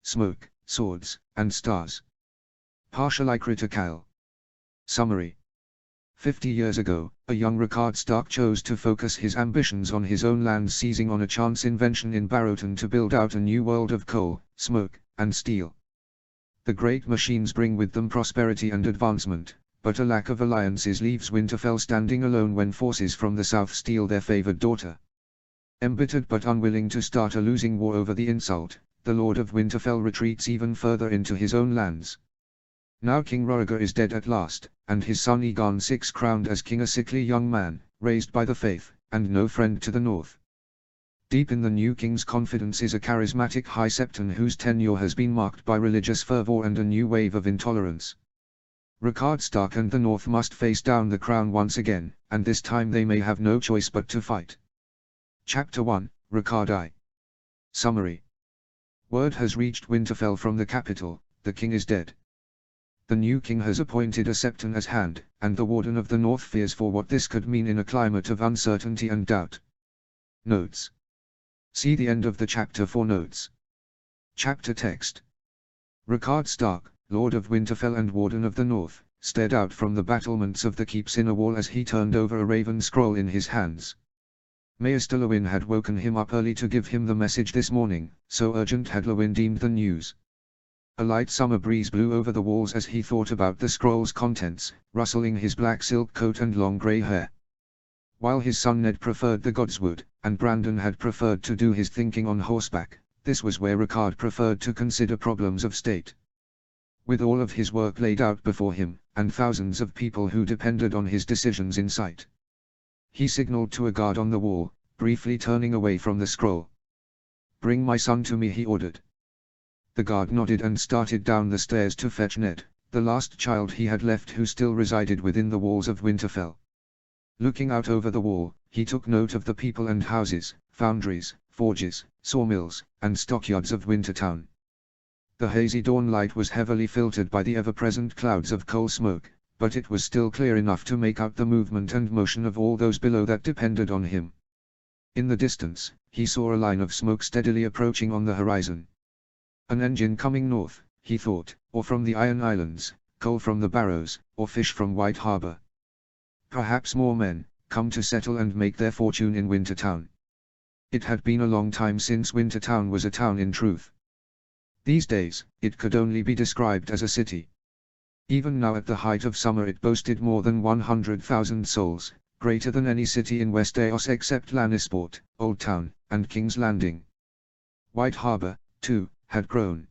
smoke, swords, and stars. Partially critical. Summary. 50 years ago, a young Rickard Stark chose to focus his ambitions on his own lands, seizing on a chance invention in Barrowton to build out a new world of coal, smoke, and steel. The great machines bring with them prosperity and advancement, but a lack of alliances leaves Winterfell standing alone when forces from the south steal their favored daughter. Embittered but unwilling to start a losing war over the insult, the Lord of Winterfell retreats even further into his own lands. Now King Rhaegar is dead at last, and his son Aegon VI crowned as king, a sickly young man, raised by the faith, and no friend to the north. Deep in the new king's confidence is a charismatic High Septon whose tenure has been marked by religious fervor and a new wave of intolerance. Rickard Stark and the north must face down the crown once again, and this time they may have no choice but to fight. Chapter 1, Rickard I. Summary. Word has reached Winterfell from the capital, the king is dead. The new king has appointed a Septon as hand, and the Warden of the North fears for what this could mean in a climate of uncertainty and doubt. Notes. See the end of the chapter for notes. Chapter text. Rickard Stark, Lord of Winterfell and Warden of the North, stared out from the battlements of the keep's inner wall as he turned over a raven scroll in his hands. Maester Lewyn had woken him up early to give him the message this morning, so urgent had Lewyn deemed the news. A light summer breeze blew over the walls as he thought about the scroll's contents, rustling his black silk coat and long grey hair. While his son Ned preferred the godswood, and Brandon had preferred to do his thinking on horseback, this was where Rickard preferred to consider problems of state. With all of his work laid out before him, and thousands of people who depended on his decisions in sight, he signaled to a guard on the wall, briefly turning away from the scroll. "Bring my son to me," he ordered. The guard nodded and started down the stairs to fetch Ned, the last child he had left who still resided within the walls of Winterfell. Looking out over the wall, he took note of the people and houses, foundries, forges, sawmills, and stockyards of Wintertown. The hazy dawn light was heavily filtered by the ever-present clouds of coal smoke, but it was still clear enough to make out the movement and motion of all those below that depended on him. In the distance, he saw a line of smoke steadily approaching on the horizon. An engine coming north, he thought, or from the Iron Islands, coal from the Barrows, or fish from White Harbor. Perhaps more men, come to settle and make their fortune in Wintertown. It had been a long time since Wintertown was a town in truth. These days, it could only be described as a city. Even now at the height of summer it boasted more than 100,000 souls, greater than any city in West Eos except Lannisport, Old Town, and King's Landing. White Harbor, too, had grown.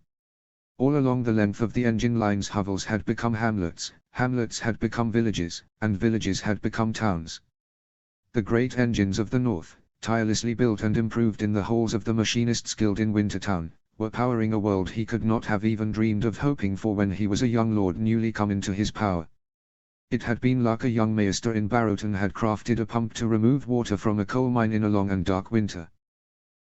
All along the length of the engine lines hovels had become hamlets, hamlets had become villages, and villages had become towns. The great engines of the north, tirelessly built and improved in the halls of the Machinists' Guild in Wintertown, were powering a world he could not have even dreamed of hoping for when he was a young lord newly come into his power. It had been luck a young maester in Barrowton had crafted a pump to remove water from a coal mine in a long and dark winter.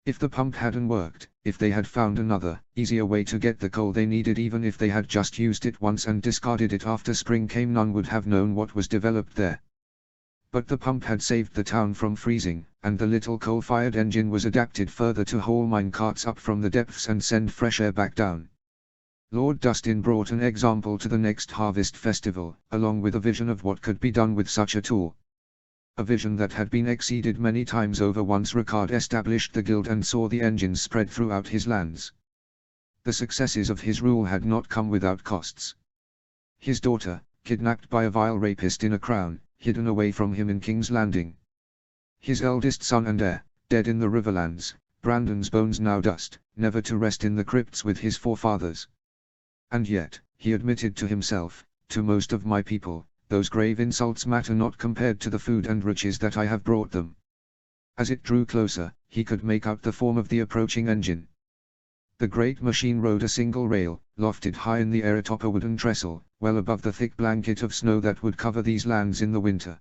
If the pump hadn't worked, if they had found another, easier way to get the coal they needed, even if they had just used it once and discarded it after spring came, none would have known what was developed there. But the pump had saved the town from freezing, and the little coal-fired engine was adapted further to haul mine carts up from the depths and send fresh air back down. Lord Dustin brought an example to the next harvest festival, along with a vision of what could be done with such a tool. A vision that had been exceeded many times over once Rickard established the guild and saw the engines spread throughout his lands. The successes of his rule had not come without costs. His daughter, kidnapped by a vile rapist in a crown, hidden away from him in King's Landing. His eldest son and heir, dead in the Riverlands, Brandon's bones now dust, never to rest in the crypts with his forefathers. And yet, he admitted to himself, to most of my people, those grave insults matter not compared to the food and riches that I have brought them. As it drew closer, he could make out the form of the approaching engine. The great machine rode a single rail, lofted high in the air atop a wooden trestle, well above the thick blanket of snow that would cover these lands in the winter.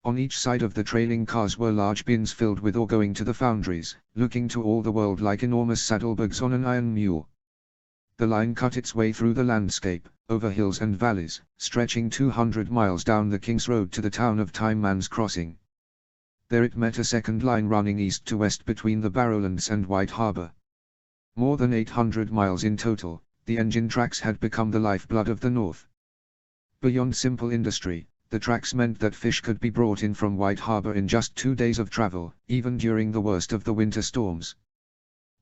On each side of the trailing cars were large bins filled with ore going to the foundries, looking to all the world like enormous saddlebags on an iron mule. The line cut its way through the landscape, over hills and valleys, stretching 200 miles down the King's Road to the town of Tyneman's Crossing. There it met a second line running east to west between the Barrowlands and White Harbor. More than 800 miles in total, the engine tracks had become the lifeblood of the North. Beyond simple industry, the tracks meant that fish could be brought in from White Harbor in just 2 days of travel, even during the worst of the winter storms.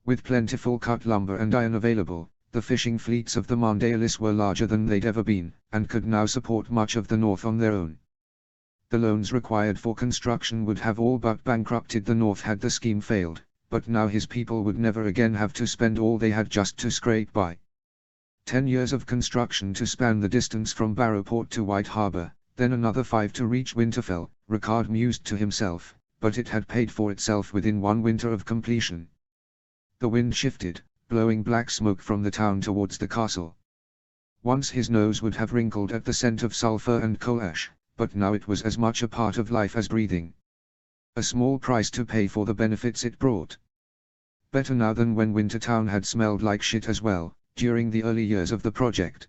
With plentiful cut lumber and iron available, the fishing fleets of the Mondialis were larger than they'd ever been, and could now support much of the North on their own. The loans required for construction would have all but bankrupted the North had the scheme failed, but now his people would never again have to spend all they had just to scrape by. 10 years of construction to span the distance from Barrowport to White Harbor, then another 5 to reach Winterfell, Ricard mused to himself, but it had paid for itself within 1 winter of completion. The wind shifted, blowing black smoke from the town towards the castle. Once his nose would have wrinkled at the scent of sulfur and coal ash, but now it was as much a part of life as breathing. A small price to pay for the benefits it brought. Better now than when Wintertown had smelled like shit as well, during the early years of the project.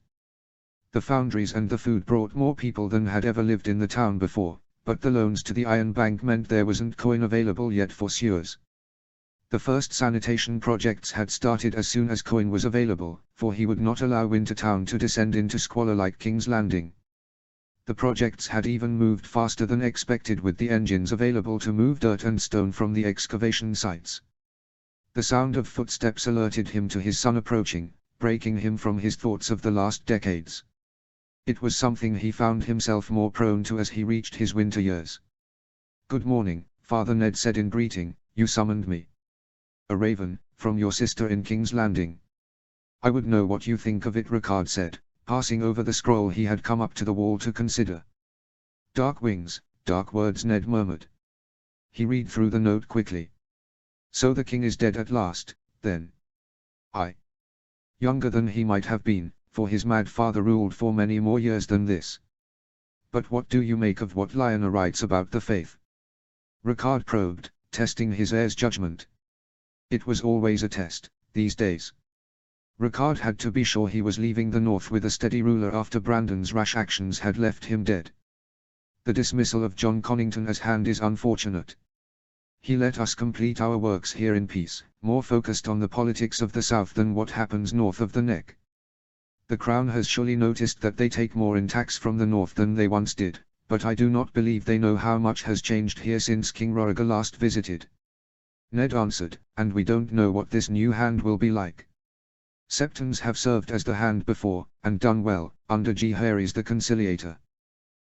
The foundries and the food brought more people than had ever lived in the town before, but the loans to the Iron Bank meant there wasn't coin available yet for sewers. The first sanitation projects had started as soon as coin was available, for he would not allow Wintertown to descend into squalor like King's Landing. The projects had even moved faster than expected with the engines available to move dirt and stone from the excavation sites. The sound of footsteps alerted him to his son approaching, breaking him from his thoughts of the last decades. It was something he found himself more prone to as he reached his winter years. "Good morning," Father Ned said in greeting, "you summoned me." "A raven, from your sister in King's Landing." "I would know what you think of it," Ricard said, passing over the scroll he had come up to the wall to consider. "Dark wings, dark words," Ned murmured. He read through the note quickly. "So the king is dead at last, then?" "Aye. Younger than he might have been, for his mad father ruled for many more years than this." "But what do you make of what Lyanna writes about the faith?" Ricard probed, testing his heir's judgment. It was always a test, these days. Ricard had to be sure he was leaving the North with a steady ruler after Brandon's rash actions had left him dead. "The dismissal of John Connington as Hand is unfortunate. He let us complete our works here in peace, more focused on the politics of the South than what happens north of the Neck. The Crown has surely noticed that they take more in tax from the North than they once did, but I do not believe they know how much has changed here since King Roriger last visited." Ned answered, "And we don't know what this new Hand will be like. Septons have served as the Hand before, and done well, under Jaehaerys the Conciliator.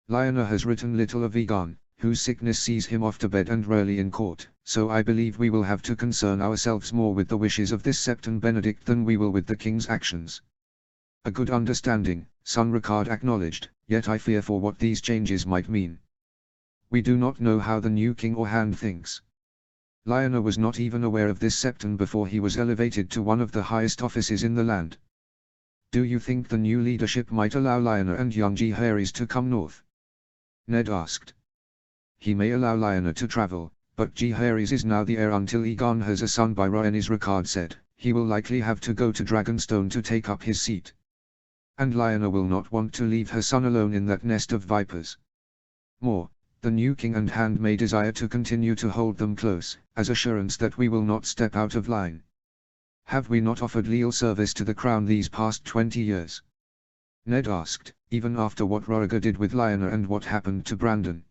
Lyanna has written little of Aegon, whose sickness sees him off to bed and rarely in court, so I believe we will have to concern ourselves more with the wishes of this Septon Benedict than we will with the king's actions." "A good understanding," son Ricard acknowledged, "yet I fear for what these changes might mean. We do not know how the new king or Hand thinks. Lyanna was not even aware of this Septon before he was elevated to one of the highest offices in the land. Do you think the new leadership might allow Lyanna and young Jaehaerys to come north?" Ned asked. "He may allow Lyanna to travel, but Jaehaerys is now the heir until Aegon has a son by Rhaenys," Ricard said. "He will likely have to go to Dragonstone to take up his seat. And Lyanna will not want to leave her son alone in that nest of vipers. More, the new king and Hand may desire to continue to hold them close, as assurance that we will not step out of line. Have we not offered leal service to the crown these past 20 years?" Ned asked, "even after what Roriger did with Lyanna and what happened to Brandon.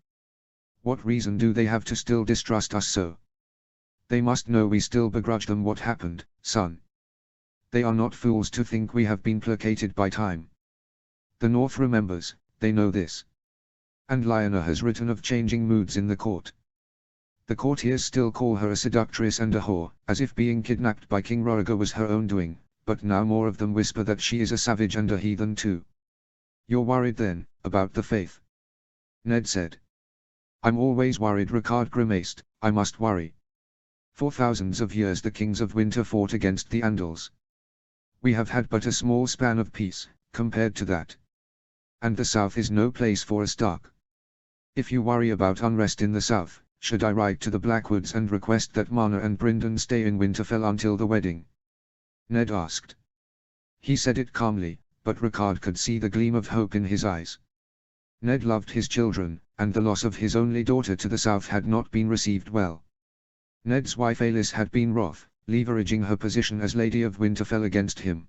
What reason do they have to still distrust us so? They must know we still begrudge them what happened, son. They are not fools to think we have been placated by time. The North remembers, they know this. And Lyanna has written of changing moods in the court. The courtiers still call her a seductress and a whore, as if being kidnapped by King Roriger was her own doing, but now more of them whisper that she is a savage and a heathen too." "You're worried then, about the faith?" Ned said. "I'm always worried," Ricard grimaced. "I must worry. For thousands of years the kings of winter fought against the Andals. We have had but a small span of peace, compared to that. And the South is no place for a Stark. If you worry about unrest in the South, should I write to the Blackwoods and request that Marna and Brynden stay in Winterfell until the wedding?" Ned asked. He said it calmly, but Ricard could see the gleam of hope in his eyes. Ned loved his children, and the loss of his only daughter to the South had not been received well. Ned's wife Alis had been wroth, leveraging her position as Lady of Winterfell against him.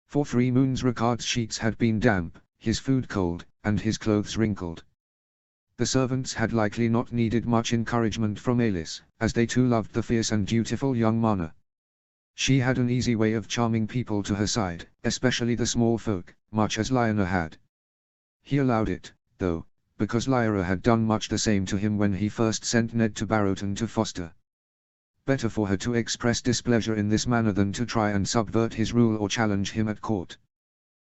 For 3 moons Ricard's sheets had been damp, his food cold, and his clothes wrinkled. The servants had likely not needed much encouragement from Alis, as they too loved the fierce and dutiful young Marna. She had an easy way of charming people to her side, especially the small folk, much as Lyanna had. He allowed it, though, because Lyra had done much the same to him when he first sent Ned to Barrowton to foster. Better for her to express displeasure in this manner than to try and subvert his rule or challenge him at court.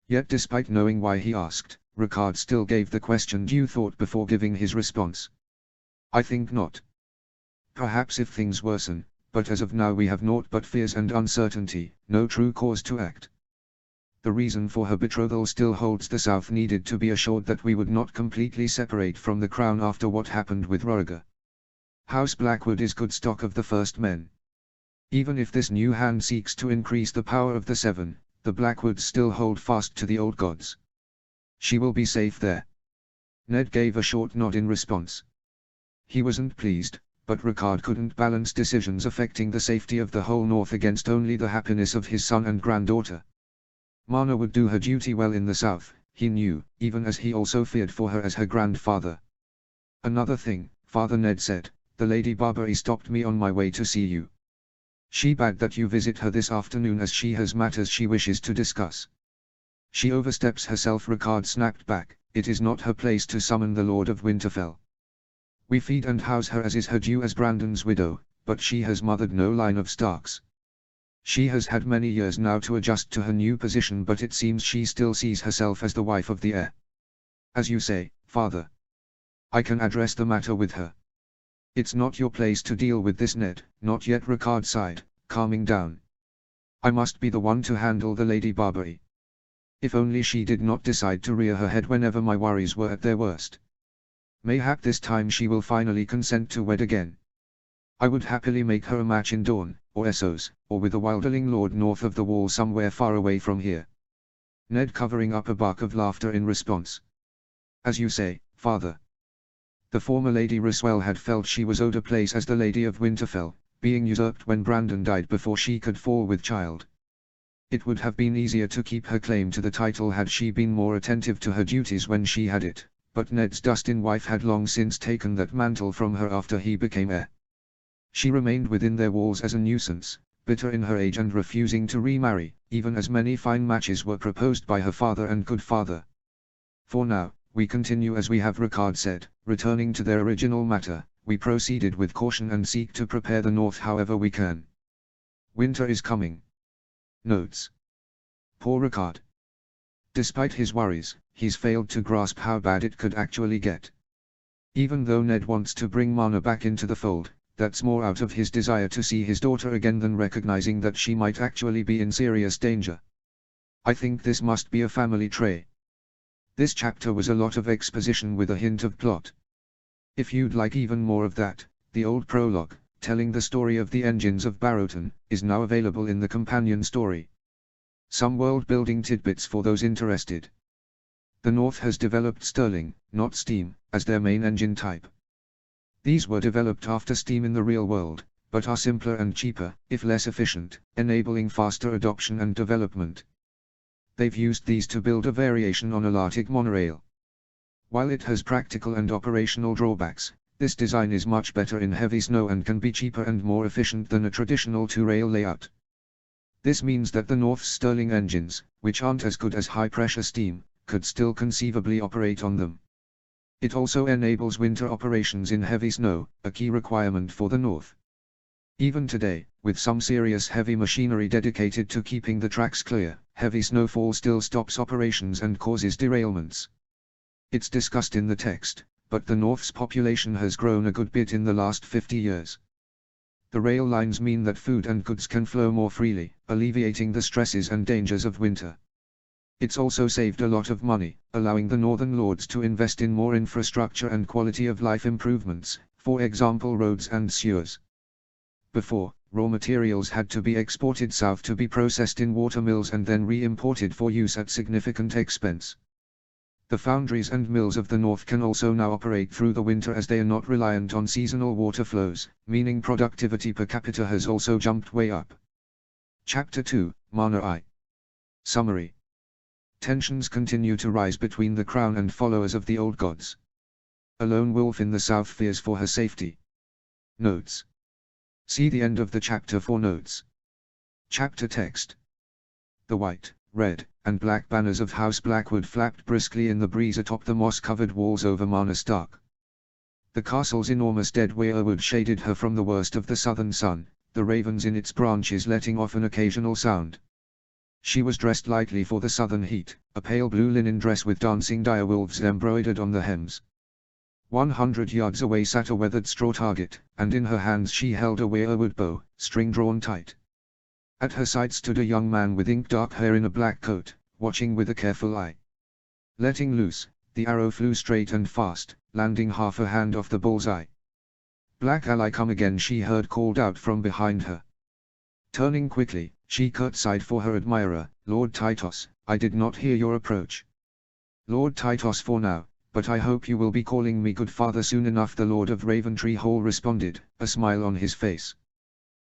Yet despite knowing why he asked, Ricard still gave the question due thought before giving his response. I think not. Perhaps if things worsen, but as of now we have naught but fears and uncertainty, no true cause to act. The reason for her betrothal still holds. The South needed to be assured that we would not completely separate from the crown after what happened with Rhaegar. House Blackwood is good stock of the first men. Even if this new hand seeks to increase the power of the Seven, the Blackwoods still hold fast to the old gods. She will be safe there. Ned gave a short nod in response. He wasn't pleased, but Ricard couldn't balance decisions affecting the safety of the whole North against only the happiness of his son and granddaughter. Marna would do her duty well in the South, he knew, even as he also feared for her as her grandfather. Another thing, Father Ned said, the Lady Barbary stopped me on my way to see you. She begged that you visit her this afternoon as she has matters she wishes to discuss. She oversteps herself. Ricard snapped back, it is not her place to summon the Lord of Winterfell. We feed and house her as is her due as Brandon's widow, but she has mothered no line of Starks. She has had many years now to adjust to her new position, but it seems she still sees herself as the wife of the heir. As you say, Father. I can address the matter with her. It's not your place to deal with this, Ned. Not yet. Ricard sighed, calming down. I must be the one to handle the Lady Barbary. If only she did not decide to rear her head whenever my worries were at their worst. Mayhap this time she will finally consent to wed again. I would happily make her a match in Dorne, or Essos, or with a wilderling lord north of the wall somewhere far away from here. Ned covering up a bark of laughter in response. As you say, Father. The former Lady Ryswell had felt she was owed a place as the Lady of Winterfell, being usurped when Brandon died before she could fall with child. It would have been easier to keep her claim to the title had she been more attentive to her duties when she had it, but Ned's Dustin wife had long since taken that mantle from her after he became heir. She remained within their walls as a nuisance, bitter in her age and refusing to remarry, even as many fine matches were proposed by her father and good father. For now, we continue as we have. Ricard said, returning to their original matter, we proceeded with caution and seek to prepare the North however we can. Winter is coming. Notes. Poor Ricard. Despite his worries, he's failed to grasp how bad it could actually get. Even though Ned wants to bring Marna back into the fold, that's more out of his desire to see his daughter again than recognizing that she might actually be in serious danger. I think this must be a family trait. This chapter was a lot of exposition with a hint of plot. If you'd like even more of that, the old prologue, telling the story of the engines of Barrowton, is now available in the companion story. Some world-building tidbits for those interested. The North has developed Stirling, not steam, as their main engine type. These were developed after steam in the real world, but are simpler and cheaper, if less efficient, enabling faster adoption and development. They've used these to build a variation on a Arctic monorail. While it has practical and operational drawbacks, this design is much better in heavy snow and can be cheaper and more efficient than a traditional two-rail layout. This means that the North's Stirling engines, which aren't as good as high-pressure steam, could still conceivably operate on them. It also enables winter operations in heavy snow, a key requirement for the North. Even today, with some serious heavy machinery dedicated to keeping the tracks clear, heavy snowfall still stops operations and causes derailments. It's discussed in the text, but the North's population has grown a good bit in the last 50 years. The rail lines mean that food and goods can flow more freely, alleviating the stresses and dangers of winter. It's also saved a lot of money, allowing the Northern Lords to invest in more infrastructure and quality of life improvements, for example roads and sewers. Before, raw materials had to be exported south to be processed in water mills and then re-imported for use at significant expense. The foundries and mills of the north can also now operate through the winter as they are not reliant on seasonal water flows, meaning productivity per capita has also jumped way up. Chapter 2, Mana I. Summary. Tensions continue to rise between the crown and followers of the old gods. A lone wolf in the south fears for her safety. Notes. See the end of the chapter for notes. Chapter text. The white, red, and black banners of House Blackwood flapped briskly in the breeze atop the moss-covered walls over Mana Stark. The castle's enormous dead weirwood shaded her from the worst of the southern sun, the ravens in its branches letting off an occasional sound. She was dressed lightly for the southern heat, a pale blue linen dress with dancing direwolves embroidered on the hems. 100 yards away sat a weathered straw target, and in her hands she held a weirwood bow, string drawn tight. At her side stood a young man with ink-dark hair in a black coat, watching with a careful eye. Letting loose, the arrow flew straight and fast, landing half a hand off the bullseye. "Black ally, come again," she heard called out from behind her. Turning quickly, she curtsied for her admirer, "Lord Tytos, I did not hear your approach." "Lord Tytos for now, but I hope you will be calling me good father soon enough," the Lord of Raventree Hall responded, a smile on his face.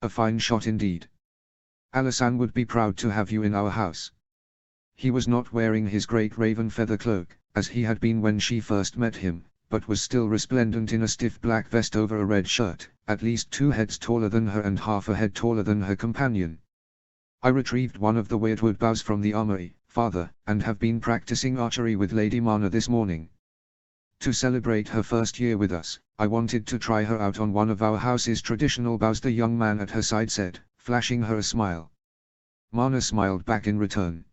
"A fine shot indeed. Alisan would be proud to have you in our house." He was not wearing his great raven feather cloak, as he had been when she first met him, but was still resplendent in a stiff black vest over a red shirt, at least 2 heads taller than her and half a head taller than her companion. "I retrieved one of the weirdwood bows from the armory, father, and have been practicing archery with Lady Mana this morning. To celebrate her first year with us, I wanted to try her out on one of our house's traditional bows," the young man at her side said, flashing her a smile. Mana smiled back in return.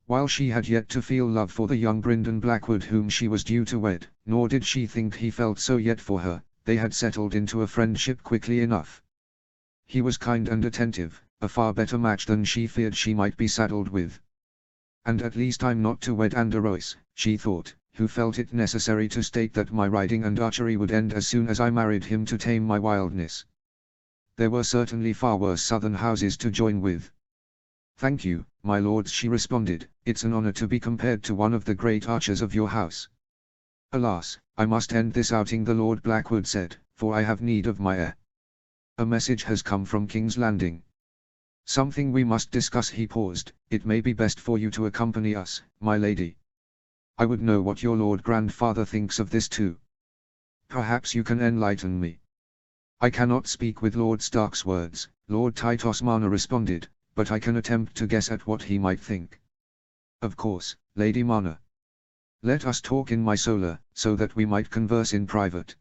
While she had yet to feel love for the young Brynden Blackwood whom she was due to wed, nor did she think he felt so yet for her, they had settled into a friendship quickly enough. He was kind and attentive, a far better match than she feared she might be saddled with. "And at least I'm not to wed Anderois," she thought, who felt it necessary to state that my riding and archery would end as soon as I married him to tame my wildness. There were certainly far worse southern houses to join with. "Thank you, my lords," she responded, "it's an honor to be compared to one of the great archers of your house." "Alas, I must end this outing," the Lord Blackwood said, "for I have need of my heir. A message has come from King's Landing. Something we must discuss." He paused. "It may be best for you to accompany us, my lady. I would know what your Lord Grandfather thinks of this too. Perhaps you can enlighten me." "I cannot speak with Lord Stark's words," Lord Tytos, Mana responded, "but I can attempt to guess at what he might think." "Of course, Lady Mana. Let us talk in my solar, so that we might converse in private."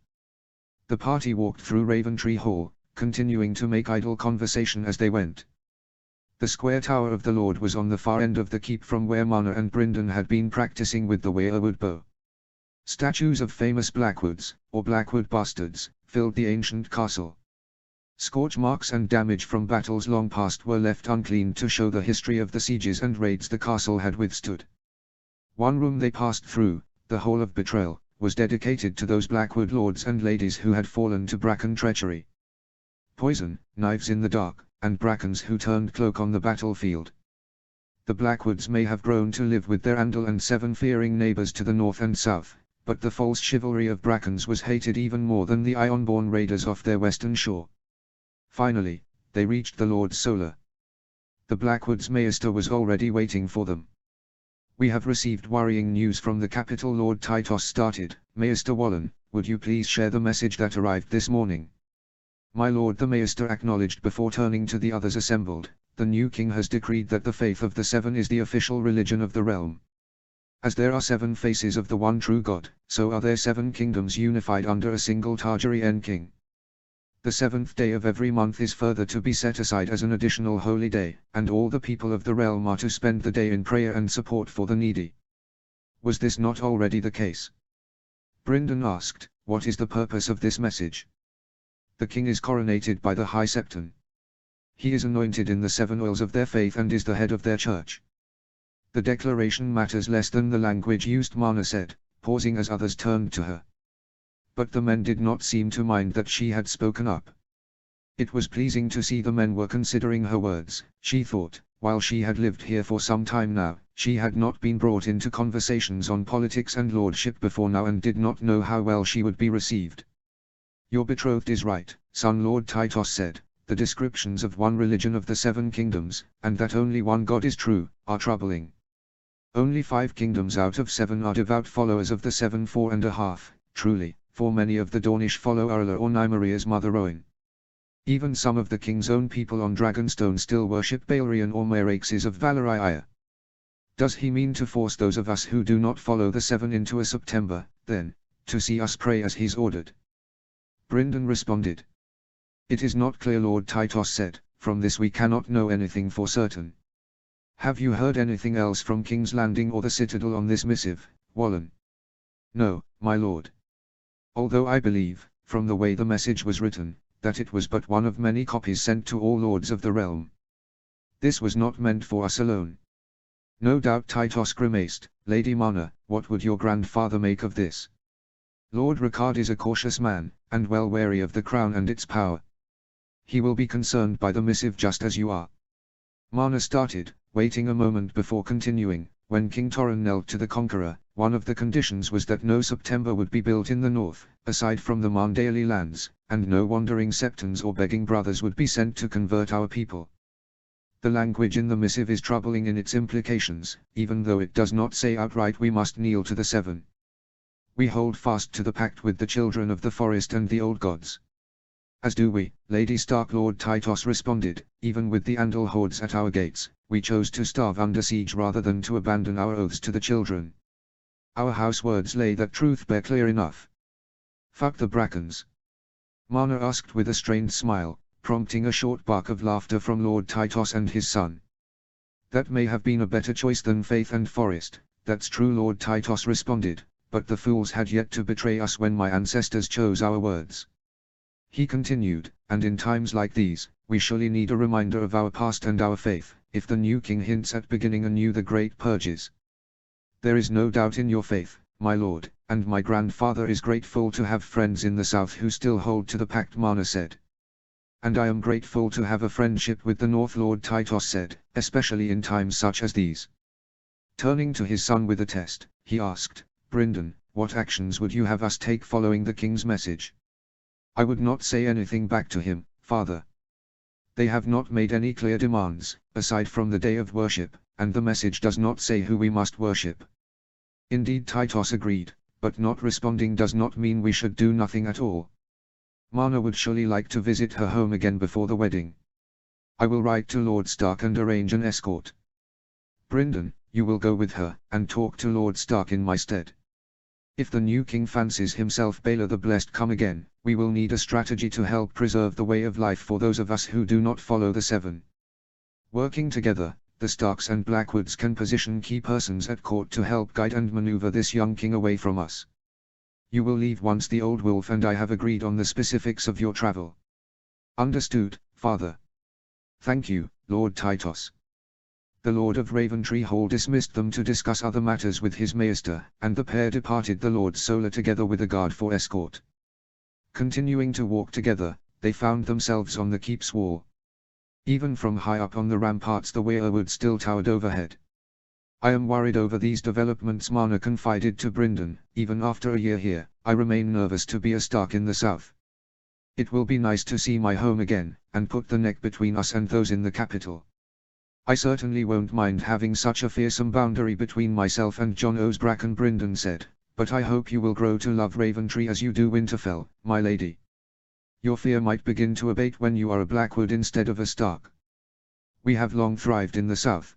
The party walked through Raventree Hall, continuing to make idle conversation as they went. The square tower of the Lord was on the far end of the keep from where Mana and Brynden had been practicing with the weirwood bow. Statues of famous Blackwoods, or Blackwood bastards, filled the ancient castle. Scorch marks and damage from battles long past were left uncleaned to show the history of the sieges and raids the castle had withstood. One room they passed through, the Hall of Betrayal, was dedicated to those Blackwood lords and ladies who had fallen to Bracken treachery. Poison, knives in the dark, and Brackens who turned cloak on the battlefield. The Blackwoods may have grown to live with their Andal and 7 fearing neighbors to the north and south, but the false chivalry of Brackens was hated even more than the Ironborn raiders off their western shore. Finally, they reached the Lord's Solar. The Blackwoods Maester was already waiting for them. "We have received worrying news from the capital," Lord Tytos started. "Maester Wallen, would you please share the message that arrived this morning?" "My lord," the Maester acknowledged before turning to the others assembled, "the new king has decreed that the faith of the 7 is the official religion of the realm. As there are 7 faces of the one true God, so are there 7 kingdoms unified under a single Targaryen king. The 7th day of every month is further to be set aside as an additional holy day, and all the people of the realm are to spend the day in prayer and support for the needy." "Was this not already the case?" Brynden asked. "What is the purpose of this message?" "The king is coronated by the High Septon. He is anointed in the 7 oils of their faith and is the head of their church." "The declaration matters less than the language used," Mana said, pausing as others turned to her. But the men did not seem to mind that she had spoken up. It was pleasing to see the men were considering her words, she thought. While she had lived here for some time now, She had not been brought into conversations on politics and lordship before now and did not know how well she would be received. "Your betrothed is right," son Lord Tytos said. "The descriptions of one religion of the 7 kingdoms, and that only one God is true, are troubling. Only 5 kingdoms out of 7 are devout followers of the 7 4.5, truly, for many of the Dornish follow Arla or Nymaria's mother Rowan. Even some of the king's own people on Dragonstone still worship Balerion or Meraxes of Valoria. Does he mean to force those of us who do not follow the 7 into a September, then, to see us pray as he's ordered?" Brynden responded. "It is not clear," Lord Tytos said. "From this we cannot know anything for certain." "Have you heard anything else from King's Landing or the Citadel on this missive, Wallen?" "No, my lord. Although I believe, from the way the message was written, that it was but one of many copies sent to all lords of the realm. This was not meant for us alone." "No doubt," Tytos grimaced. "Lady Marna, what would your grandfather make of this?" "Lord Ricard is a cautious man, and well wary of the crown and its power. He will be concerned by the missive just as you are." Marna started, waiting a moment before continuing. "When King Torren knelt to the Conqueror, one of the conditions was that no September would be built in the north, aside from the Mandaeali lands, and no wandering septons or begging brothers would be sent to convert our people. The language in the missive is troubling in its implications, even though it does not say outright we must kneel to the 7. We hold fast to the pact with the children of the forest and the old gods." "As do we, Lady Stark," Lord Tytos responded. "Even with the Andal hordes at our gates, we chose to starve under siege rather than to abandon our oaths to the children. Our house words lay that truth bare clear enough." "Fuck the Brackens?" Marna asked with a strained smile, prompting a short bark of laughter from Lord Tytos and his son. "That may have been a better choice than faith and forest, that's true," Lord Tytos responded, "but the fools had yet to betray us when my ancestors chose our words." He continued, "And in times like these, we surely need a reminder of our past and our faith, if the new king hints at beginning anew the great purges." "There is no doubt in your faith, my lord, and my grandfather is grateful to have friends in the south who still hold to the pact," Marna said. "And I am grateful to have a friendship with the north," Lord Tytos said, "especially in times such as these." Turning to his son with a test, he asked, "Brynden, what actions would you have us take following the king's message?" "I would not say anything back to him, father. They have not made any clear demands, aside from the day of worship, and the message does not say who we must worship." "Indeed," Tytos agreed, "but not responding does not mean we should do nothing at all. Marna would surely like to visit her home again before the wedding. I will write to Lord Stark and arrange an escort. Brynden, you will go with her, and talk to Lord Stark in my stead. If the new king fancies himself Baelor the Blessed come again, we will need a strategy to help preserve the way of life for those of us who do not follow the 7. Working together, the Starks and Blackwoods can position key persons at court to help guide and maneuver this young king away from us. You will leave once the Old Wolf and I have agreed on the specifics of your travel." "Understood, father." "Thank you, Lord Tytos." The Lord of Raventree Hall dismissed them to discuss other matters with his maester, and the pair departed the Lord Solar together with a guard for escort. Continuing to walk together, they found themselves on the keep's wall. Even from high up on the ramparts the weirwood still towered overhead. "I am worried over these developments," Marna confided to Brynden. "Even after a year here, I remain nervous to be a Stark in the south. It will be nice to see my home again, and put the neck between us and those in the capital. I certainly won't mind having such a fearsome boundary between myself and Jon Osbracken," Brynden said, "but I hope you will grow to love Raventree as you do Winterfell, my lady. Your fear might begin to abate when you are a Blackwood instead of a Stark. We have long thrived in the south."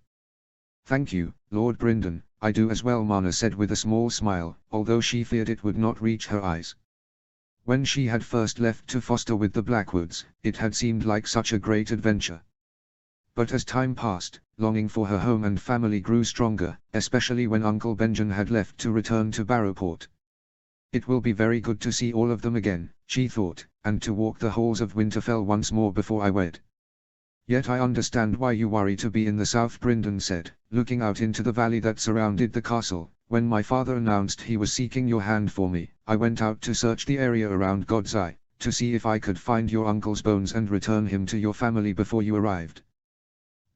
"Thank you, Lord Brynden, I do as well," Marna said with a small smile, although she feared it would not reach her eyes. When she had first left to foster with the Blackwoods, it had seemed like such a great adventure. But as time passed, longing for her home and family grew stronger, especially when Uncle Benjen had left to return to Barrowport. "It will be very good to see all of them again," she thought, "and to walk the halls of Winterfell once more before I wed." "Yet I understand why you worry to be in the south," Brynden said, looking out into the valley that surrounded the castle. "When my father announced he was seeking your hand for me, I went out to search the area around God's Eye, to see if I could find your uncle's bones and return him to your family before you arrived."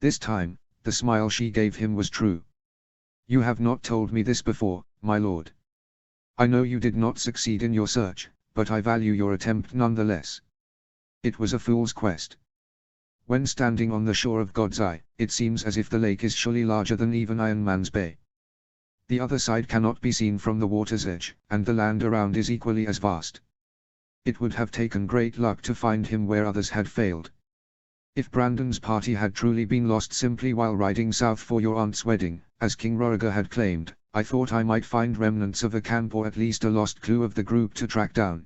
This time, the smile she gave him was true. You have not told me this before, my lord. I know you did not succeed in your search, but I value your attempt nonetheless. It was a fool's quest. When standing on the shore of God's Eye, it seems as if the lake is surely larger than even Iron Man's Bay. The other side cannot be seen from the water's edge, and the land around is equally as vast. It would have taken great luck to find him where others had failed. If Brandon's party had truly been lost simply while riding south for your aunt's wedding, as King Roriger had claimed, I thought I might find remnants of a camp or at least a lost clue of the group to track down.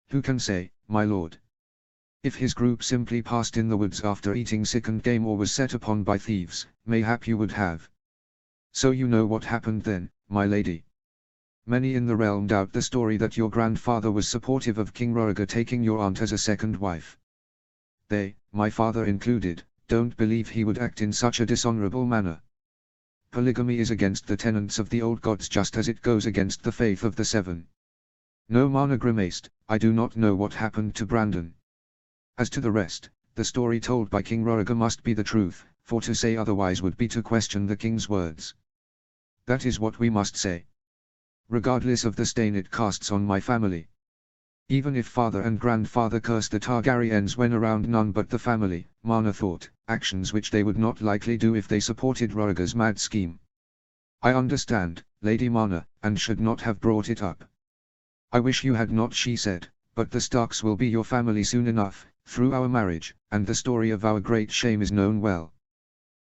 Who can say, my lord? If his group simply passed in the woods after eating sickened game or was set upon by thieves, mayhap you would have. So you know what happened then, my lady. Many in the realm doubt the story that your grandfather was supportive of King Roriger taking your aunt as a second wife. They, my father included, don't believe he would act in such a dishonorable manner. Polygamy is against the tenets of the old gods just as it goes against the faith of the Seven. No, Mana grimaced, I do not know what happened to Brandon. As to the rest, the story told by King Roriger must be the truth, for to say otherwise would be to question the king's words. That is what we must say. Regardless of the stain it casts on my family. Even if father and grandfather cursed the Targaryens when around none but the family, Mana thought, actions which they would not likely do if they supported Roriger's mad scheme. I understand, Lady Mana, and should not have brought it up. I wish you had not, she said, but the Starks will be your family soon enough, through our marriage, and the story of our great shame is known well.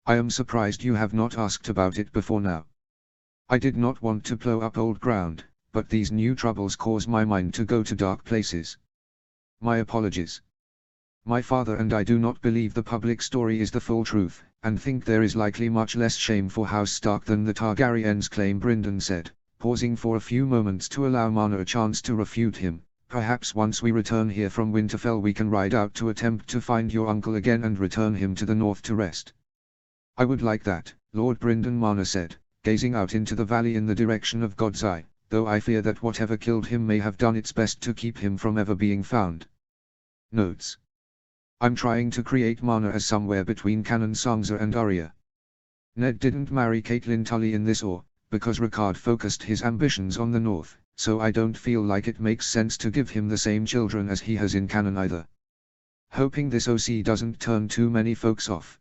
I am surprised you have not asked about it before now. I did not want to plow up old ground, but these new troubles cause my mind to go to dark places. My apologies. My father and I do not believe the public story is the full truth, and think there is likely much less shame for House Stark than the Targaryens claim, Brynden said, pausing for a few moments to allow Mana a chance to refute him. Perhaps once we return here from Winterfell we can ride out to attempt to find your uncle again and return him to the north to rest. I would like that, Lord Brynden, Mana said, gazing out into the valley in the direction of God's Eye, though I fear that whatever killed him may have done its best to keep him from ever being found. Notes. I'm trying to create Mana as somewhere between Canon Sansa and Arya. Ned didn't marry Catelyn Tully in this or, because Ricard focused his ambitions on the north, so I don't feel like it makes sense to give him the same children as he has in canon either. Hoping this OC doesn't turn too many folks off.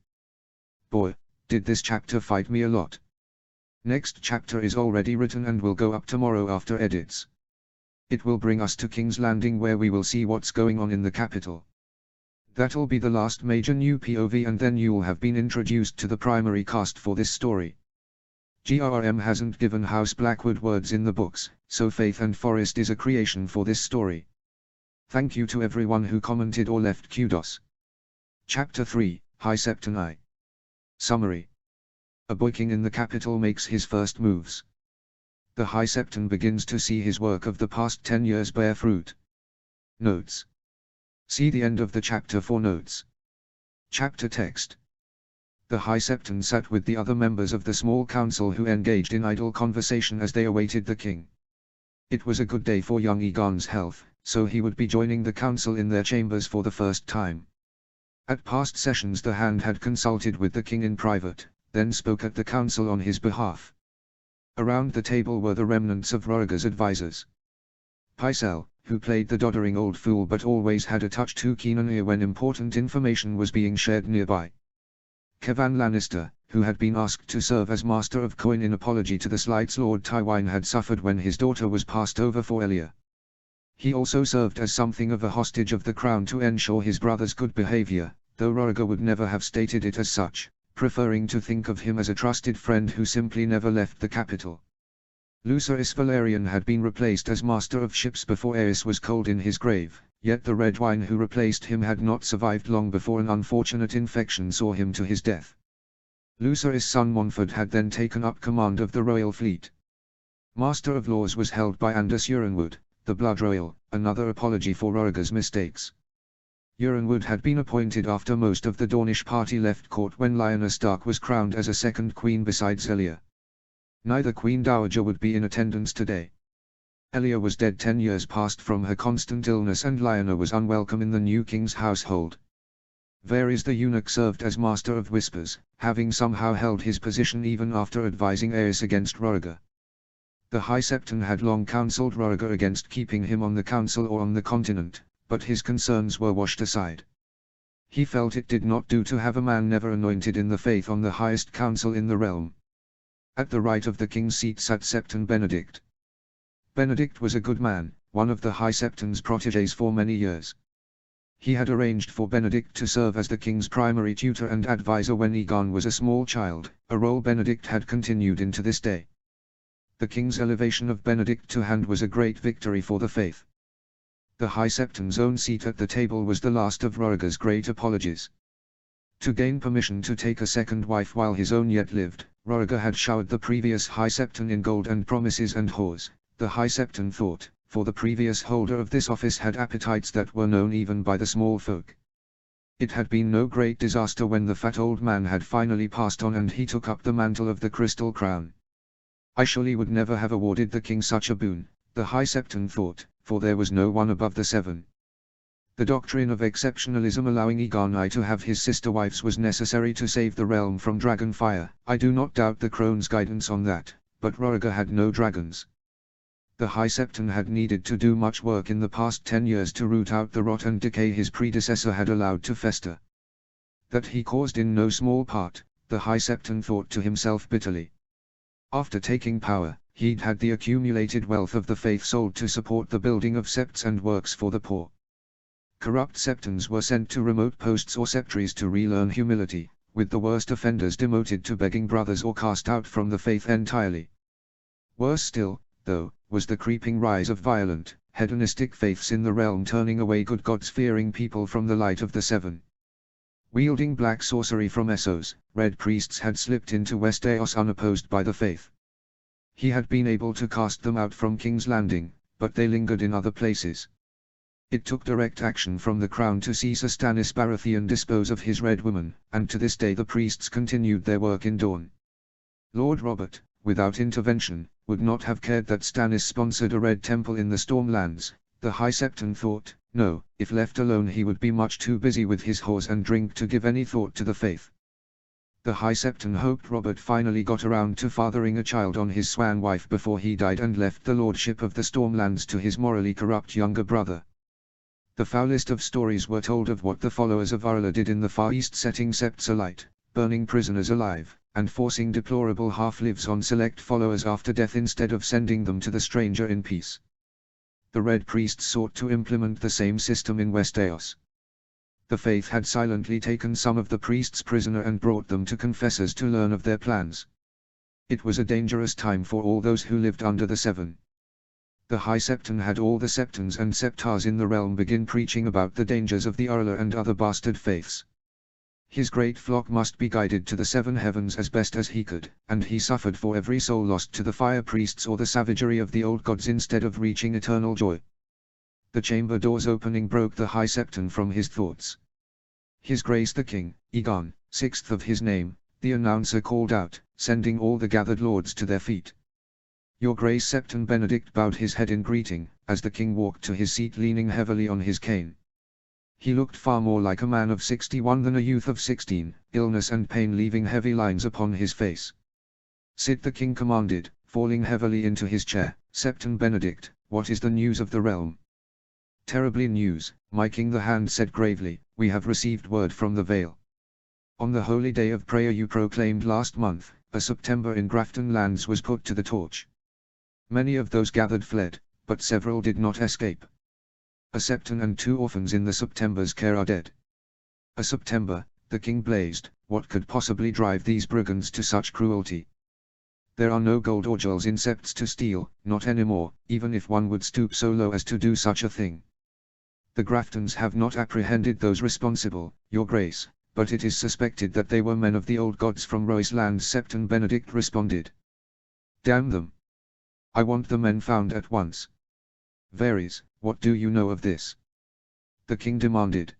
Boy, did this chapter fight me a lot. Next chapter is already written and will go up tomorrow after edits. It will bring us to King's Landing where we will see what's going on in the capital. That'll be the last major new POV and then you'll have been introduced to the primary cast for this story. GRM hasn't given House Blackwood words in the books, so Faith and Forest is a creation for this story. Thank you to everyone who commented or left kudos. Chapter 3, High Septon I. Summary. A boy king in the capital makes his first moves. The High Septon begins to see his work of the past 10 years bear fruit. Notes. See the end of the chapter for notes. Chapter text. The High Septon sat with the other members of the small council who engaged in idle conversation as they awaited the king. It was a good day for young Aegon's health, so he would be joining the council in their chambers for the first time. At past sessions the Hand had consulted with the king in private, then spoke at the council on his behalf. Around the table were the remnants of Roriger's advisors. Pycelle, who played the doddering old fool but always had a touch too keen an ear when important information was being shared nearby. Kevan Lannister, who had been asked to serve as Master of Coin in apology to the slights Lord Tywine had suffered when his daughter was passed over for Elia. He also served as something of a hostage of the crown to ensure his brother's good behavior, though Roriger would never have stated it as such, preferring to think of him as a trusted friend who simply never left the capital. Lucerys Valerian had been replaced as Master of Ships before Aerys was cold in his grave, yet the Redwyne who replaced him had not survived long before an unfortunate infection saw him to his death. Lucerys' son Montford had then taken up command of the royal fleet. Master of Laws was held by Andys Euronwood, the Blood Royal, another apology for Roriger's mistakes. Euronwood had been appointed after most of the Dornish party left court when Lyanna Stark was crowned as a second queen besides Elia. Neither Queen Dowager would be in attendance today. Elia was dead 10 years past from her constant illness and Lyanna was unwelcome in the new king's household. Varys the eunuch served as Master of Whispers, having somehow held his position even after advising Aes against Roriger. The High Septon had long counselled Roriger against keeping him on the council or on the continent, but his concerns were washed aside. He felt it did not do to have a man never anointed in the faith on the highest council in the realm. At the right of the king's seat sat Septon Benedict. Benedict was a good man, one of the High Septon's protégés for many years. He had arranged for Benedict to serve as the king's primary tutor and advisor when Aegon was a small child, a role Benedict had continued into this day. The king's elevation of Benedict to hand was a great victory for the faith. The High Septon's own seat at the table was the last of Roriger's great apologies. To gain permission to take a second wife while his own yet lived, Roriger had showered the previous High Septon in gold and promises and whores, the High Septon thought, for the previous holder of this office had appetites that were known even by the small folk. It had been no great disaster when the fat old man had finally passed on and he took up the mantle of the crystal crown. I surely would never have awarded the king such a boon, the High Septon thought, for there was no one above the seven. The doctrine of exceptionalism allowing Aegon I to have his sister wives was necessary to save the realm from dragon fire. I do not doubt the crone's guidance on that, but Roriger had no dragons. The High Septon had needed to do much work in the past 10 years to root out the rot and decay his predecessor had allowed to fester. That he caused in no small part, the High Septon thought to himself bitterly. After taking power, he'd had the accumulated wealth of the faith sold to support the building of septs and works for the poor. Corrupt septons were sent to remote posts or septries to relearn humility, with the worst offenders demoted to begging brothers or cast out from the faith entirely. Worse still, though, was the creeping rise of violent, hedonistic faiths in the realm turning away good gods-fearing people from the light of the seven. Wielding black sorcery from Essos, red priests had slipped into Westeros unopposed by the faith. He had been able to cast them out from King's Landing, but they lingered in other places. It took direct action from the crown to see Sir Stannis Baratheon dispose of his Red Woman, and to this day the priests continued their work in Dorne. Lord Robert, without intervention, would not have cared that Stannis sponsored a Red Temple in the Stormlands. The High Septon thought, no, if left alone he would be much too busy with his whores and drink to give any thought to the faith. The High Septon hoped Robert finally got around to fathering a child on his swan wife before he died and left the lordship of the Stormlands to his morally corrupt younger brother. The foulest of stories were told of what the followers of Orla did in the Far East, setting septs alight, burning prisoners alive, and forcing deplorable half-lives on select followers after death instead of sending them to the stranger in peace. The Red Priests sought to implement the same system in Westeros. The faith had silently taken some of the priests prisoner and brought them to confessors to learn of their plans. It was a dangerous time for all those who lived under the seven. The High Septon had all the Septons and Septars in the realm begin preaching about the dangers of the Orla and other bastard faiths. His great flock must be guided to the seven heavens as best as he could, and he suffered for every soul lost to the fire priests or the savagery of the old gods instead of reaching eternal joy. The chamber door's opening broke the High Septon from his thoughts. His Grace the King, Aegon, sixth of his name, the announcer called out, sending all the gathered lords to their feet. Your Grace. Septon Benedict bowed his head in greeting, as the king walked to his seat leaning heavily on his cane. He looked far more like a man of 61 than a youth of 16, illness and pain leaving heavy lines upon his face. Sit, the king commanded, falling heavily into his chair. Septon Benedict, what is the news of the realm? Terribly news, my king, the Hand said gravely, we have received word from the Vale. On the holy day of prayer you proclaimed last month, a September in Grafton Lands was put to the torch. Many of those gathered fled, but several did not escape. A Septon and 2 orphans in the September's care are dead. A September, the king blazed, what could possibly drive these brigands to such cruelty? There are no gold or jewels in septs to steal, not anymore, even if one would stoop so low as to do such a thing. The Graftons have not apprehended those responsible, your grace, but it is suspected that they were men of the old gods from Royce Land. Septon Benedict responded. Damn them! I want the men found at once. Varys, what do you know of this? The king demanded.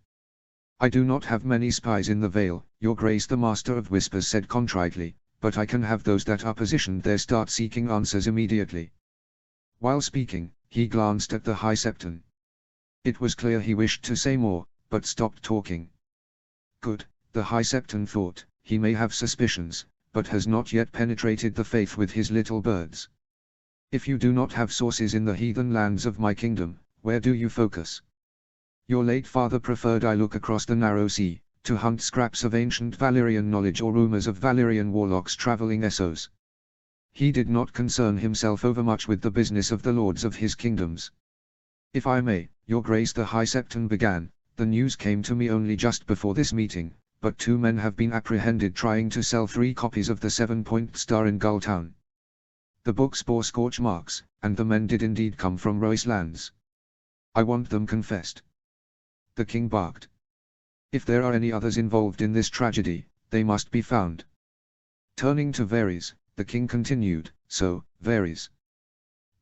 I do not have many spies in the Vale, your grace. The Master of Whispers said contritely, but I can have those that are positioned there start seeking answers immediately. While speaking, he glanced at the High Septon. It was clear he wished to say more, but stopped talking. Good, the High Septon thought, he may have suspicions, but has not yet penetrated the faith with his little birds. If you do not have sources in the heathen lands of my kingdom, where do you focus? Your late father preferred I look across the narrow sea, to hunt scraps of ancient Valyrian knowledge or rumors of Valyrian warlocks traveling Essos. He did not concern himself overmuch with the business of the lords of his kingdoms. If I may, your grace, the High Septon began, the news came to me only just before this meeting, but 2 men have been apprehended trying to sell 3 copies of the 7-Point Star in Gulltown. The books bore scorch marks, and the men did indeed come from Royce lands. I want them confessed. The king barked. If there are any others involved in this tragedy, they must be found. Turning to Varys, the king continued, so, Varys,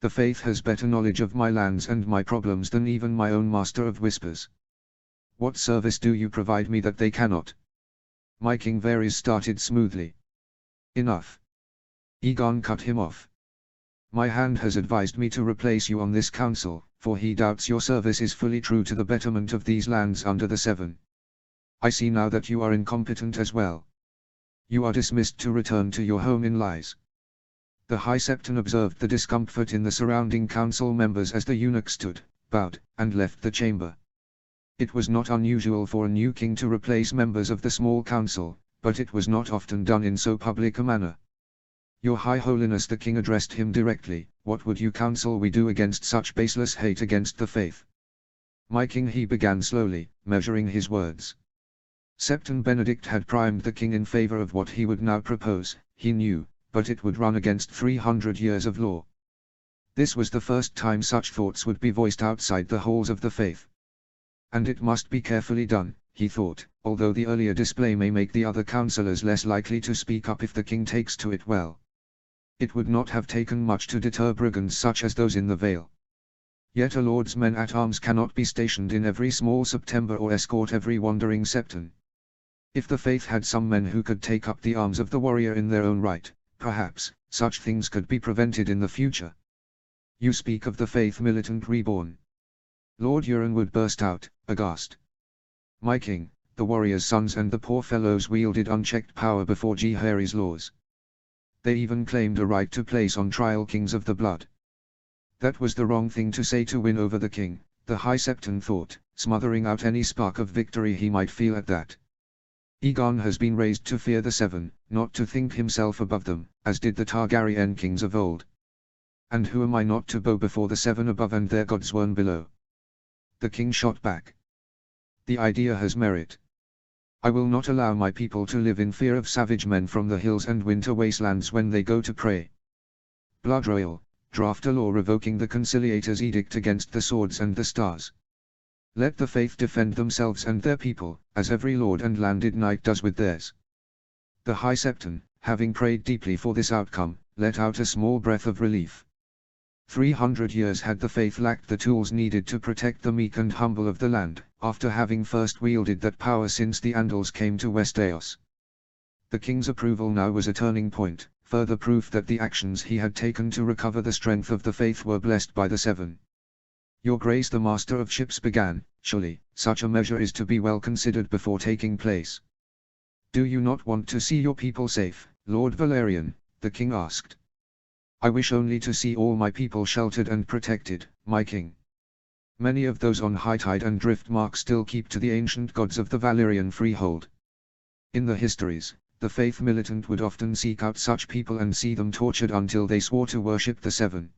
the faith has better knowledge of my lands and my problems than even my own Master of Whispers. What service do you provide me that they cannot? My king. Varys started smoothly. Enough. Aegon cut him off. My hand has advised me to replace you on this council, for he doubts your service is fully true to the betterment of these lands under the Seven. I see now that you are incompetent as well. You are dismissed to return to your home in Lies. The High Septon observed the discomfort in the surrounding council members as the eunuch stood, bowed, and left the chamber. It was not unusual for a new king to replace members of the small council, but it was not often done in so public a manner. Your High Holiness, the king addressed him directly, what would you counsel we do against such baseless hate against the faith? My king, he began slowly, measuring his words. Septon Benedict had primed the king in favor of what he would now propose, he knew, but it would run against 300 years of law. This was the first time such thoughts would be voiced outside the halls of the faith. And it must be carefully done, he thought, although the earlier display may make the other councillors less likely to speak up if the king takes to it well. It would not have taken much to deter brigands such as those in the Vale. Yet a lord's men-at-arms cannot be stationed in every small September or escort every wandering Septon. If the faith had some men who could take up the arms of the warrior in their own right, perhaps, such things could be prevented in the future. You speak of the faith militant reborn. Lord Euron burst out, aghast. My king, the warriors' sons and the poor fellows wielded unchecked power before Jaehaerys' laws. They even claimed a right to place on trial kings of the blood. That was the wrong thing to say to win over the king, the High Septon thought, smothering out any spark of victory he might feel at that. Aegon has been raised to fear the Seven, not to think himself above them, as did the Targaryen kings of old. And who am I not to bow before the Seven above and their gods one below? The king shot back. The idea has merit. I will not allow my people to live in fear of savage men from the hills and winter wastelands when they go to prey. Bloodroyal, draft a law revoking the Conciliator's edict against the swords and the stars. Let the faith defend themselves and their people, as every lord and landed knight does with theirs. The High Septon, having prayed deeply for this outcome, let out a small breath of relief. 300 years had the faith lacked the tools needed to protect the meek and humble of the land, after having first wielded that power since the Andals came to Westeros. The king's approval now was a turning point, further proof that the actions he had taken to recover the strength of the faith were blessed by the Seven. Your Grace, the Master of Ships began, surely, such a measure is to be well considered before taking place. Do you not want to see your people safe, Lord Valerian? The king asked. I wish only to see all my people sheltered and protected, my king. Many of those on Hightide and Driftmark still keep to the ancient gods of the Valyrian freehold. In the histories, the faith militant would often seek out such people and see them tortured until they swore to worship the Seven.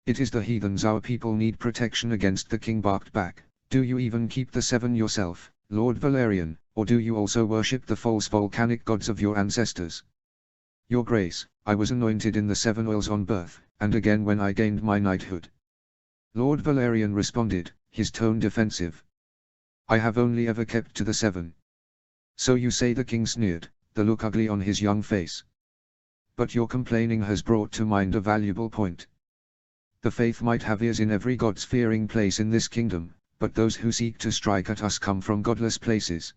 It is the heathens our people need protection against. The king barked back. Do you even keep the Seven yourself, Lord Valerian, or do you also worship the false volcanic gods of your ancestors? Your Grace, I was anointed in the 7 oils on birth, and again when I gained my knighthood. Lord Valerian responded, his tone defensive. I have only ever kept to the 7. So you say? The king sneered, the look ugly on his young face. But your complaining has brought to mind a valuable point. The faith might have ears in every god's-fearing place in this kingdom, but those who seek to strike at us come from godless places.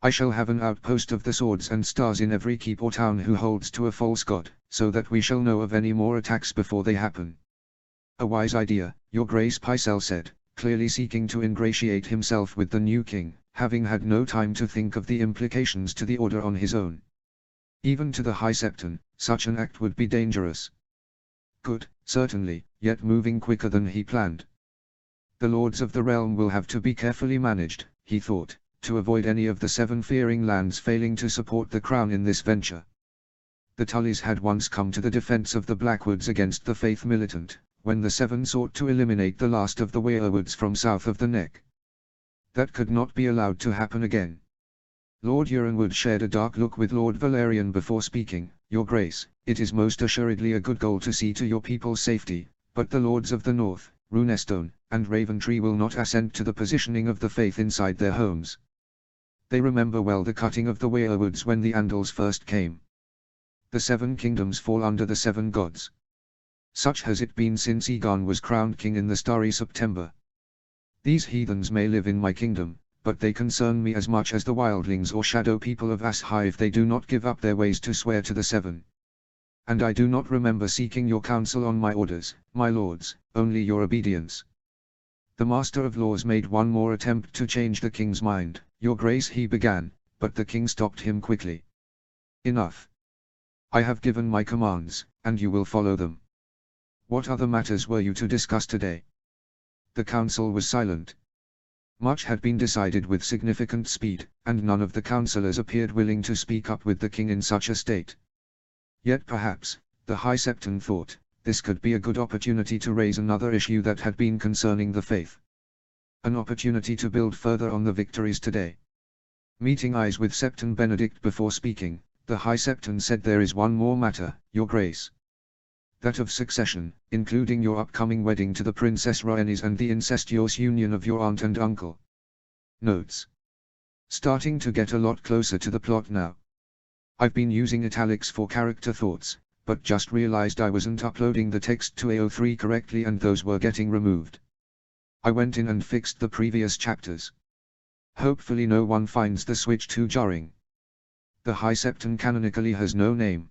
I shall have an outpost of the swords and stars in every keep or town who holds to a false god, so that we shall know of any more attacks before they happen. A wise idea, Your Grace, Pycelle said, clearly seeking to ingratiate himself with the new king, having had no time to think of the implications to the order on his own. Even to the High Septon, such an act would be dangerous. Good, certainly, yet moving quicker than he planned. The lords of the realm will have to be carefully managed, he thought, to avoid any of the 7 fearing lands failing to support the crown in this venture. The Tullys had once come to the defense of the Blackwoods against the Faith militant, when the 7 sought to eliminate the last of the Weirwoods from south of the Neck. That could not be allowed to happen again. Lord Euronwood shared a dark look with Lord Valerian before speaking. Your Grace, it is most assuredly a good goal to see to your people's safety, but the lords of the North, Runestone, and Raventree will not assent to the positioning of the Faith inside their homes. They remember well the cutting of the Weirwoods when the Andals first came. The 7 kingdoms fall under the 7 gods. Such has it been since Aegon was crowned king in the starry September. These heathens may live in my kingdom, but they concern me as much as the wildlings or shadow people of Ashai if they do not give up their ways to swear to the 7. And I do not remember seeking your counsel on my orders, my lords, only your obedience. The Master of Laws made one more attempt to change the king's mind. Your Grace, he began, but the king stopped him quickly. Enough. I have given my commands, and you will follow them. What other matters were you to discuss today? The council was silent. Much had been decided with significant speed, and none of the councillors appeared willing to speak up with the king in such a state. Yet perhaps, the High Septon thought, this could be a good opportunity to raise another issue that had been concerning the faith. An opportunity to build further on the victories today. Meeting eyes with Septon Benedict before speaking, the High Septon said, there is one more matter, Your Grace. That of succession, including your upcoming wedding to the Princess Rhaenys and the incestuous union of your aunt and uncle. Notes. Starting to get a lot closer to the plot now. I've been using italics for character thoughts, but just realized I wasn't uploading the text to AO3 correctly and those were getting removed. I went in and fixed the previous chapters. Hopefully no one finds the switch too jarring. The High Septon canonically has no name.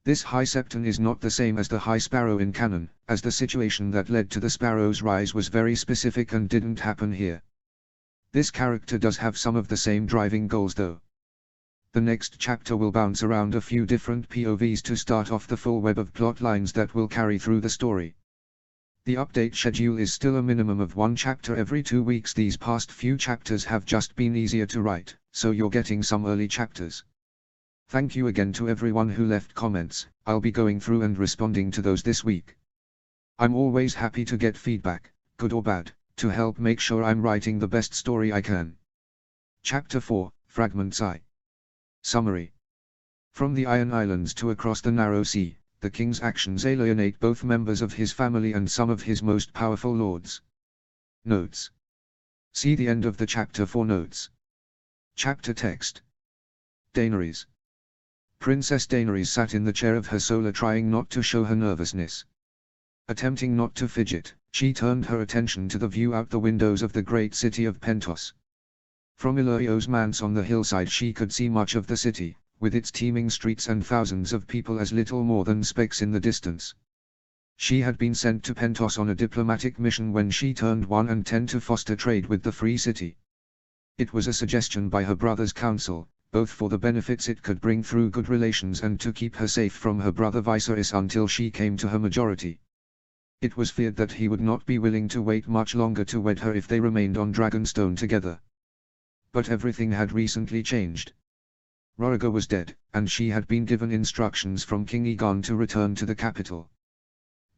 This High Septon is not the same as the High Sparrow in canon, as the situation that led to the Sparrow's rise was very specific and didn't happen here. This character does have some of the same driving goals though. The next chapter will bounce around a few different POVs to start off the full web of plot lines that will carry through the story. The update schedule is still a minimum of 1 chapter every 2 weeks. These past few chapters have just been easier to write, so you're getting some early chapters. Thank you again to everyone who left comments. I'll be going through and responding to those this week. I'm always happy to get feedback, good or bad, to help make sure I'm writing the best story I can. Chapter 4, Fragments I. Summary. From the Iron Islands to across the Narrow Sea, the king's actions alienate both members of his family and some of his most powerful lords. Notes. See the end of the chapter for notes. Chapter text. Daenerys. Princess Daenerys sat in the chair of her solar, trying not to show her nervousness. Attempting not to fidget, she turned her attention to the view out the windows of the great city of Pentos. From Illyrio's manse on the hillside she could see much of the city, with its teeming streets and thousands of people as little more than specks in the distance. She had been sent to Pentos on a diplomatic mission when she turned 1 and 10 to foster trade with the Free City. It was a suggestion by her brother's council, both for the benefits it could bring through good relations and to keep her safe from her brother Viserys until she came to her majority. It was feared that he would not be willing to wait much longer to wed her if they remained on Dragonstone together. But everything had recently changed. Rhaegar was dead, and she had been given instructions from King Aegon to return to the capital.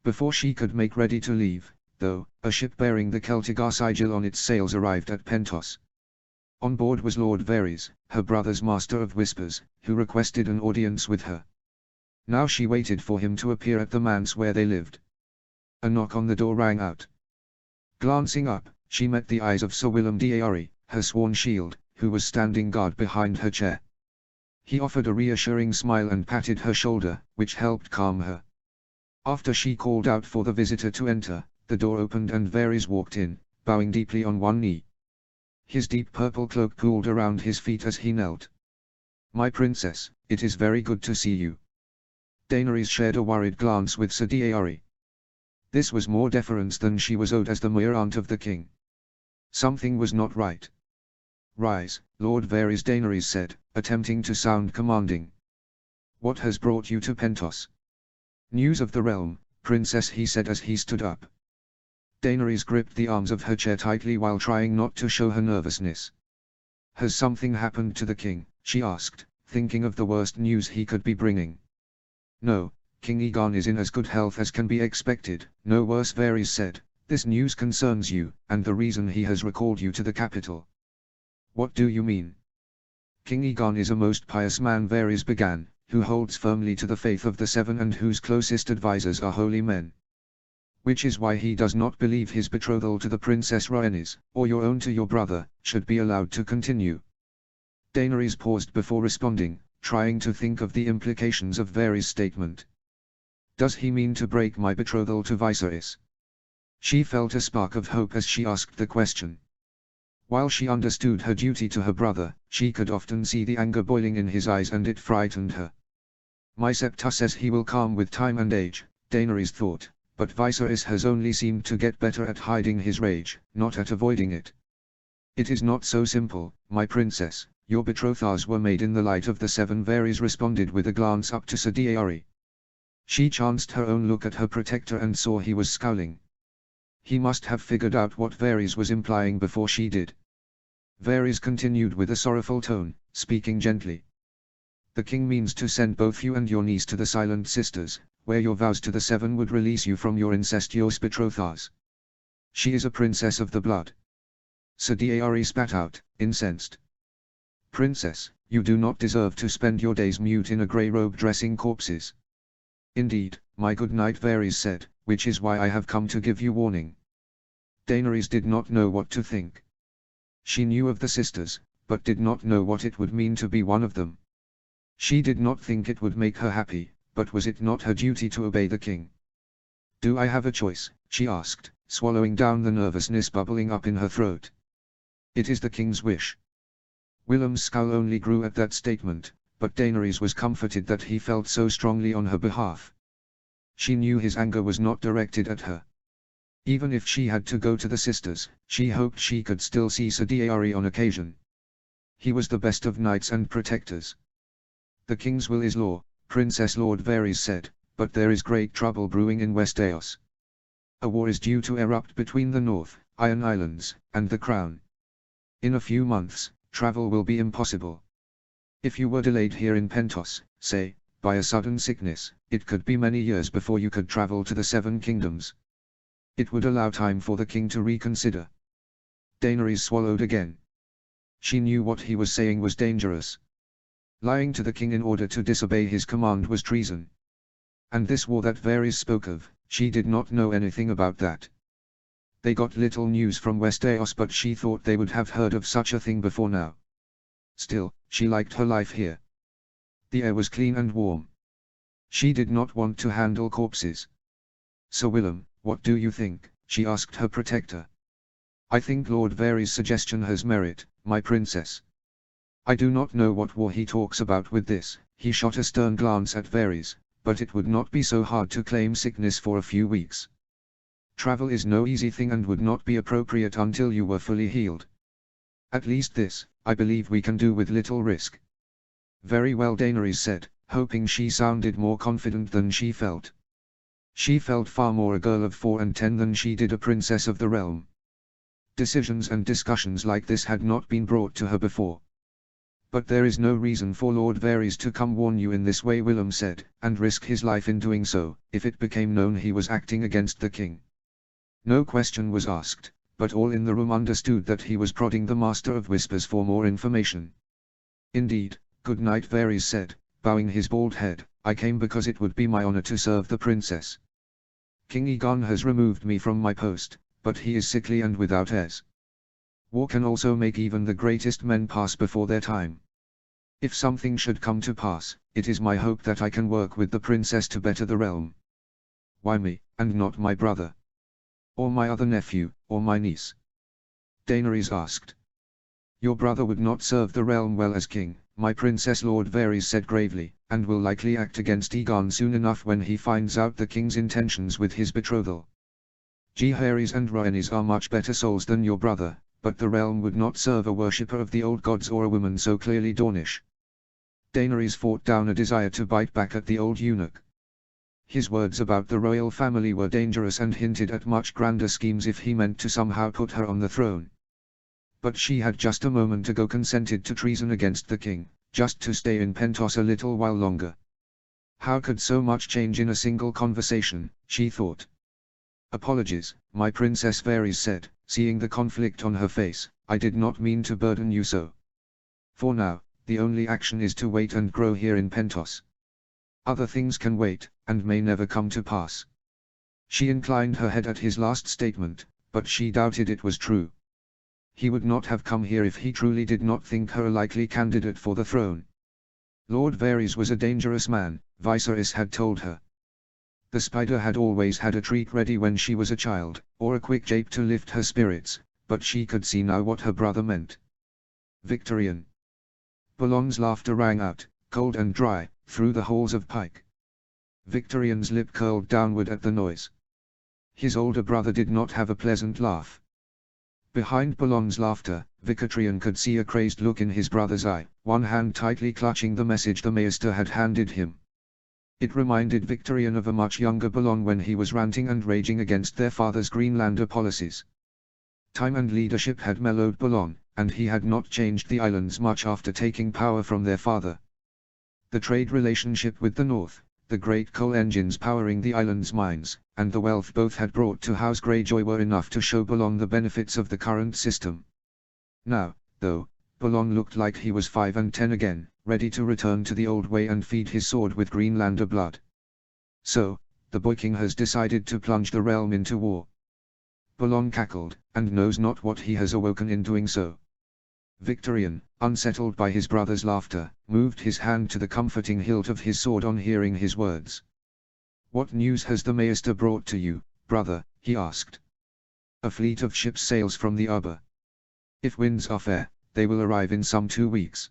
Before she could make ready to leave, though, a ship bearing the Celtigar sigil on its sails arrived at Pentos. On board was Lord Varys, her brother's Master of Whispers, who requested an audience with her. Now she waited for him to appear at the manse where they lived. A knock on the door rang out. Glancing up, she met the eyes of Sir Willem d'Ary, her sworn shield, who was standing guard behind her chair. He offered a reassuring smile and patted her shoulder, which helped calm her. After she called out for the visitor to enter, the door opened and Varys walked in, bowing deeply on one knee. His deep purple cloak cooled around his feet as he knelt. "My princess, it is very good to see you." Daenerys shared a worried glance with Sir d'Ary. This was more deference than she was owed as the mere aunt of the king. Something was not right. "Rise, Lord Varys," Daenerys said, attempting to sound commanding. "What has brought you to Pentos?" "News of the realm, princess," he said as he stood up. Daenerys gripped the arms of her chair tightly while trying not to show her nervousness. "Has something happened to the king?" she asked, thinking of the worst news he could be bringing. "No, King Aegon is in as good health as can be expected, no worse," Varys said. "This news concerns you, and the reason he has recalled you to the capital." "What do you mean?" "King Aegon is a most pious man," Varys began, "who holds firmly to the faith of the Seven and whose closest advisors are holy men. Which is why he does not believe his betrothal to the Princess Rhaenys, or your own to your brother, should be allowed to continue." Daenerys paused before responding, trying to think of the implications of Varys' statement. "Does he mean to break my betrothal to Viserys?" She felt a spark of hope as she asked the question. While she understood her duty to her brother, she could often see the anger boiling in his eyes and it frightened her. "My Septa says he will calm with time and age," Daenerys thought, "but Viserys has only seemed to get better at hiding his rage, not at avoiding it." "It is not so simple, my princess. Your betrothals were made in the light of the Seven," Varys responded with a glance up to Sir Daenerys. She chanced her own look at her protector and saw he was scowling. He must have figured out what Varys was implying before she did. Varys continued with a sorrowful tone, speaking gently. "The king means to send both you and your niece to the Silent Sisters, where your vows to the Seven would release you from your incestuous betrothals. She is a princess of the blood." Sir Daenerys spat out, incensed. "Princess, you do not deserve to spend your days mute in a grey robe dressing corpses." "Indeed, my good knight," Varys said, "which is why I have come to give you warning." Daenerys did not know what to think. She knew of the sisters, but did not know what it would mean to be one of them. She did not think it would make her happy, but was it not her duty to obey the king? "Do I have a choice?" she asked, swallowing down the nervousness bubbling up in her throat. "It is the king's wish." Willem's scowl only grew at that statement, but Daenerys was comforted that he felt so strongly on her behalf. She knew his anger was not directed at her. Even if she had to go to the sisters, she hoped she could still see Sir Daenerys on occasion. He was the best of knights and protectors. "The king's will is law," Princess, Lord Varys said, "but there is great trouble brewing in Westeros. A war is due to erupt between the North, Iron Islands, and the Crown. In a few months, travel will be impossible. If you were delayed here in Pentos, say, by a sudden sickness, it could be many years before you could travel to the Seven Kingdoms. It would allow time for the king to reconsider." Daenerys swallowed again. She knew what he was saying was dangerous. Lying to the king in order to disobey his command was treason. And this war that Varys spoke of, she did not know anything about that. They got little news from Westeros, but she thought they would have heard of such a thing before now. Still, she liked her life here. The air was clean and warm. She did not want to handle corpses. "Sir Willem, what do you think?" she asked her protector. "I think Lord Varys' suggestion has merit, my princess. I do not know what war he talks about with this." He shot a stern glance at Varys, "but it would not be so hard to claim sickness for a few weeks. Travel is no easy thing and would not be appropriate until you were fully healed. At least this, I believe we can do with little risk." "Very well," Daenerys said, hoping she sounded more confident than she felt. She felt far more a girl of 4 and 10 than she did a princess of the realm. Decisions and discussions like this had not been brought to her before. "But there is no reason for Lord Varys to come warn you in this way," Willem said, "and risk his life in doing so, if it became known he was acting against the king." No question was asked, but all in the room understood that he was prodding the Master of Whispers for more information. "Indeed, good night," Varys said, bowing his bald head. "I came because it would be my honor to serve the princess. King Aegon has removed me from my post, but he is sickly and without heirs. War can also make even the greatest men pass before their time. If something should come to pass, it is my hope that I can work with the princess to better the realm." "Why me, and not my brother? Or my other nephew, or my niece?" Daenerys asked. "Your brother would not serve the realm well as king, my princess," Lord Varys said gravely, "and will likely act against Aegon soon enough when he finds out the king's intentions with his betrothal. Jaehaerys and Rhaenys are much better souls than your brother, but the realm would not serve a worshipper of the old gods or a woman so clearly Dornish. Daenerys fought down a desire to bite back at the old eunuch. His words about the royal family were dangerous and hinted at much grander schemes if he meant to somehow put her on the throne. But she had just a moment ago consented to treason against the king, just to stay in Pentos a little while longer. How could so much change in a single conversation, she thought. Apologies, my Princess Varys said, seeing the conflict on her face, I did not mean to burden you so. For now, the only action is to wait and grow here in Pentos. Other things can wait, and may never come to pass. She inclined her head at his last statement, but she doubted it was true. He would not have come here if he truly did not think her a likely candidate for the throne. Lord Varys was a dangerous man, Viserys had told her. The spider had always had a treat ready when she was a child, or a quick jape to lift her spirits, but she could see now what her brother meant. Victorian. Bellon's laughter rang out, cold and dry, through the halls of Pike. Victorian's lip curled downward at the noise. His older brother did not have a pleasant laugh. Behind Bellon's laughter, Victorian could see a crazed look in his brother's eye, one hand tightly clutching the message the Maester had handed him. It reminded Victorian of a much younger Bellon when he was ranting and raging against their father's Greenlander policies. Time and leadership had mellowed Bellon, and he had not changed the islands much after taking power from their father. The trade relationship with the north, the great coal engines powering the island's mines, and the wealth both had brought to House Greyjoy were enough to show Bellon the benefits of the current system. Now, though, Bellon looked like he was 5 and 10 again, ready to return to the old way and feed his sword with Greenlander blood. So, the boy king has decided to plunge the realm into war. Bellon cackled, and knows not what he has awoken in doing so. Victorian, unsettled by his brother's laughter, moved his hand to the comforting hilt of his sword on hearing his words. What news has the Maester brought to you, brother? He asked. A fleet of ships sails from the Arbor. If winds are fair, they will arrive in some 2 weeks.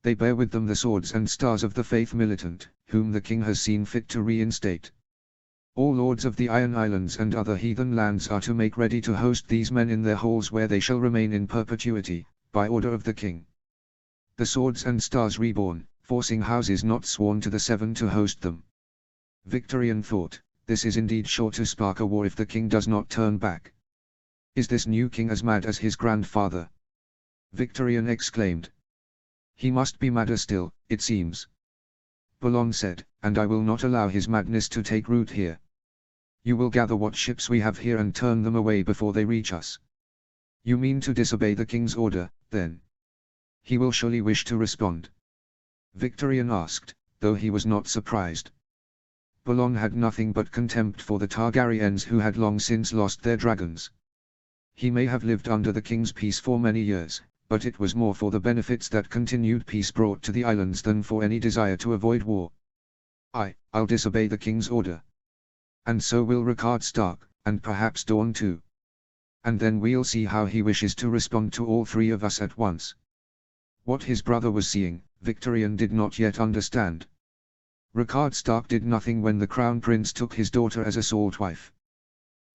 They bear with them the swords and stars of the faith militant, whom the king has seen fit to reinstate. All lords of the Iron Islands and other heathen lands are to make ready to host these men in their halls where they shall remain in perpetuity, by order of the king. The swords and stars reborn, forcing houses not sworn to the Seven to host them. Victorian thought, this is indeed sure to spark a war if the king does not turn back. Is this new king as mad as his grandfather? Victorian exclaimed. He must be madder still, it seems. Bellon said, and I will not allow his madness to take root here. You will gather what ships we have here and turn them away before they reach us. You mean to disobey the king's order, then? He will surely wish to respond. Victorian asked, though he was not surprised. Bellon had nothing but contempt for the Targaryens who had long since lost their dragons. He may have lived under the king's peace for many years, but it was more for the benefits that continued peace brought to the islands than for any desire to avoid war. I'll disobey the king's order. And so will Rickard Stark, and perhaps Dorne too. And then we'll see how he wishes to respond to all 3 of us at once. What his brother was seeing, Victorian did not yet understand. Rickard Stark did nothing when the Crown Prince took his daughter as a salt wife.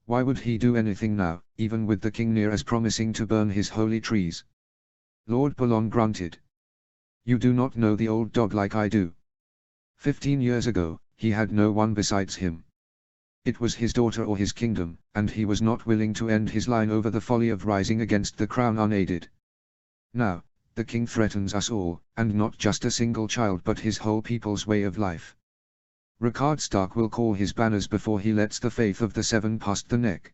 Why would he do anything now, even with the king near as promising to burn his holy trees? Lord Bellon grunted. You do not know the old dog like I do. 15 years ago, he had no one besides him. It was his daughter or his kingdom, and he was not willing to end his line over the folly of rising against the crown unaided. Now, the king threatens us all, and not just a single child but his whole people's way of life. Rickard Stark will call his banners before he lets the faith of the Seven past the neck.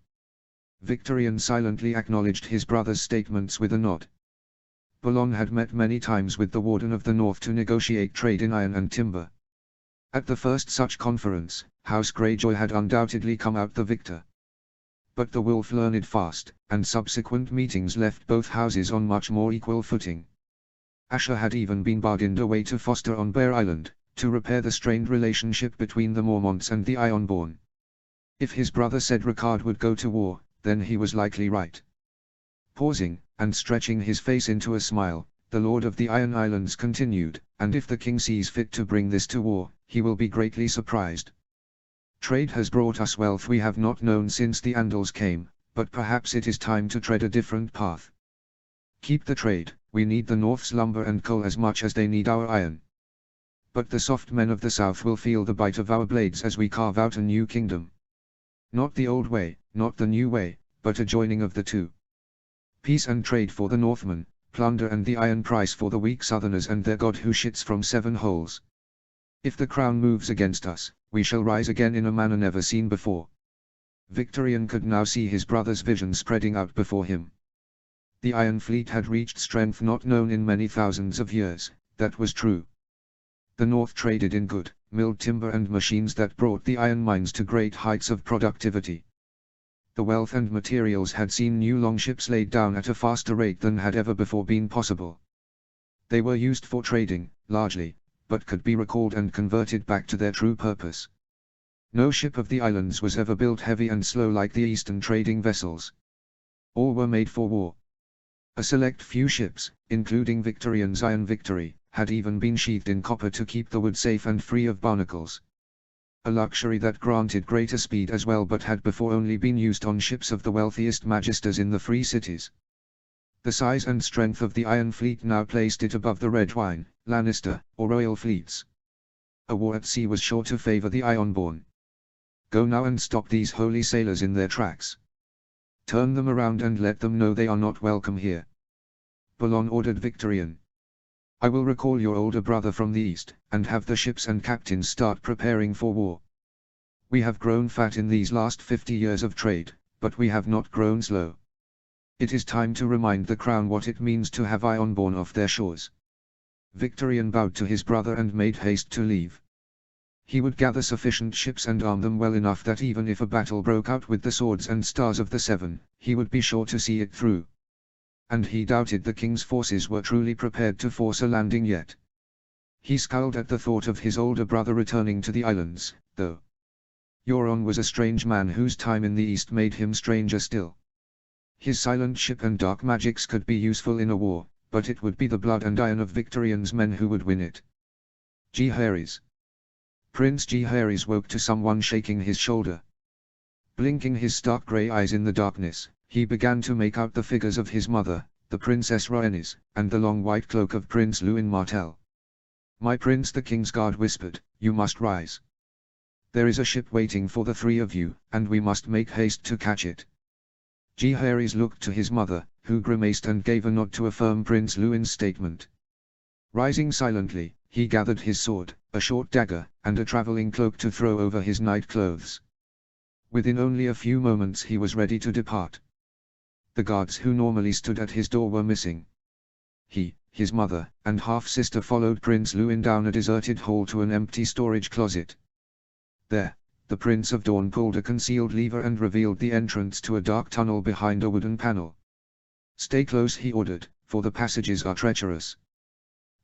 Victorian silently acknowledged his brother's statements with a nod. Bellon had met many times with the Warden of the North to negotiate trade in iron and timber. At the first such conference, House Greyjoy had undoubtedly come out the victor. But the wolf learned fast, and subsequent meetings left both houses on much more equal footing. Asher had even been bargained away to Foster on Bear Island, to repair the strained relationship between the Mormonts and the Ironborn. If his brother said Rickard would go to war, then he was likely right. Pausing, and stretching his face into a smile, the Lord of the Iron Islands continued, and if the king sees fit to bring this to war, he will be greatly surprised. Trade has brought us wealth we have not known since the Andals came, but perhaps it is time to tread a different path. Keep the trade, we need the North's lumber and coal as much as they need our iron. But the soft men of the South will feel the bite of our blades as we carve out a new kingdom. Not the old way, not the new way, but a joining of the two. Peace and trade for the Northmen, plunder and the iron price for the weak Southerners and their God who shits from 7 holes. If the crown moves against us, we shall rise again in a manner never seen before. Victorian could now see his brother's vision spreading out before him. The Iron Fleet had reached strength not known in many thousands of years, that was true. The North traded in good, milled timber and machines that brought the iron mines to great heights of productivity. The wealth and materials had seen new longships laid down at a faster rate than had ever before been possible. They were used for trading, largely, but could be recalled and converted back to their true purpose. No ship of the islands was ever built heavy and slow like the eastern trading vessels. All were made for war. A select few ships, including Victorian's Iron Victory, had even been sheathed in copper to keep the wood safe and free of barnacles. A luxury that granted greater speed as well but had before only been used on ships of the wealthiest magisters in the free cities. The size and strength of the Iron Fleet now placed it above the Red Wine, Lannister, or Royal fleets. A war at sea was sure to favor the Ironborn. Go now and stop these holy sailors in their tracks. Turn them around and let them know they are not welcome here. Bullon ordered Victorian. I will recall your older brother from the east, and have the ships and captains start preparing for war. We have grown fat in these last 50 years of trade, but we have not grown slow. It is time to remind the crown what it means to have Ironborn off their shores. Victorian bowed to his brother and made haste to leave. He would gather sufficient ships and arm them well enough that even if a battle broke out with the swords and stars of the Seven, he would be sure to see it through. And he doubted the king's forces were truly prepared to force a landing yet. He scowled at the thought of his older brother returning to the islands, though. Euron was a strange man whose time in the east made him stranger still. His silent ship and dark magics could be useful in a war, but it would be the blood and iron of Victorian's men who would win it. Jaehaerys. Prince Jaehaerys woke to someone shaking his shoulder. Blinking his stark grey eyes in the darkness, he began to make out the figures of his mother, the Princess Rhaenys, and the long white cloak of Prince Luin Martell. My prince, the King's Guard whispered, you must rise. There is a ship waiting for the 3 of you, and we must make haste to catch it. Jaehaerys looked to his mother, who grimaced and gave a nod to affirm Prince Luin's statement. Rising silently, he gathered his sword, a short dagger, and a traveling cloak to throw over his night clothes. Within only a few moments he was ready to depart. The guards who normally stood at his door were missing. He, his mother, and half-sister followed Prince Luin down a deserted hall to an empty storage closet. There, the Prince of Dawn pulled a concealed lever and revealed the entrance to a dark tunnel behind a wooden panel. Stay close, he ordered, for the passages are treacherous.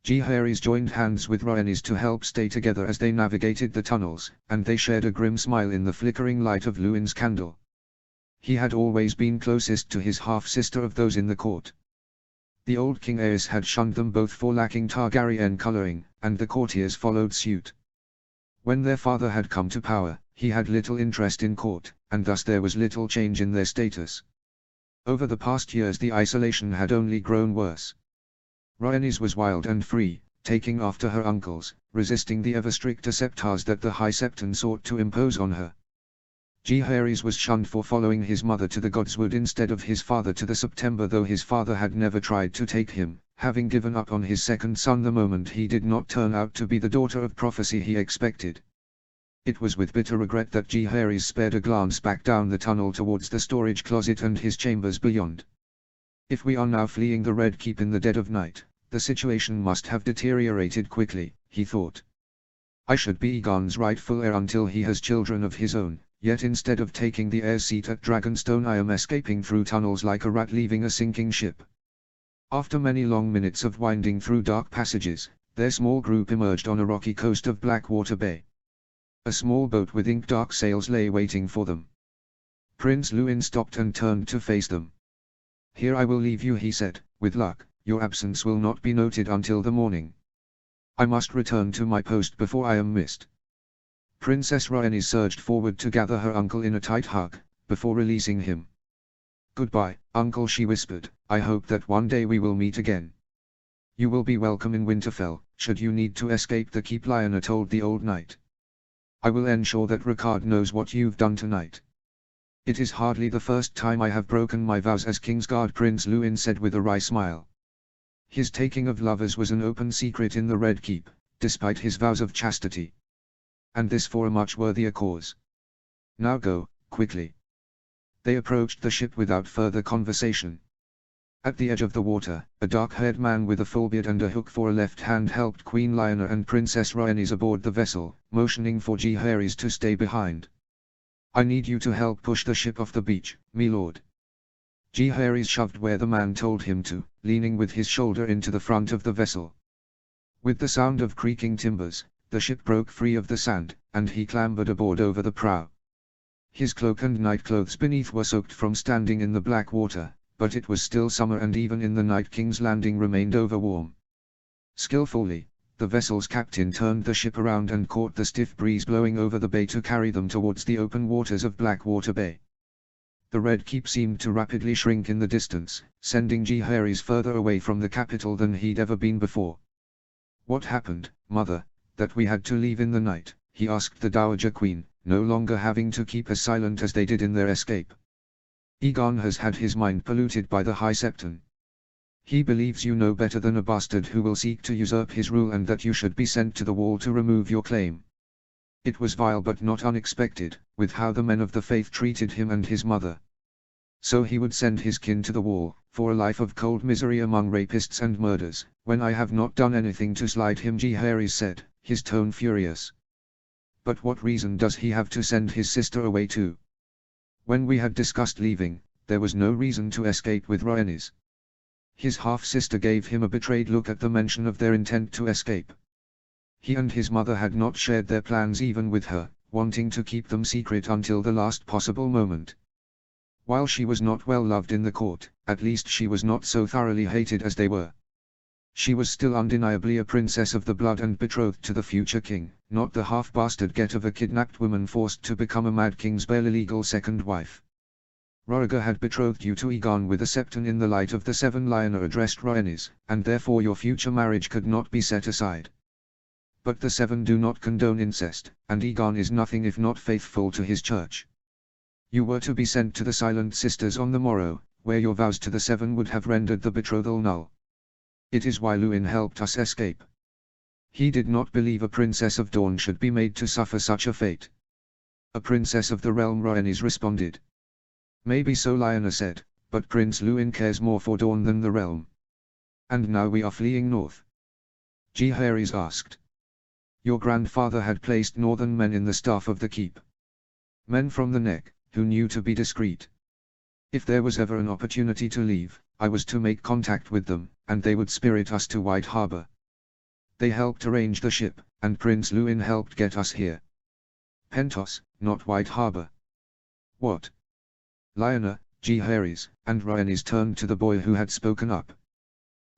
Jaehaerys joined hands with Rhaenys to help stay together as they navigated the tunnels, and they shared a grim smile in the flickering light of Luin's candle. He had always been closest to his half-sister of those in the court. The old King Aerys had shunned them both for lacking Targaryen coloring, and the courtiers followed suit. When their father had come to power, he had little interest in court, and thus there was little change in their status. Over the past years the isolation had only grown worse. Rhaenys was wild and free, taking after her uncles, resisting the ever-stricter septars that the High Septon sought to impose on her. Jaehaerys was shunned for following his mother to the Godswood instead of his father to the September, though his father had never tried to take him, having given up on his second son the moment he did not turn out to be the daughter of prophecy he expected. It was with bitter regret that Jaehaerys spared a glance back down the tunnel towards the storage closet and his chambers beyond. If we are now fleeing the Red Keep in the dead of night, the situation must have deteriorated quickly, he thought. I should be Aegon's rightful heir until he has children of his own, yet instead of taking the heir's seat at Dragonstone I am escaping through tunnels like a rat leaving a sinking ship. After many long minutes of winding through dark passages, their small group emerged on a rocky coast of Blackwater Bay. A small boat with ink-dark sails lay waiting for them. Prince Luin stopped and turned to face them. Here I will leave you, he said, with luck. Your absence will not be noted until the morning. I must return to my post before I am missed. Princess Rhaenys surged forward to gather her uncle in a tight hug, before releasing him. "Goodbye, uncle," she whispered. "I hope that one day we will meet again. You will be welcome in Winterfell, should you need to escape the keep," Lyanna told the old knight. "I will ensure that Ricard knows what you've done tonight." "It is hardly the first time I have broken my vows as Kingsguard," Prince Luwin said with a wry smile. His taking of lovers was an open secret in the Red Keep, despite his vows of chastity. And this for a much worthier cause. "Now go, quickly." They approached the ship without further conversation. At the edge of the water, a dark-haired man with a full beard and a hook for a left hand helped Queen Lyanna and Princess Rhaenys aboard the vessel, motioning for Jaehaerys to stay behind. "I need you to help push the ship off the beach, my lord." Jaehaerys shoved where the man told him to, leaning with his shoulder into the front of the vessel. With the sound of creaking timbers, the ship broke free of the sand, and he clambered aboard over the prow. His cloak and nightclothes beneath were soaked from standing in the black water, but it was still summer and even in the night King's Landing remained overwarm. Skillfully, the vessel's captain turned the ship around and caught the stiff breeze blowing over the bay to carry them towards the open waters of Blackwater Bay. The Red Keep seemed to rapidly shrink in the distance, sending Jaehaerys further away from the capital than he'd ever been before. "What happened, mother, that we had to leave in the night?" he asked the Dowager Queen, no longer having to keep as silent as they did in their escape. "Aegon has had his mind polluted by the High Septon. He believes you know better than a bastard who will seek to usurp his rule and that you should be sent to the Wall to remove your claim. It was vile but not unexpected, with how the men of the faith treated him and his mother. So he would send his kin to the Wall, for a life of cold misery among rapists and murders, when I have not done anything to slight him," Jaehaerys said, his tone furious. "But what reason does he have to send his sister away too? When we had discussed leaving, there was no reason to escape with Rhaenys." His half-sister gave him a betrayed look at the mention of their intent to escape. He and his mother had not shared their plans even with her, wanting to keep them secret until the last possible moment. While she was not well loved in the court, at least she was not so thoroughly hated as they were. She was still undeniably a princess of the blood and betrothed to the future king, not the half-bastard get of a kidnapped woman forced to become a Mad King's bare illegal second wife. "Rhaegar had betrothed you to Aegon with a septon in the light of the Seven," Lyanna addressed Rhaenys, "and therefore your future marriage could not be set aside. But the Seven do not condone incest, and Aegon is nothing if not faithful to his church. You were to be sent to the Silent Sisters on the morrow, where your vows to the Seven would have rendered the betrothal null. It is why Luwin helped us escape. He did not believe a princess of Dorne should be made to suffer such a fate." "A princess of the realm," Rhaenys responded. "Maybe so," Lyanna said, "but Prince Luwin cares more for Dorne than the realm." "And now we are fleeing north?" Jaehaerys asked. "Your grandfather had placed northern men in the staff of the keep. Men from the neck, who knew to be discreet. If there was ever an opportunity to leave, I was to make contact with them, and they would spirit us to White Harbor. They helped arrange the ship, and Prince Luwin helped get us here. Pentos, not White Harbor." "What?" Lyanna, Jaehaerys, and Rhaenys turned to the boy who had spoken up.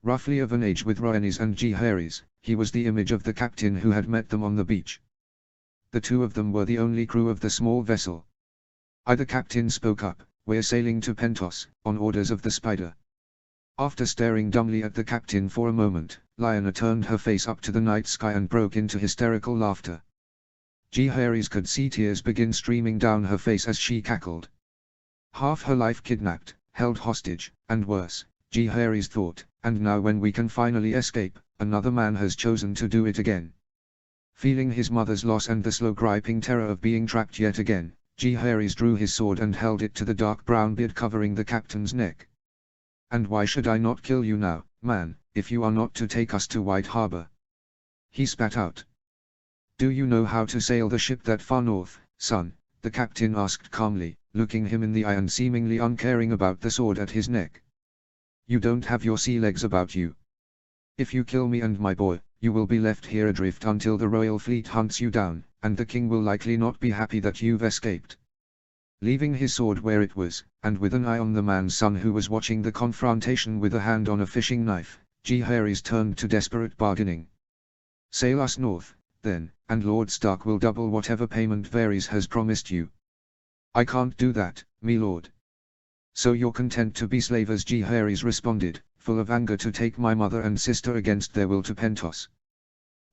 Roughly of an age with Rhaenys and Jaehaerys, he was the image of the captain who had met them on the beach. The two of them were the only crew of the small vessel. The captain spoke up, "We're sailing to Pentos, on orders of the Spider." After staring dumbly at the captain for a moment, Lyanna turned her face up to the night sky and broke into hysterical laughter. Jaehaerys could see tears begin streaming down her face as she cackled. Half her life kidnapped, held hostage, and worse, Jaehaerys thought, and now when we can finally escape, another man has chosen to do it again. Feeling his mother's loss and the slow griping terror of being trapped yet again, Jaehaerys drew his sword and held it to the dark brown beard covering the captain's neck. "And why should I not kill you now, man, if you are not to take us to White Harbor?" he spat out. "Do you know how to sail the ship that far north, son?" the captain asked calmly, looking him in the eye and seemingly uncaring about the sword at his neck. "You don't have your sea legs about you. If you kill me and my boy, you will be left here adrift until the royal fleet hunts you down, and the king will likely not be happy that you've escaped." Leaving his sword where it was, and with an eye on the man's son who was watching the confrontation with a hand on a fishing knife, Jaehaerys turned to desperate bargaining. "Sail us north, then, and Lord Stark will double whatever payment Varys has promised you. I can't do that, me lord. So you're content to be slavers? Jaehaerys responded, full of anger, to take my mother and sister against their will to Pentos.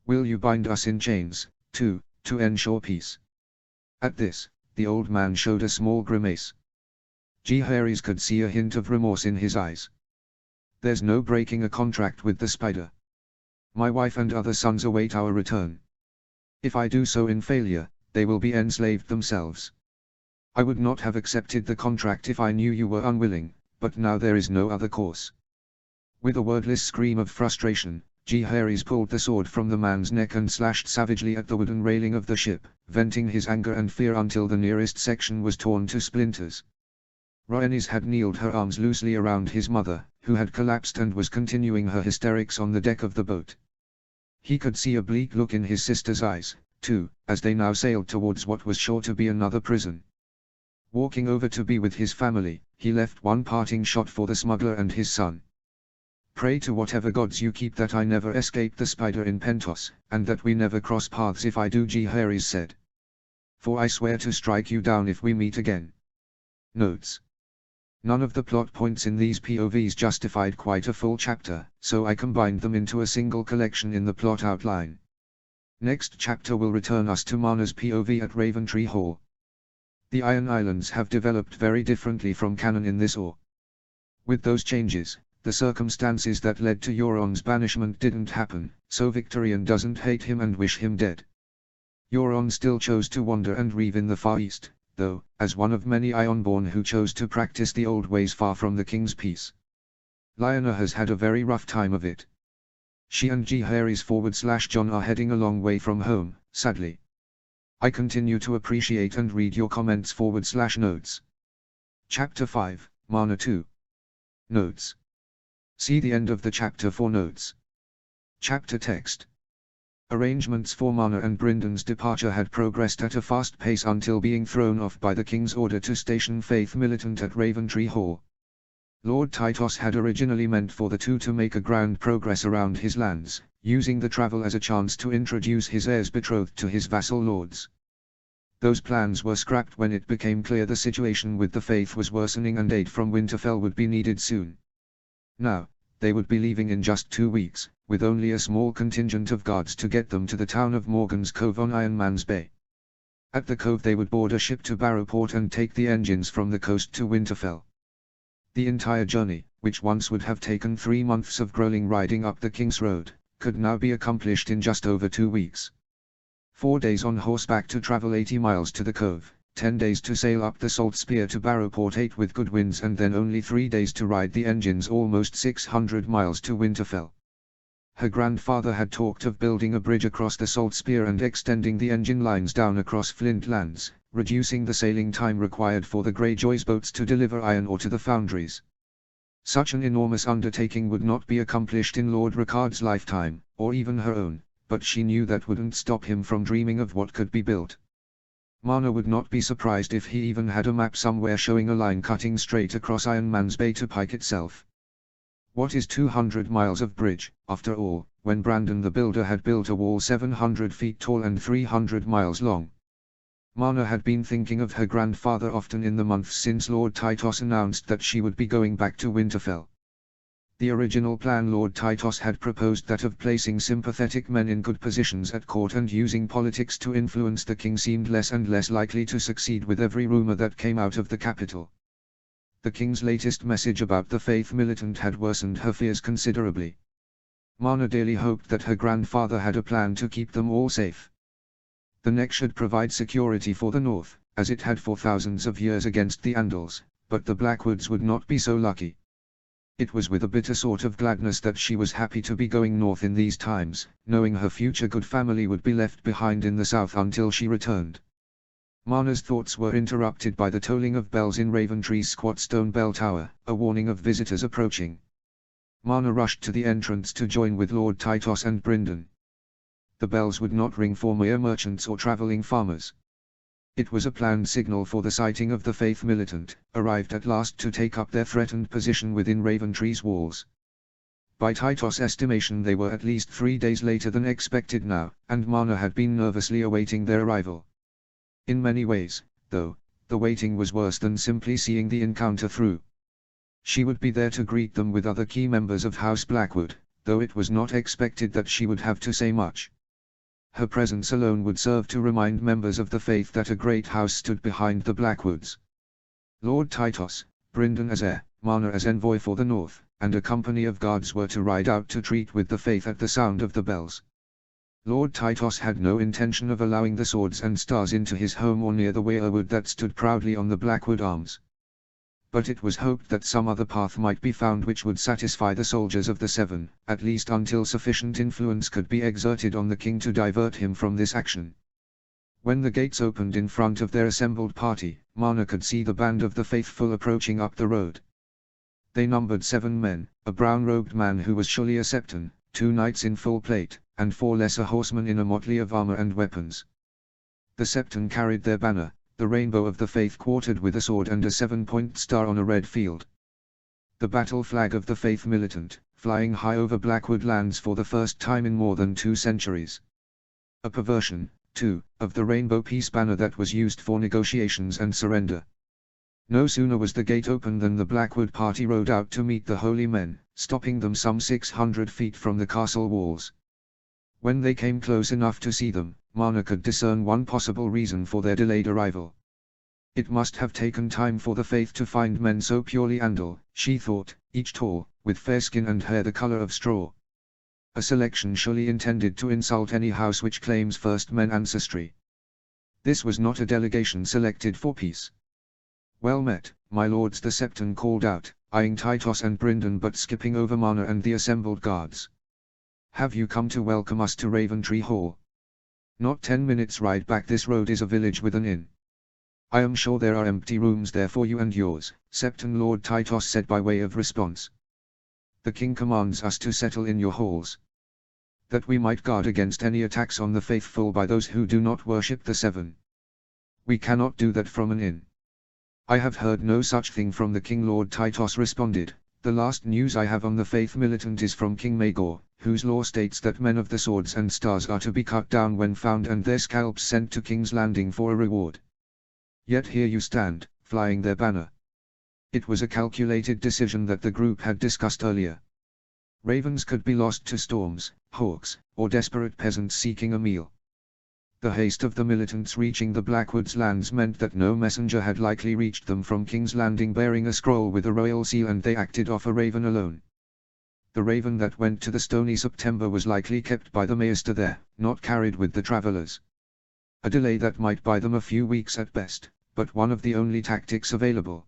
Will you bind us in chains, too, to ensure peace? At this, the old man showed a small grimace. Jaehaerys could see a hint of remorse in his eyes. There's no breaking a contract with the spider. My wife and other sons await our return. If I do so in failure, they will be enslaved themselves. I would not have accepted the contract if I knew you were unwilling, but now there is no other course. With a wordless scream of frustration, Jaehaerys pulled the sword from the man's neck and slashed savagely at the wooden railing of the ship, venting his anger and fear until the nearest section was torn to splinters. Rhaenys had kneeled, her arms loosely around his mother, who had collapsed and was continuing her hysterics on the deck of the boat. He could see a bleak look in his sister's eyes, too, as they now sailed towards what was sure to be another prison. Walking over to be with his family, he left one parting shot for the smuggler and his son. Pray to whatever gods you keep that I never escape the spider in Pentos, and that we never cross paths if I do, Jaehaerys said. For I swear to strike you down if we meet again. Notes. None of the plot points in these POVs justified quite a full chapter, so I combined them into a single collection in the plot outline. Next chapter will return us to Marna's POV at Raventree Hall. The Iron Islands have developed very differently from canon in this or. With those changes, the circumstances that led to Euron's banishment didn't happen, so Victarion doesn't hate him and wish him dead. Euron still chose to wander and reave in the Far East, though, as one of many Ironborn who chose to practice the old ways far from the king's peace. Lyanna has had a very rough time of it. She and Jaehaerys /Jon are heading a long way from home, sadly. I continue to appreciate and read your comments /notes. Chapter 5, Marna 2. Notes. See the end of the chapter for notes. Chapter text. Arrangements for Marna and Bryndon's departure had progressed at a fast pace until being thrown off by the king's order to station Faith Militant at Raventree Hall. Lord Tytos had originally meant for the two to make a grand progress around his lands, using the travel as a chance to introduce his heirs betrothed to his vassal lords. Those plans were scrapped when it became clear the situation with the Faith was worsening and aid from Winterfell would be needed soon. Now, they would be leaving in just 2 weeks, with only a small contingent of guards to get them to the town of Morgan's Cove on Ironman's Bay. At the cove they would board a ship to Barrowport and take the engines from the coast to Winterfell. The entire journey, which once would have taken 3 months of grueling riding up the King's Road, could now be accomplished in just over 2 weeks. 4 days on horseback to travel 80 miles to the cove, 10 days to sail up the Salt Spear to Barrowport 8 with good winds, and then only 3 days to ride the engines almost 600 miles to Winterfell. Her grandfather had talked of building a bridge across the Salt Spear and extending the engine lines down across Flint Lands, reducing the sailing time required for the Greyjoy's boats to deliver iron ore to the foundries. Such an enormous undertaking would not be accomplished in Lord Rickard's lifetime, or even her own, but she knew that wouldn't stop him from dreaming of what could be built. Marna would not be surprised if he even had a map somewhere showing a line cutting straight across Ironman's Bay to Pike itself. What is 200 miles of bridge, after all, when Brandon the Builder had built a wall 700 feet tall and 300 miles long? Marna had been thinking of her grandfather often in the months since Lord Tytos announced that she would be going back to Winterfell. The original plan Lord Tytos had proposed, that of placing sympathetic men in good positions at court and using politics to influence the king, seemed less and less likely to succeed with every rumor that came out of the capital. The king's latest message about the Faith Militant had worsened her fears considerably. Marna dearly hoped that her grandfather had a plan to keep them all safe. The Neck should provide security for the north, as it had for thousands of years against the Andals, but the Blackwoods would not be so lucky. It was with a bitter sort of gladness that she was happy to be going north in these times, knowing her future good family would be left behind in the south until she returned. Marna's thoughts were interrupted by the tolling of bells in Raventree's squat stone bell tower, a warning of visitors approaching. Marna rushed to the entrance to join with Lord Tytos and Bryndon. The bells would not ring for mere merchants or traveling farmers. It was a planned signal for the sighting of the Faith Militant, arrived at last to take up their threatened position within Raventree's walls. By Titos' estimation they were at least 3 days later than expected now, and Mana had been nervously awaiting their arrival. In many ways, though, the waiting was worse than simply seeing the encounter through. She would be there to greet them with other key members of House Blackwood, though it was not expected that she would have to say much. Her presence alone would serve to remind members of the faith that a great house stood behind the Blackwoods. Lord Titos, Brynden as heir, Mana as envoy for the north, and a company of guards were to ride out to treat with the faith at the sound of the bells. Lord Titos had no intention of allowing the swords and stars into his home or near the weirwood that stood proudly on the Blackwood arms. But it was hoped that some other path might be found which would satisfy the soldiers of the Seven, at least until sufficient influence could be exerted on the king to divert him from this action. When the gates opened in front of their assembled party, Mana could see the band of the faithful approaching up the road. They numbered 7 men, a brown-robed man who was surely a Septon, 2 knights in full plate, and 4 lesser horsemen in a motley of armor and weapons. The Septon carried their banner, the rainbow of the faith quartered with a sword and a 7-point star on a red field. The battle flag of the faith militant, flying high over Blackwood lands for the first time in more than 2 centuries. A perversion, too, of the rainbow peace banner that was used for negotiations and surrender. No sooner was the gate open than the Blackwood party rode out to meet the holy men, stopping them some 600 feet from the castle walls. When they came close enough to see them, Mana could discern one possible reason for their delayed arrival. It must have taken time for the faith to find men so purely Andal, she thought, each tall, with fair skin and hair the color of straw. A selection surely intended to insult any house which claims first men ancestry. This was not a delegation selected for peace. "Well met, my lords," the Septon called out, eyeing Titos and Brynden but skipping over Mana and the assembled guards. "Have you come to welcome us to Raventree Hall? Not 10 minutes ride back this road is a village with an inn. I am sure there are empty rooms there for you and yours," Septon Lord Titos said by way of response. "The king commands us to settle in your halls, that we might guard against any attacks on the faithful by those who do not worship the Seven. We cannot do that from an inn." "I have heard no such thing from the king," Lord Titos responded. "The last news I have on the faith militant is from King Magor, whose law states that men of the swords and stars are to be cut down when found and their scalps sent to King's Landing for a reward. Yet here you stand, flying their banner." It was a calculated decision that the group had discussed earlier. Ravens could be lost to storms, hawks, or desperate peasants seeking a meal. The haste of the militants reaching the Blackwoods lands meant that no messenger had likely reached them from King's Landing bearing a scroll with a royal seal, and they acted off a raven alone. The raven that went to the Stony September was likely kept by the maester there, not carried with the travelers. A delay that might buy them a few weeks at best, but one of the only tactics available.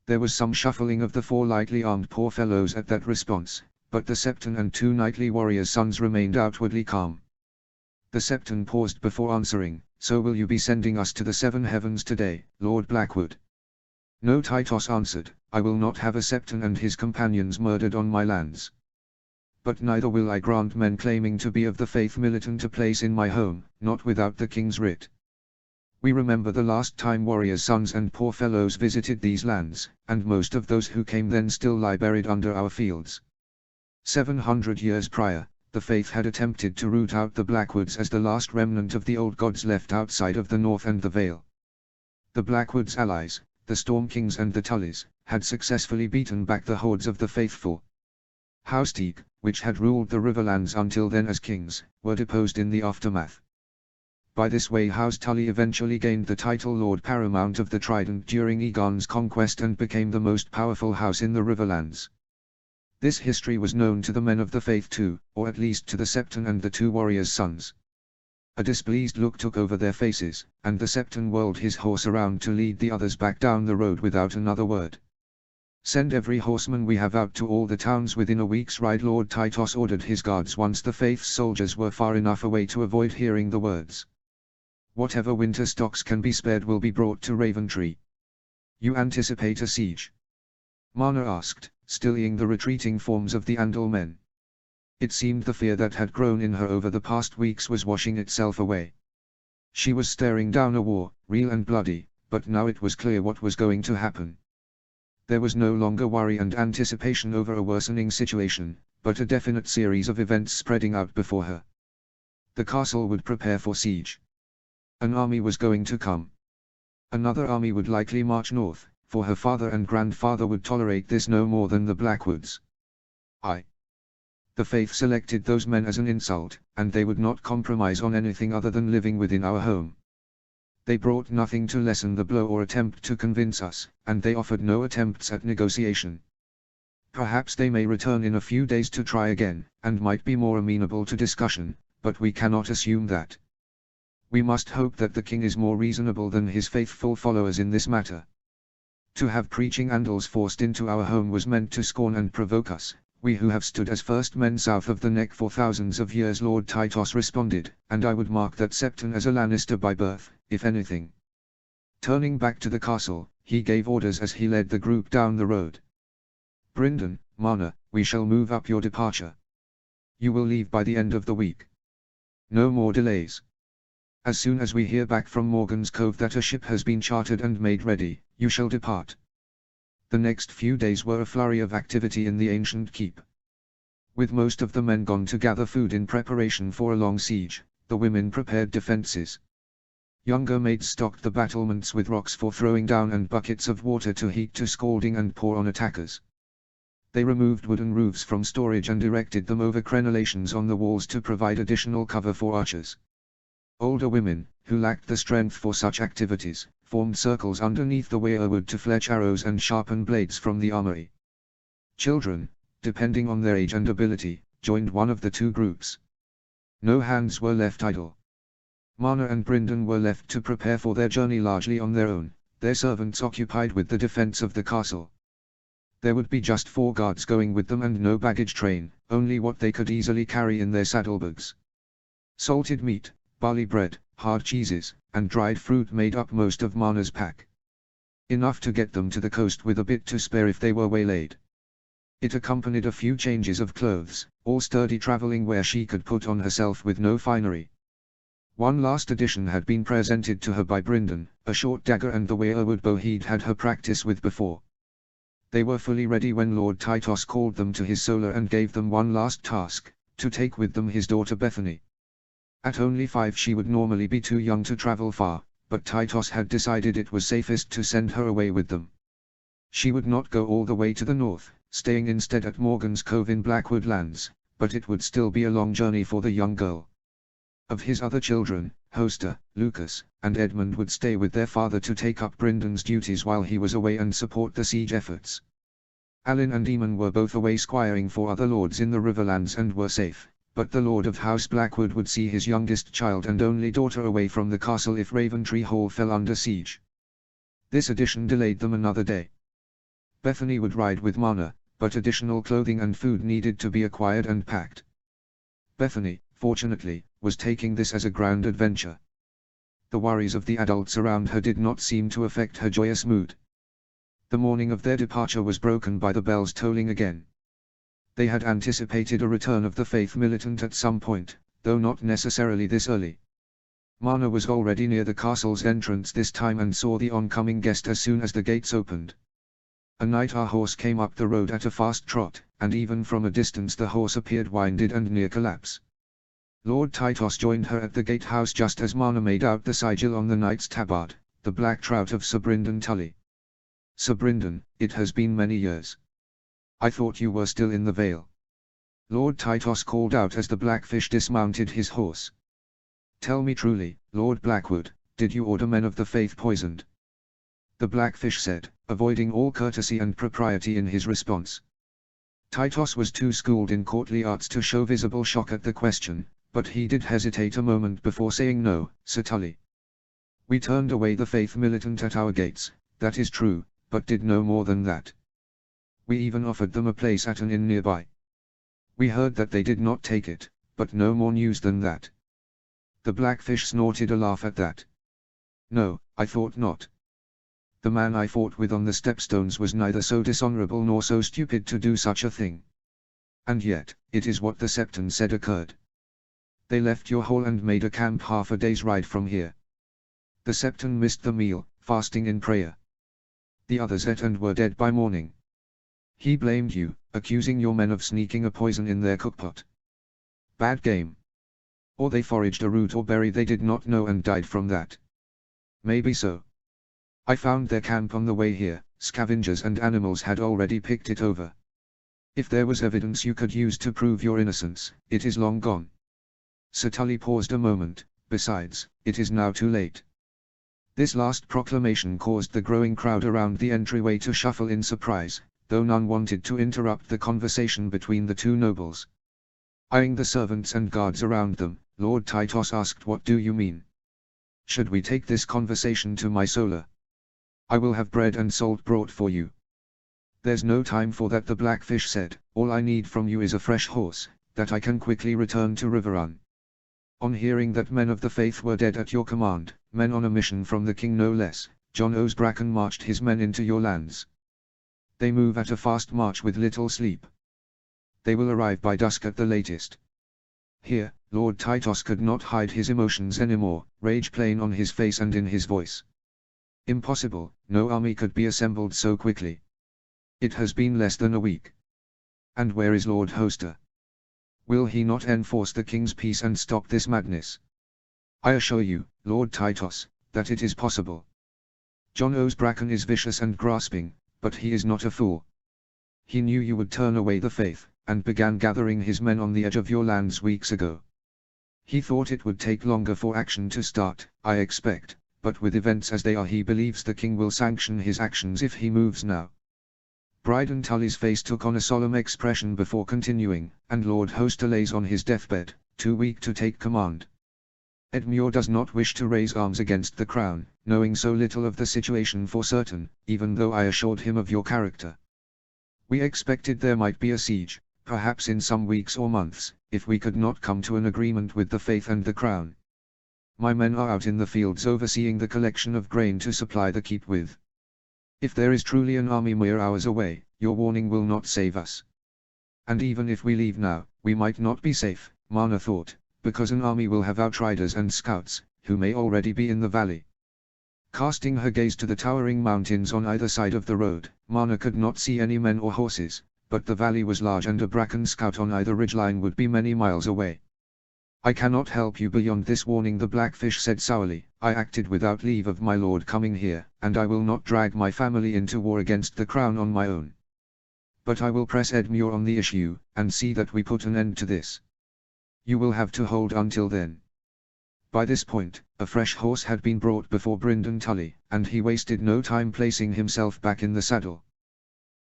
There was some shuffling of the 4 lightly armed poor fellows at that response, but the Septon and 2 knightly warriors' sons remained outwardly calm. The Septon paused before answering. "So will you be sending us to the 7 heavens today, Lord Blackwood?" "No," Titos answered, "I will not have a Septon and his companions murdered on my lands. But neither will I grant men claiming to be of the faith militant a place in my home, not without the king's writ. We remember the last time warriors' sons and poor fellows visited these lands, and most of those who came then still lie buried under our fields. 700 years prior, the faith had attempted to root out the Blackwoods as the last remnant of the old gods left outside of the north and the Vale. The Blackwoods' allies, the Storm Kings and the Tullys, had successfully beaten back the hordes of the faithful. House Teague, which had ruled the Riverlands until then as kings, were deposed in the aftermath. By this way House Tully eventually gained the title Lord Paramount of the Trident during Aegon's conquest and became the most powerful house in the Riverlands. This history was known to the men of the faith too, or at least to the Septon and the 2 warriors' sons. A displeased look took over their faces, and the Septon whirled his horse around to lead the others back down the road without another word. "Send every horseman we have out to all the towns within a week's ride," Lord Titos ordered his guards once the faith's soldiers were far enough away to avoid hearing the words. "Whatever winter stocks can be spared will be brought to Raventree." "You anticipate a siege?" Mana asked, studying the retreating forms of the Andal men. It seemed the fear that had grown in her over the past weeks was washing itself away. She was staring down a war, real and bloody, but now it was clear what was going to happen. There was no longer worry and anticipation over a worsening situation, but a definite series of events spreading out before her. The castle would prepare for siege. An army was going to come. Another army would likely march north, for her father and grandfather would tolerate this no more than the Blackwoods. The faith selected those men as an insult, and they would not compromise on anything other than living within our home. They brought nothing to lessen the blow or attempt to convince us, and they offered no attempts at negotiation. Perhaps they may return in a few days to try again, and might be more amenable to discussion, but we cannot assume that. We must hope that the king is more reasonable than his faithful followers in this matter. To have preaching Andals forced into our home was meant to scorn and provoke us, we who have stood as first men south of the neck for thousands of years. Lord Tytos responded, and I would mark that Septon as a Lannister by birth, if anything. Turning back to the castle, he gave orders as he led the group down the road. Brynden, Marna, we shall move up your departure. You will leave by the end of the week. No more delays. As soon as we hear back from Morgan's Cove that a ship has been chartered and made ready, you shall depart. The next few days were a flurry of activity in the ancient keep. With most of the men gone to gather food in preparation for a long siege, the women prepared defenses. Younger maids stocked the battlements with rocks for throwing down and buckets of water to heat to scalding and pour on attackers. They removed wooden roofs from storage and erected them over crenellations on the walls to provide additional cover for archers. Older women, who lacked the strength for such activities, formed circles underneath the weirwood to fletch arrows and sharpen blades from the armory. Children, depending on their age and ability, joined one of the two groups. No hands were left idle. Marna and Brynden were left to prepare for their journey largely on their own, their servants occupied with the defense of the castle. There would be just 4 guards going with them and no baggage train, only what they could easily carry in their saddlebags. Salted meat, barley bread, hard cheeses, and dried fruit made up most of Marna's pack. Enough to get them to the coast with a bit to spare if they were waylaid. It accompanied a few changes of clothes, all sturdy traveling wear she could put on herself with no finery. One last addition had been presented to her by Brynden, a short dagger and the weirwood bow he'd had her practice with before. They were fully ready when Lord Tytos called them to his solar and gave them one last task, to take with them his daughter Bethany. At only 5 she would normally be too young to travel far, but Tytos had decided it was safest to send her away with them. She would not go all the way to the north, staying instead at Morgan's Cove in Blackwood Lands, but it would still be a long journey for the young girl. Of his other children, Hoster, Lucas, and Edmund would stay with their father to take up Brynden's duties while he was away and support the siege efforts. Alyn and Eamon were both away squiring for other lords in the Riverlands and were safe, but the Lord of House Blackwood would see his youngest child and only daughter away from the castle if Raventree Hall fell under siege. This addition delayed them another day. Bethany would ride with Marna, but additional clothing and food needed to be acquired and packed. Bethany, fortunately, was taking this as a grand adventure. The worries of the adults around her did not seem to affect her joyous mood. The morning of their departure was broken by the bells tolling again. They had anticipated a return of the faith militant at some point, though not necessarily this early. Marna was already near the castle's entrance this time and saw the oncoming guest as soon as the gates opened. A Nightar horse came up the road at a fast trot, and even from a distance the horse appeared winded and near collapse. Lord Tytos joined her at the gatehouse just as Marna made out the sigil on the knight's tabard, the black trout of Sir Brynden Tully. Sir Brynden, it has been many years. I thought you were still in the Vale. Lord Tytos called out as the Blackfish dismounted his horse. Tell me truly, Lord Blackwood, did you order men of the faith poisoned? The Blackfish said, avoiding all courtesy and propriety in his response. Tytos was too schooled in courtly arts to show visible shock at the question, but he did hesitate a moment before saying no, Sir Tully. We turned away the faith militant at our gates, that is true, but did no more than that. We even offered them a place at an inn nearby. We heard that they did not take it, but no more news than that. The Blackfish snorted a laugh at that. No, I thought not. The man I fought with on the stepstones was neither so dishonorable nor so stupid to do such a thing. And yet, it is what the Septon said occurred. They left your hall and made a camp half a day's ride from here. The Septon missed the meal, fasting in prayer. The others ate and were dead by morning. He blamed you, accusing your men of sneaking a poison in their cookpot. Bad game. Or they foraged a root or berry they did not know and died from that. Maybe so. I found their camp on the way here, scavengers and animals had already picked it over. If there was evidence you could use to prove your innocence, it is long gone. Sir Tully paused a moment. Besides, it is now too late. This last proclamation caused the growing crowd around the entryway to shuffle in surprise, though none wanted to interrupt the conversation between the two nobles. Eyeing the servants and guards around them, Lord Tytos asked, "What do you mean? Should we take this conversation to Mysola? I will have bread and salt brought for you." "There's no time for that," the Blackfish said. "All I need from you is a fresh horse, that I can quickly return to Riverrun." On hearing that men of the faith were dead at your command, men on a mission from the king no less, Jon Osbracken marched his men into your lands. They move at a fast march with little sleep. They will arrive by dusk at the latest. Here, Lord Tytos could not hide his emotions anymore, rage plain on his face and in his voice. Impossible, no army could be assembled so quickly. It has been less than a week. And where is Lord Hoster? Will he not enforce the king's peace and stop this madness? I assure you, Lord Tytos, that it is possible. Jon Osbracken is vicious and grasping, but he is not a fool. He knew you would turn away the faith, and began gathering his men on the edge of your lands weeks ago. He thought it would take longer for action to start, I expect, but with events as they are he believes the king will sanction his actions if he moves now. Bryden Tully's face took on a solemn expression before continuing, "And Lord Hoster lays on his deathbed, too weak to take command. Edmure does not wish to raise arms against the crown, knowing so little of the situation for certain, even though I assured him of your character. We expected there might be a siege, perhaps in some weeks or months, if we could not come to an agreement with the faith and the crown. My men are out in the fields overseeing the collection of grain to supply the keep with. If there is truly an army mere hours away, your warning will not save us. And even if we leave now, we might not be safe," Marna thought, "because an army will have outriders and scouts, who may already be in the valley." Casting her gaze to the towering mountains on either side of the road, Marna could not see any men or horses, but the valley was large and a Bracken scout on either ridgeline would be many miles away. "I cannot help you beyond this warning," the Blackfish said sourly. "I acted without leave of my lord coming here, and I will not drag my family into war against the crown on my own. But I will press Edmure on the issue, and see that we put an end to this. You will have to hold until then." By this point, a fresh horse had been brought before Brynden Tully, and he wasted no time placing himself back in the saddle.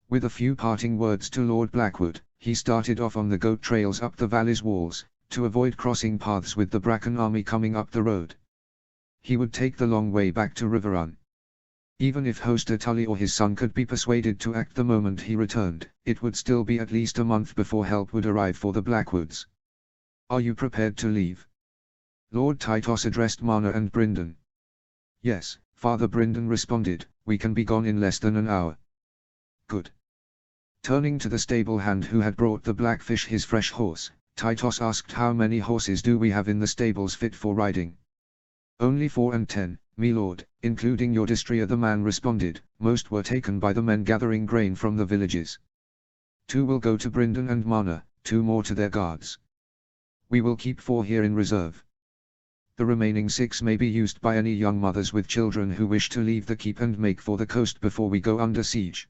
With a few parting words to Lord Blackwood, he started off on the goat trails up the valley's walls, to avoid crossing paths with the Bracken army coming up the road. He would take the long way back to Riverrun. Even if Hoster Tully or his son could be persuaded to act the moment he returned, it would still be at least a month before help would arrive for the Blackwoods. "Are you prepared to leave?" Lord Tytos addressed Marna and Brynden. "Yes," Father Brynden responded, "we can be gone in less than an hour." "Good." Turning to the stable hand who had brought the Blackfish his fresh horse, Tytos asked, "How many horses do we have in the stables fit for riding?" "Only 4 and 10, me lord, including your destrier," the man responded. "Most were taken by the men gathering grain from the villages. 2 will go to Brynden and Marna, 2 more to their guards. We will keep 4 here in reserve. The remaining 6 may be used by any young mothers with children who wish to leave the keep and make for the coast before we go under siege."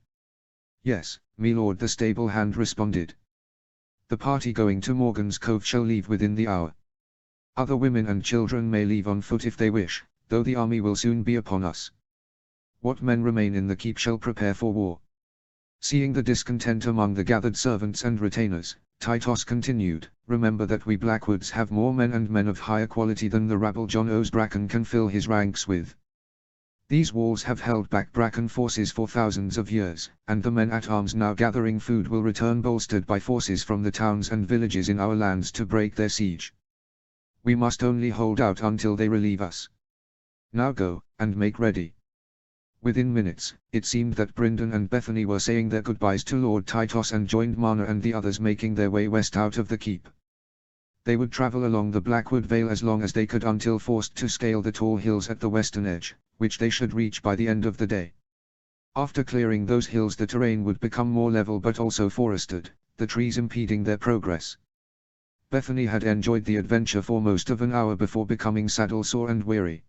"Yes, me lord," the stable hand responded. "The party going to Morgan's Cove shall leave within the hour. Other women and children may leave on foot if they wish, though the army will soon be upon us. What men remain in the keep shall prepare for war." Seeing the discontent among the gathered servants and retainers, Tytos continued, "Remember that we Blackwoods have more men and men of higher quality than the rabble Jon Osbracken can fill his ranks with. These walls have held back Bracken forces for thousands of years, and the men at arms now gathering food will return bolstered by forces from the towns and villages in our lands to break their siege. We must only hold out until they relieve us. Now go, and make ready." Within minutes, it seemed that Brynden and Bethany were saying their goodbyes to Lord Tytos and joined Marna and the others making their way west out of the keep. They would travel along the Blackwood Vale as long as they could until forced to scale the tall hills at the western edge, which they should reach by the end of the day. After clearing those hills, the terrain would become more level but also forested, the trees impeding their progress. Bethany had enjoyed the adventure for most of an hour before becoming saddle-sore and weary.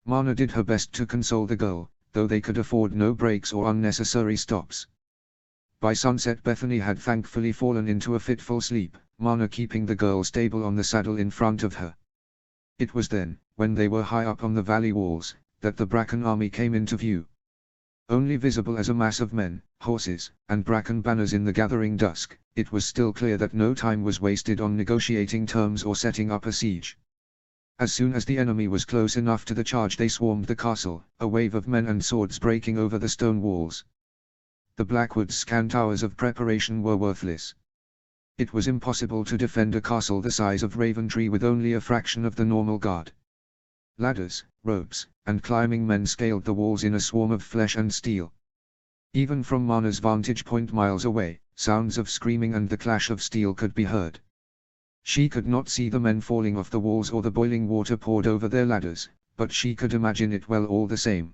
Marna did her best to console the girl, though they could afford no breaks or unnecessary stops. By sunset Bethany had thankfully fallen into a fitful sleep, Marna keeping the girl stable on the saddle in front of her. It was then, when they were high up on the valley walls, that the Bracken army came into view. Only visible as a mass of men, horses, and Bracken banners in the gathering dusk, it was still clear that no time was wasted on negotiating terms or setting up a siege. As soon as the enemy was close enough to the charge, they swarmed the castle, a wave of men and swords breaking over the stone walls. The Blackwood's scant hours of preparation were worthless. It was impossible to defend a castle the size of Raventree with only a fraction of the normal guard. Ladders, ropes, and climbing men scaled the walls in a swarm of flesh and steel. Even from Marna's vantage point miles away, sounds of screaming and the clash of steel could be heard. She could not see the men falling off the walls or the boiling water poured over their ladders, but she could imagine it well all the same.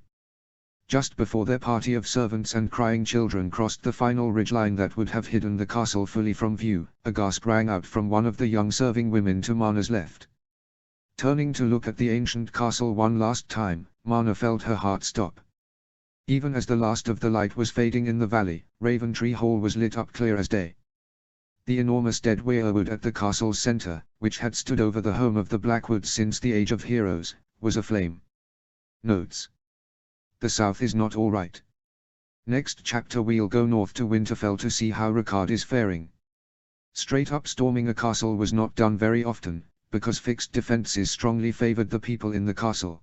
Just before their party of servants and crying children crossed the final ridgeline that would have hidden the castle fully from view, a gasp rang out from one of the young serving women to Marna's left. Turning to look at the ancient castle one last time, Marna felt her heart stop. Even as the last of the light was fading in the valley, Raventree Hall was lit up clear as day. The enormous dead weirwood at the castle's center, which had stood over the home of the Blackwoods since the Age of Heroes, was aflame. Notes: the South is not all right. Next chapter we'll go north to Winterfell to see how Ricard is faring. Straight up storming a castle was not done very often, because fixed defenses strongly favored the people in the castle.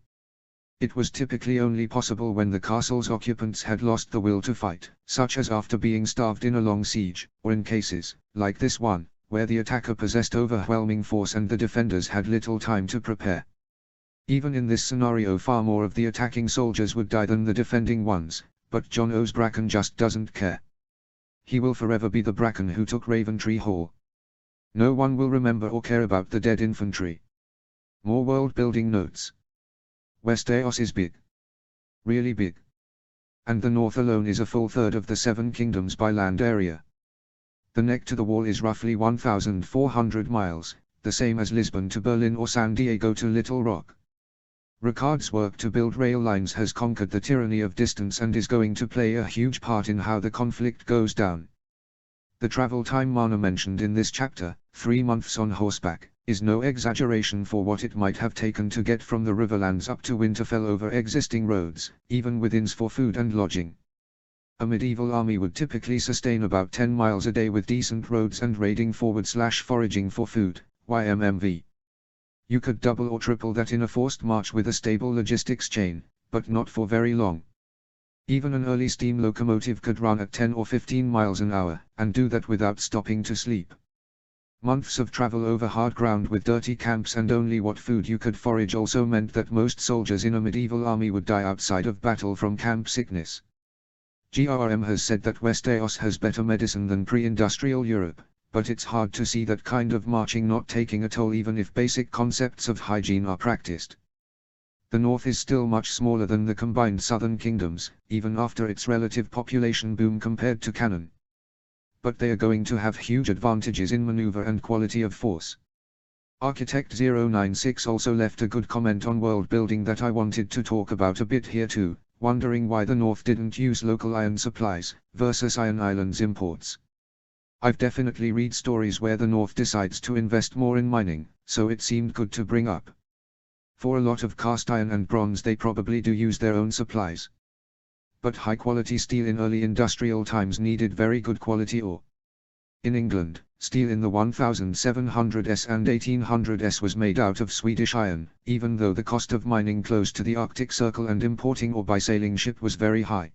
It was typically only possible when the castle's occupants had lost the will to fight, such as after being starved in a long siege, or in cases, like this one, where the attacker possessed overwhelming force and the defenders had little time to prepare. Even in this scenario far more of the attacking soldiers would die than the defending ones, but Jon O's Bracken just doesn't care. He will forever be the Bracken who took Raventree Hall. No one will remember or care about the dead infantry. More world-building notes. Westeros is big. Really big. And the north alone is a full third of the Seven Kingdoms by land area. The neck to the wall is roughly 1,400 miles, the same as Lisbon to Berlin or San Diego to Little Rock. Ricard's work to build rail lines has conquered the tyranny of distance and is going to play a huge part in how the conflict goes down. The travel time Marna mentioned in this chapter, 3 months on horseback, is no exaggeration for what it might have taken to get from the Riverlands up to Winterfell over existing roads, even with inns for food and lodging. A medieval army would typically sustain about 10 miles a day with decent roads and raiding forward/foraging for food, YMMV. You could double or triple that in a forced march with a stable logistics chain, but not for very long. Even an early steam locomotive could run at 10 or 15 miles an hour, and do that without stopping to sleep. Months of travel over hard ground with dirty camps and only what food you could forage also meant that most soldiers in a medieval army would die outside of battle from camp sickness. GRM has said that Westeros has better medicine than pre-industrial Europe, but it's hard to see that kind of marching not taking a toll even if basic concepts of hygiene are practiced. The north is still much smaller than the combined southern kingdoms, even after its relative population boom compared to Cannon. But they are going to have huge advantages in maneuver and quality of force. Architect 096 also left a good comment on world building that I wanted to talk about a bit here too, wondering why the North didn't use local iron supplies, versus Iron Islands imports. I've definitely read stories where the North decides to invest more in mining, so it seemed good to bring up. For a lot of cast iron and bronze they probably do use their own supplies. But high-quality steel in early industrial times needed very good quality ore. In England, steel in the 1700s and 1800s was made out of Swedish iron, even though the cost of mining close to the Arctic Circle and importing ore by sailing ship was very high.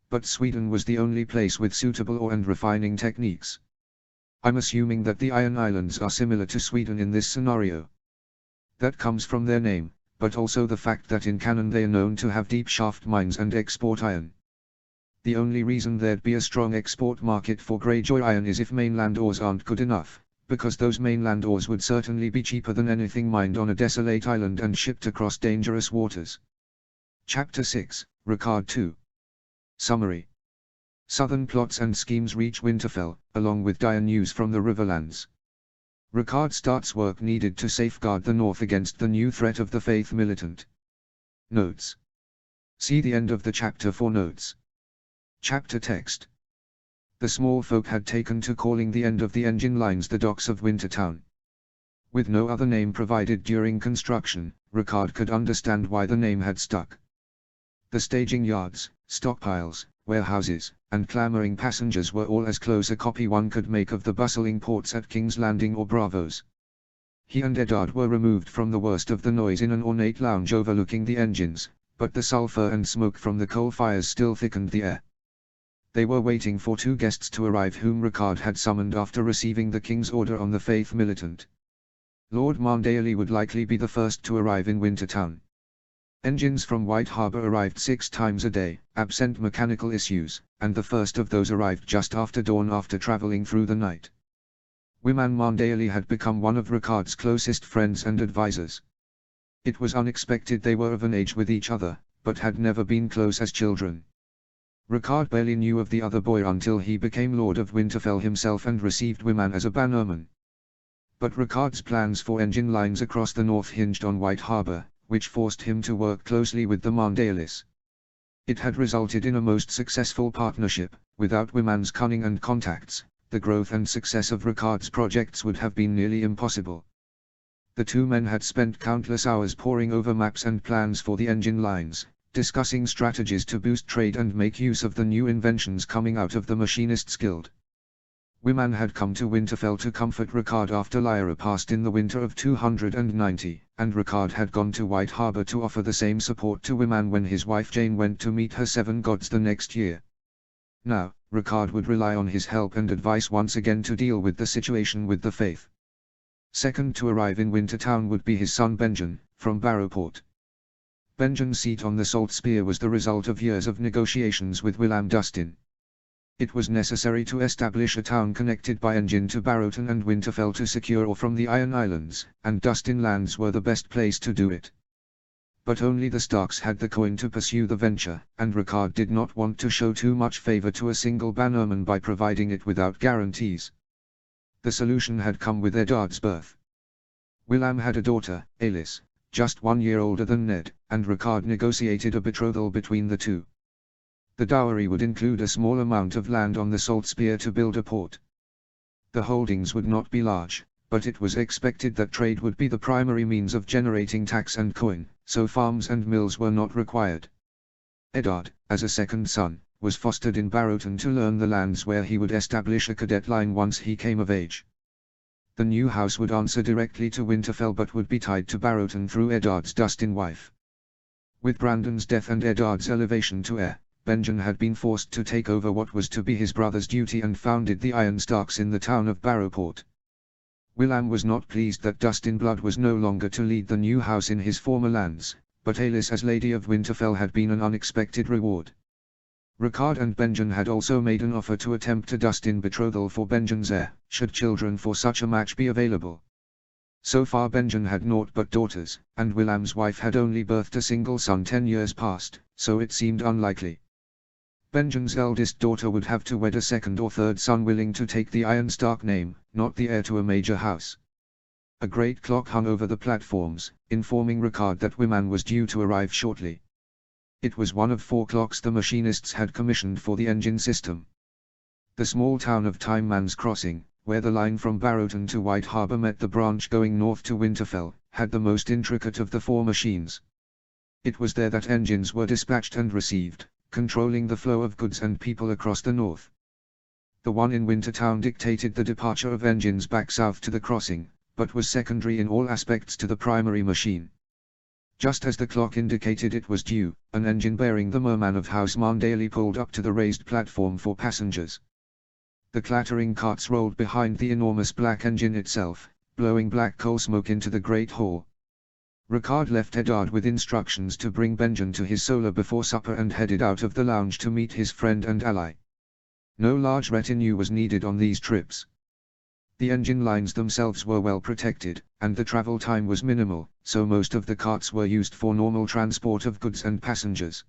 But Sweden was the only place with suitable ore and refining techniques. I'm assuming that the Iron Islands are similar to Sweden in this scenario. That comes from their name, but also the fact that in Cannon they are known to have deep shaft mines and export iron. The only reason there'd be a strong export market for Greyjoy iron is if mainland ores aren't good enough, because those mainland ores would certainly be cheaper than anything mined on a desolate island and shipped across dangerous waters. Chapter 6, Ricard 2. Summary. Southern plots and schemes reach Winterfell, along with dire news from the Riverlands. Rickard starts work needed to safeguard the North against the new threat of the Faith Militant. Notes. See the end of the chapter for notes. Chapter text. The small folk had taken to calling the end of the engine lines the docks of Wintertown. With no other name provided during construction, Rickard could understand why the name had stuck. The staging yards, stockpiles, warehouses, and clamoring passengers were all as close a copy one could make of the bustling ports at King's Landing or Braavos. He and Eddard were removed from the worst of the noise in an ornate lounge overlooking the engines, but the sulfur and smoke from the coal fires still thickened the air. They were waiting for two guests to arrive whom Rickard had summoned after receiving the King's order on the Faith Militant. Lord Marndaly would likely be the first to arrive in Wintertown. Engines from White Harbour arrived 6 times a day, absent mechanical issues, and the first of those arrived just after dawn after travelling through the night. Wyman Marndaly had become one of Rickard's closest friends and advisors. It was unexpected they were of an age with each other, but had never been close as children. Rickard barely knew of the other boy until he became Lord of Winterfell himself and received Wyman as a bannerman. But Rickard's plans for engine lines across the north hinged on White Harbour, which forced him to work closely with the Marndalys. It had resulted in a most successful partnership. Without Wyman's cunning and contacts, the growth and success of Rickard's projects would have been nearly impossible. The two men had spent countless hours poring over maps and plans for the engine lines, discussing strategies to boost trade and make use of the new inventions coming out of the Machinists' Guild. Wyman had come to Winterfell to comfort Rickard after Lyra passed in the winter of 290, and Rickard had gone to White Harbour to offer the same support to Wyman when his wife Jane went to meet her 7 gods the next year. Now, Rickard would rely on his help and advice once again to deal with the situation with the Faith. Second to arrive in Wintertown would be his son Benjen, from Barrowport. Benjen's seat on the Salt Spear was the result of years of negotiations with Willam Dustin. It was necessary to establish a town connected by engine to Barrowton and Winterfell to secure ore from the Iron Islands, and Dustin lands were the best place to do it. But only the Starks had the coin to pursue the venture, and Rickard did not want to show too much favour to a single bannerman by providing it without guarantees. The solution had come with Eddard's birth. Willam had a daughter, Aelys, just 1 year older than Ned, and Rickard negotiated a betrothal between the two. The dowry would include a small amount of land on the Salt Spear to build a port. The holdings would not be large, but it was expected that trade would be the primary means of generating tax and coin, so farms and mills were not required. Eddard, as a second son, was fostered in Barrowton to learn the lands where he would establish a cadet line once he came of age. The new house would answer directly to Winterfell but would be tied to Barrowton through Eddard's Dustin wife. With Brandon's death and Eddard's elevation to heir, Benjen had been forced to take over what was to be his brother's duty and founded the Iron Starks in the town of Barrowport. Willam was not pleased that Dustin Blood was no longer to lead the new house in his former lands, but Aelys as Lady of Winterfell had been an unexpected reward. Rickard and Benjen had also made an offer to attempt a Dustin betrothal for Benjen's heir, should children for such a match be available. So far Benjen had naught but daughters, and Willam's wife had only birthed a single son 10 years past, so it seemed unlikely. Benjen's eldest daughter would have to wed a second or third son willing to take the Iron Stark name, not the heir to a major house. A great clock hung over the platforms, informing Rickard that Wyman was due to arrive shortly. It was one of 4 clocks the machinists had commissioned for the engine system. The small town of Time Man's Crossing, where the line from Barrowton to White Harbour met the branch going north to Winterfell, had the most intricate of the 4 machines. It was there that engines were dispatched and received, controlling the flow of goods and people across the north. The one in Wintertown dictated the departure of engines back south to the crossing, but was secondary in all aspects to the primary machine. Just as the clock indicated it was due, an engine bearing the Merman of House Marndaly pulled up to the raised platform for passengers. The clattering carts rolled behind the enormous black engine itself, blowing black coal smoke into the great hall. Rickard left Eddard with instructions to bring Benjen to his solar before supper and headed out of the lounge to meet his friend and ally. No large retinue was needed on these trips. The engine lines themselves were well protected, and the travel time was minimal, so most of the carts were used for normal transport of goods and passengers.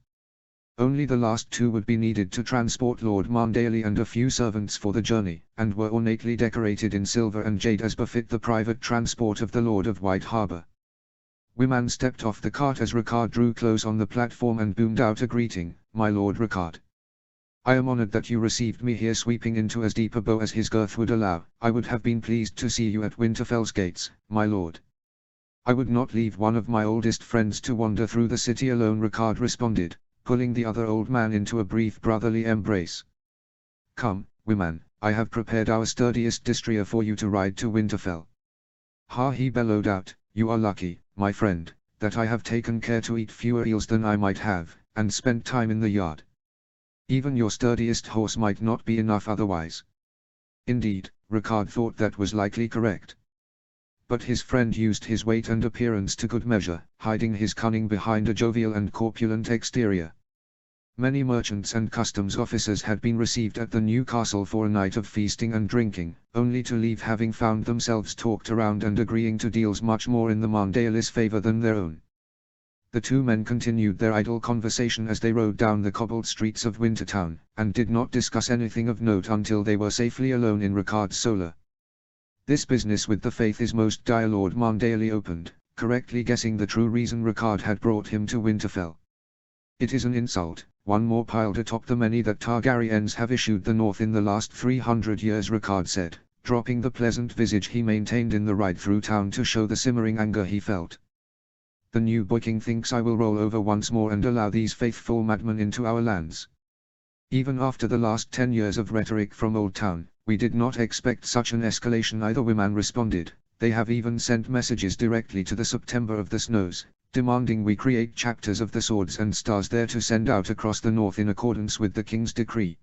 Only the last two would be needed to transport Lord Marndaly and a few servants for the journey, and were ornately decorated in silver and jade as befit the private transport of the Lord of White Harbour. Wyman stepped off the cart as Ricard drew close on the platform and boomed out a greeting, "My Lord Ricard. I am honored that you received me here." Sweeping into as deep a bow as his girth would allow, "I would have been pleased to see you at Winterfell's gates, my lord. I would not leave one of my oldest friends to wander through the city alone," Ricard responded, pulling the other old man into a brief brotherly embrace. "Come, Wyman, I have prepared our sturdiest destrier for you to ride to Winterfell." "Ha!" he bellowed out, "you are lucky, my friend, that I have taken care to eat fewer eels than I might have, and spent time in the yard. Even your sturdiest horse might not be enough otherwise." Indeed, Ricard thought that was likely correct. But his friend used his weight and appearance to good measure, hiding his cunning behind a jovial and corpulent exterior. Many merchants and customs officers had been received at the new castle for a night of feasting and drinking, only to leave having found themselves talked around and agreeing to deals much more in the Marndalis' favor than their own. The two men continued their idle conversation as they rode down the cobbled streets of Wintertown, and did not discuss anything of note until they were safely alone in Ricard's solar. "This business with the faith is most dire," Lord Marndaly opened, correctly guessing the true reason Ricard had brought him to Winterfell. "It is an insult, one more piled atop the many that Targaryens have issued the North in the last 300 years," Ricard said, dropping the pleasant visage he maintained in the ride through town to show the simmering anger he felt. "The new boy king thinks I will roll over once more and allow these faithful madmen into our lands. Even after the last 10 years of rhetoric from Old Town, we did not expect such an escalation either," Wyman responded. "They have even sent messages directly to the September of the Snows, demanding we create chapters of the Swords and Stars there to send out across the North in accordance with the King's decree.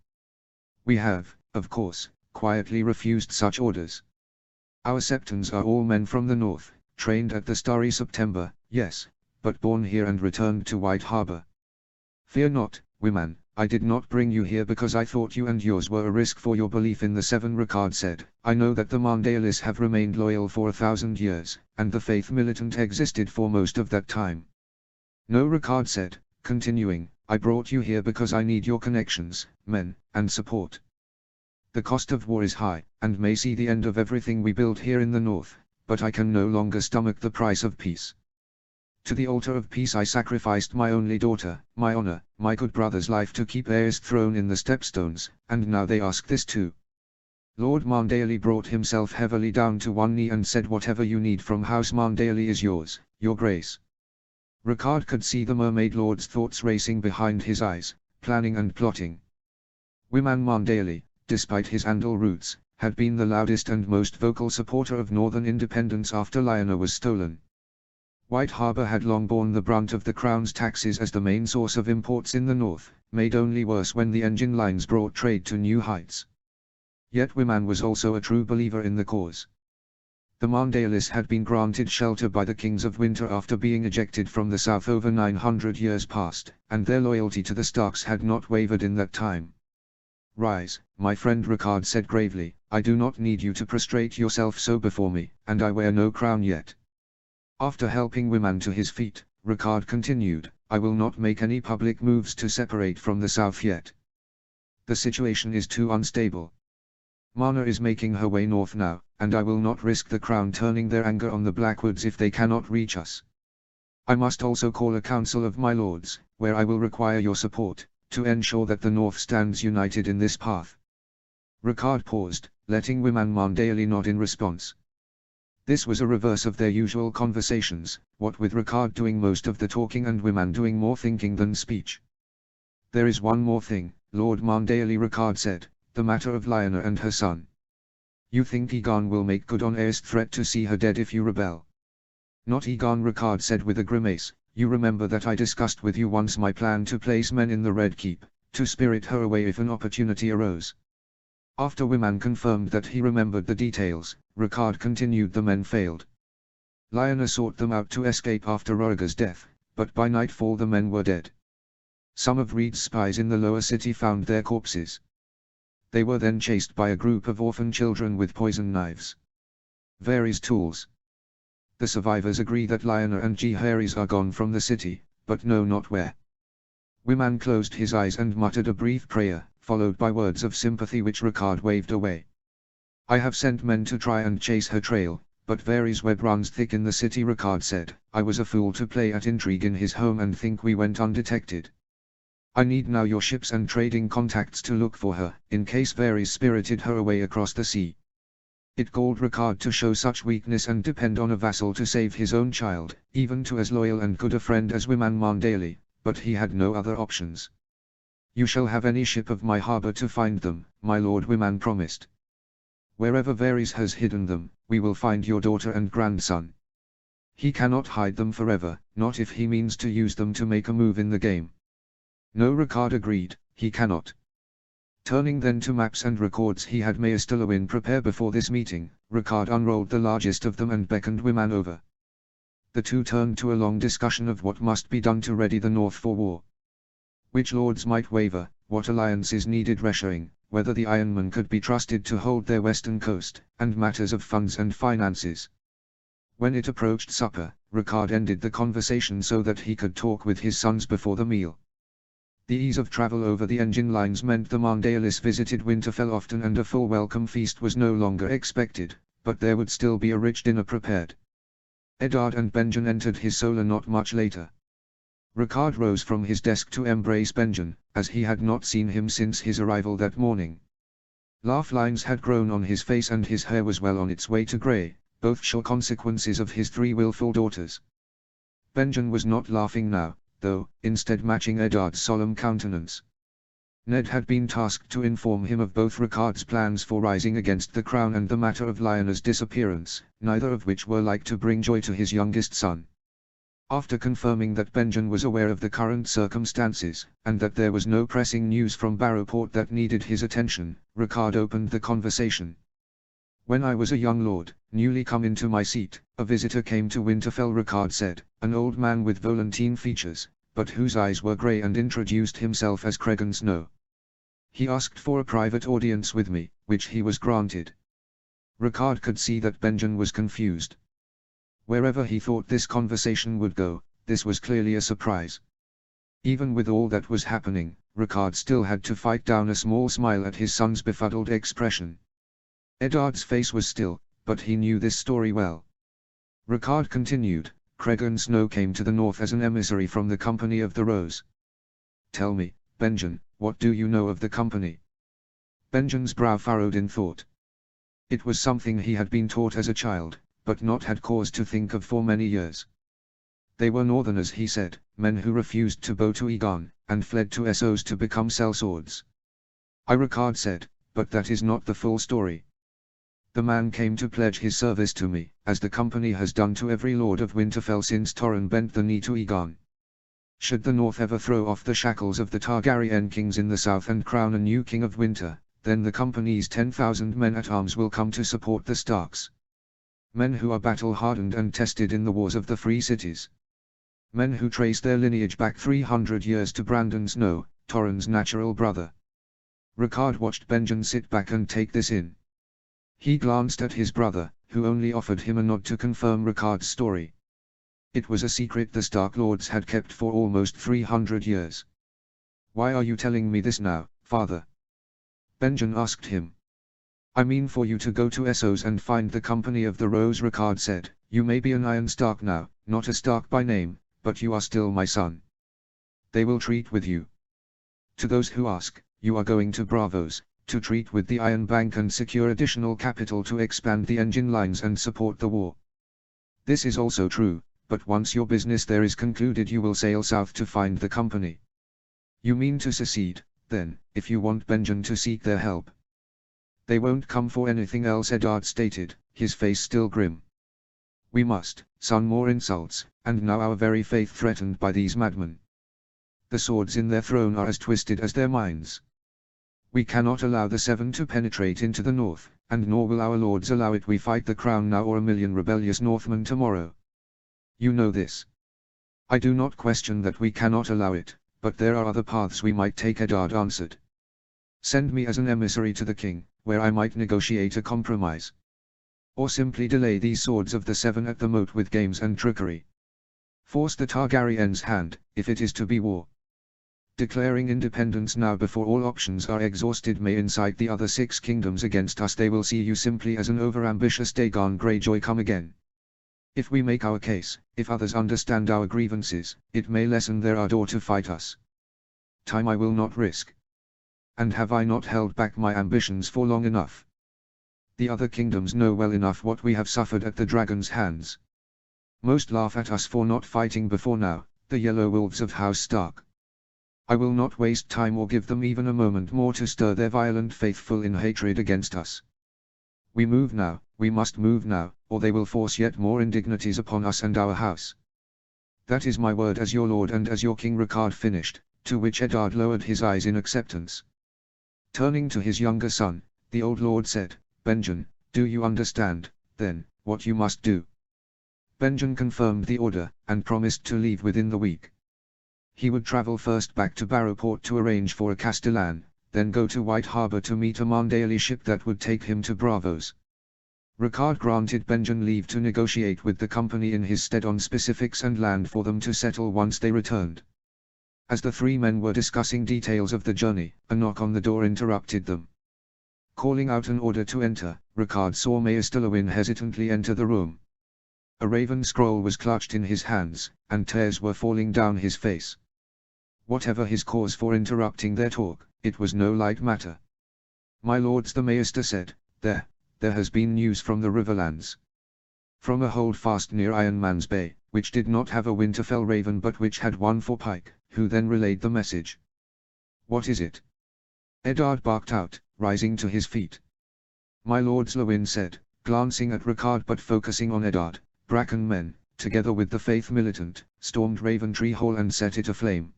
We have, of course, quietly refused such orders. Our Septons are all men from the North, trained at the Starry September, yes, but born here and returned to White Harbour. Fear not, Wyman, I did not bring you here because I thought you and yours were a risk for your belief in the Seven," Ricard said. "I know that the Marndalis have remained loyal for 1,000 years, and the faith militant existed for most of that time." "No," Ricard said, continuing, "I brought you here because I need your connections, men, and support. The cost of war is high, and may see the end of everything we build here in the North, but I can no longer stomach the price of peace. To the altar of peace I sacrificed my only daughter, my honor, my good brother's life to keep Aerys' throne in the Stepstones, and now they ask this too." Lord Marndaly brought himself heavily down to one knee and said, "Whatever you need from House Marndaly is yours, your grace." Ricard could see the Mermaid Lord's thoughts racing behind his eyes, planning and plotting. Wyman Marndaly, despite his Andal roots, had been the loudest and most vocal supporter of Northern independence after Lyanna was stolen. White Harbour had long borne the brunt of the Crown's taxes as the main source of imports in the North, made only worse when the engine lines brought trade to new heights. Yet Wyman was also a true believer in the cause. The Marndalis had been granted shelter by the Kings of Winter after being ejected from the South over 900 years past, and their loyalty to the Starks had not wavered in that time. "Rise, my friend," Ricard said gravely, "I do not need you to prostrate yourself so before me, and I wear no crown yet." After helping Wyman to his feet, Ricard continued, "I will not make any public moves to separate from the South yet. The situation is too unstable. Marna is making her way north now, and I will not risk the Crown turning their anger on the Blackwoods if they cannot reach us. I must also call a council of my lords, where I will require your support, to ensure that the North stands united in this path." Ricard paused, letting Wyman Marndaly nod in response. This was a reverse of their usual conversations, what with Ricard doing most of the talking and Wyman doing more thinking than speech. "There is one more thing, Lord Marndaly," Ricard said, "the matter of Lyanna and her son. You think Aegon will make good on Aerys' threat to see her dead if you rebel?" "Not Aegon," Ricard said with a grimace. "You remember that I discussed with you once my plan to place men in the Red Keep, to spirit her away if an opportunity arose." After Wyman confirmed that he remembered the details, Ricard continued, "The men failed. Lyanna sought them out to escape after Rhaegar's death, but by nightfall the men were dead. Some of Reed's spies in the lower city found their corpses. They were then chased by a group of orphan children with poison knives. Varys tools. The survivors agree that Lyanna and Jaehaerys are gone from the city, but know not where. Wyman closed his eyes and muttered a brief prayer, followed by words of sympathy which Ricard waved away. I have sent men to try and chase her trail, but Varys' web runs thick in the city, Ricard said. I was a fool to play at intrigue in his home and think we went undetected. I need now your ships and trading contacts to look for her, in case Varys spirited her away across the sea. It galled Ricard to show such weakness and depend on a vassal to save his own child, even to as loyal and good a friend as Wyman Marndale, but he had no other options. You shall have any ship of my harbour to find them, my lord, Wyman promised. Wherever Varys has hidden them, we will find your daughter and grandson. He cannot hide them forever, not if he means to use them to make a move in the game. No, Ricard agreed, he cannot. Turning then to maps and records he had Maester Lewin prepare before this meeting, Ricard unrolled the largest of them and beckoned Wyman over. The two turned to a long discussion of what must be done to ready the North for war. Which lords might waver, what alliances needed reshoring, whether the Ironmen could be trusted to hold their western coast, and matters of funds and finances. When it approached supper, Ricard ended the conversation so that he could talk with his sons before the meal. The ease of travel over the engine lines meant the Marndales visited Winterfell often and a full welcome feast was no longer expected, but there would still be a rich dinner prepared. Eddard and Benjen entered his solar not much later. Ricard rose from his desk to embrace Benjen, as he had not seen him since his arrival that morning. Laugh lines had grown on his face and his hair was well on its way to grey, both sure consequences of his 3 willful daughters. Benjen was not laughing now, though, instead matching Eddard's solemn countenance. Ned had been tasked to inform him of both Ricard's plans for rising against the crown and the matter of Lyanna's disappearance, neither of which were like to bring joy to his youngest son. After confirming that Benjen was aware of the current circumstances, and that there was no pressing news from Barrowport that needed his attention, Ricard opened the conversation. When I was a young lord, newly come into my seat, a visitor came to Winterfell, Ricard said, an old man with Volantene features, but whose eyes were grey, and introduced himself as Cregan Snow. He asked for a private audience with me, which he was granted. Ricard could see that Benjen was confused. Wherever he thought this conversation would go, this was clearly a surprise. Even with all that was happening, Ricard still had to fight down a small smile at his son's befuddled expression. Eddard's face was still, but he knew this story well. Ricard continued, Cregan Snow came to the north as an emissary from the Company of the Rose. Tell me, Benjen, what do you know of the company? Benjen's brow furrowed in thought. It was something he had been taught as a child, but not had cause to think of for many years. They were northerners, he said, men who refused to bow to Aegon, and fled to Essos to become sellswords. Ricard said, but that is not the full story. The man came to pledge his service to me, as the company has done to every lord of Winterfell since Torrhen bent the knee to Aegon. Should the North ever throw off the shackles of the Targaryen kings in the south and crown a new king of winter, then the company's 10,000 men at arms will come to support the Starks. Men who are battle-hardened and tested in the wars of the free cities. Men who trace their lineage back 300 years to Brandon Snow, Torrhen's natural brother. Ricard watched Benjen sit back and take this in. He glanced at his brother, who only offered him a nod to confirm Ricard's story. It was a secret the Stark lords had kept for almost 300 years. Why are you telling me this now, father? Benjen asked him. I mean for you to go to Essos and find the Company of the Rose, Ricard said. You may be an Iron Stark now, not a Stark by name, but you are still my son. They will treat with you. To those who ask, you are going to Braavos, to treat with the Iron Bank and secure additional capital to expand the engine lines and support the war. This is also true, but once your business there is concluded you will sail south to find the company. You mean to secede, then, if you want Benjen to seek their help. They won't come for anything else, Eddard stated, his face still grim. We must, son, more insults, and now our very faith threatened by these madmen. The swords in their throne are as twisted as their minds. We cannot allow the Seven to penetrate into the north, and nor will our lords allow it. We fight the crown now or a million rebellious Northmen tomorrow. You know this. I do not question that we cannot allow it, but there are other paths we might take, Eddard answered. Send me as an emissary to the king, where I might negotiate a compromise. Or simply delay these swords of the Seven at the moat with games and trickery. Force the Targaryen's hand, if it is to be war. Declaring independence now before all options are exhausted may incite the other 6 kingdoms against us. They will see you simply as an overambitious Dagon Greyjoy come again. If we make our case, if others understand our grievances, it may lessen their ardor to fight us. Time I will not risk. And have I not held back my ambitions for long enough? The other kingdoms know well enough what we have suffered at the dragon's hands. Most laugh at us for not fighting before now, the Yellow Wolves of House Stark. I will not waste time or give them even a moment more to stir their violent faithful in hatred against us. We move now, we must move now, or they will force yet more indignities upon us and our house. That is my word as your lord and as your king. Ricard finished, to which Eddard lowered his eyes in acceptance. Turning to his younger son, the old lord said, Benjen, do you understand, then, what you must do? Benjen confirmed the order, and promised to leave within the week. He would travel first back to Barrowport to arrange for a Castellan, then go to White Harbor to meet a Mandaean ship that would take him to Braavos. Ricard granted Benjen leave to negotiate with the company in his stead on specifics and land for them to settle once they returned. As the 3 men were discussing details of the journey, a knock on the door interrupted them. Calling out an order to enter, Ricard saw Maester Lewin hesitantly enter the room. A raven scroll was clutched in his hands, and tears were falling down his face. Whatever his cause for interrupting their talk, it was no light matter. My lords, the Maester said, there has been news from the Riverlands. From a holdfast near Iron Man's Bay, which did not have a Winterfell raven but which had one for Pike, who then relayed the message. What is it? Eddard barked out, rising to his feet. My lords, Lewin said, glancing at Ricard but focusing on Eddard, Bracken men, together with the Faith Militant, stormed Raventree Hall and set it aflame.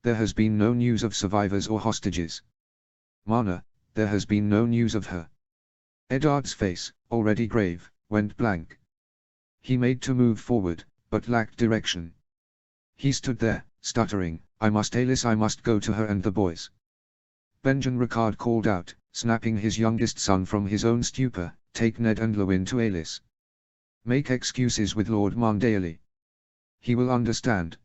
There has been no news of survivors or hostages. Marna, there has been no news of her. Eddard's face, already grave, went blank. He made to move forward, but lacked direction. He stood there, stuttering, I must go to her and the boys. Benjen, Ricard called out, snapping his youngest son from his own stupor, take Ned and Lewin to Alis. Make excuses with Lord Mandaean. He will understand.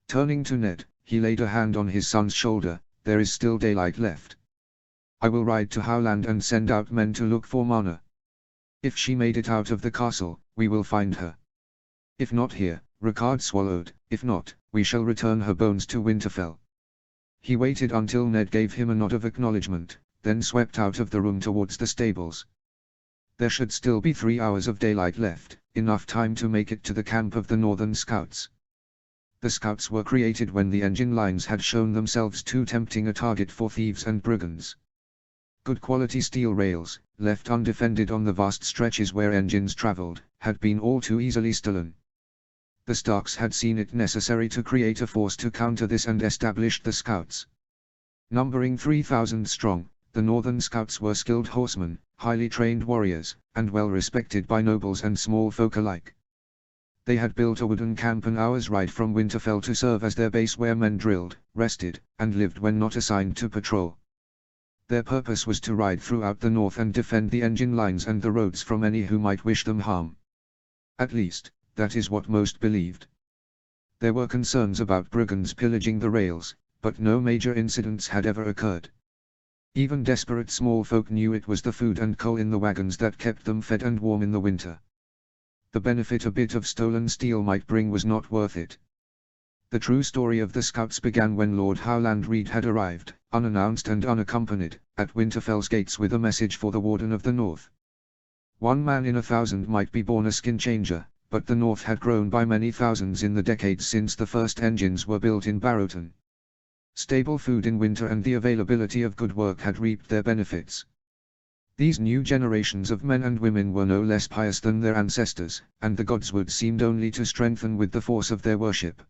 Turning to Ned, he laid a hand on his son's shoulder, there is still daylight left. I will ride to Howland and send out men to look for Marna. If she made it out of the castle, we will find her. If not here, Ricard swallowed, if not, we shall return her bones to Winterfell. He waited until Ned gave him a nod of acknowledgement, then swept out of the room towards the stables. There should still be 3 hours of daylight left, enough time to make it to the camp of the Northern Scouts. The Scouts were created when the engine lines had shown themselves too tempting a target for thieves and brigands. Good quality steel rails, left undefended on the vast stretches where engines traveled, had been all too easily stolen. The Starks had seen it necessary to create a force to counter this and established the Scouts. Numbering 3,000 strong, the Northern Scouts were skilled horsemen, highly trained warriors, and well respected by nobles and small folk alike. They had built a wooden camp an hour's ride from Winterfell to serve as their base where men drilled, rested, and lived when not assigned to patrol. Their purpose was to ride throughout the north and defend the engine lines and the roads from any who might wish them harm. At least, that is what most believed. There were concerns about brigands pillaging the rails, but no major incidents had ever occurred. Even desperate small folk knew it was the food and coal in the wagons that kept them fed and warm in the winter. The benefit a bit of stolen steel might bring was not worth it. The true story of the Scouts began when Lord Howland Reed had arrived, unannounced and unaccompanied, at Winterfell's gates with a message for the Warden of the North. 1 man in 1,000 might be born a skin changer, but the North had grown by many thousands in the decades since the first engines were built in Barrowton. Stable food in winter and the availability of good work had reaped their benefits. These new generations of men and women were no less pious than their ancestors, and the godswood seemed only to strengthen with the force of their worship.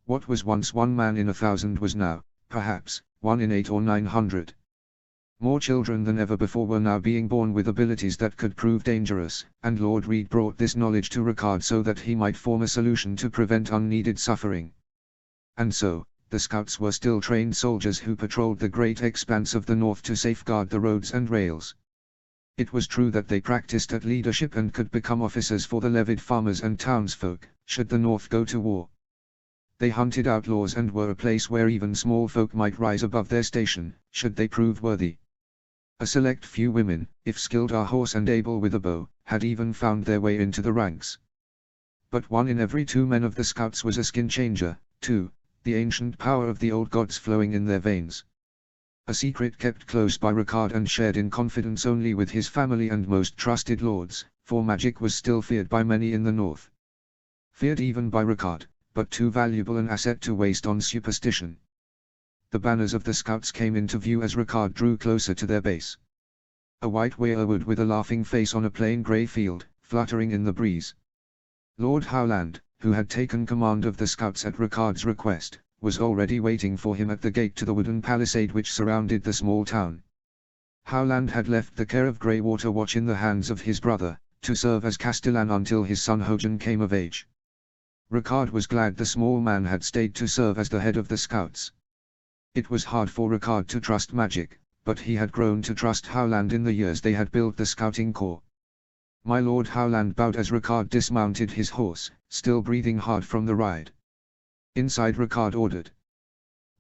What was once 1 man in 1,000 was now, perhaps, 1 in 800 or 900. More children than ever before were now being born with abilities that could prove dangerous, and Lord Reed brought this knowledge to Ricard so that he might form a solution to prevent unneeded suffering. And so, the Scouts were still trained soldiers who patrolled the great expanse of the north to safeguard the roads and rails. It was true that they practiced at leadership and could become officers for the levied farmers and townsfolk, should the North go to war. They hunted outlaws and were a place where even small folk might rise above their station, should they prove worthy. A select few women, if skilled a horse and able with a bow, had even found their way into the ranks. But 1 in every 2 men of the scouts was a skin changer, too, the ancient power of the old gods flowing in their veins. A secret kept close by Ricard and shared in confidence only with his family and most trusted lords, for magic was still feared by many in the north. Feared even by Ricard, but too valuable an asset to waste on superstition. The banners of the scouts came into view as Ricard drew closer to their base. A white weirwood with a laughing face on a plain grey field, fluttering in the breeze. Lord Howland, who had taken command of the scouts at Ricard's request, was already waiting for him at the gate to the wooden palisade which surrounded the small town. Howland had left the care of Greywater Watch in the hands of his brother, to serve as Castellan until his son Hojan came of age. Ricard was glad the small man had stayed to serve as the head of the scouts. It was hard for Ricard to trust magic, but he had grown to trust Howland in the years they had built the scouting corps. My Lord Howland bowed as Ricard dismounted his horse, still breathing hard from the ride. Inside Ricard ordered.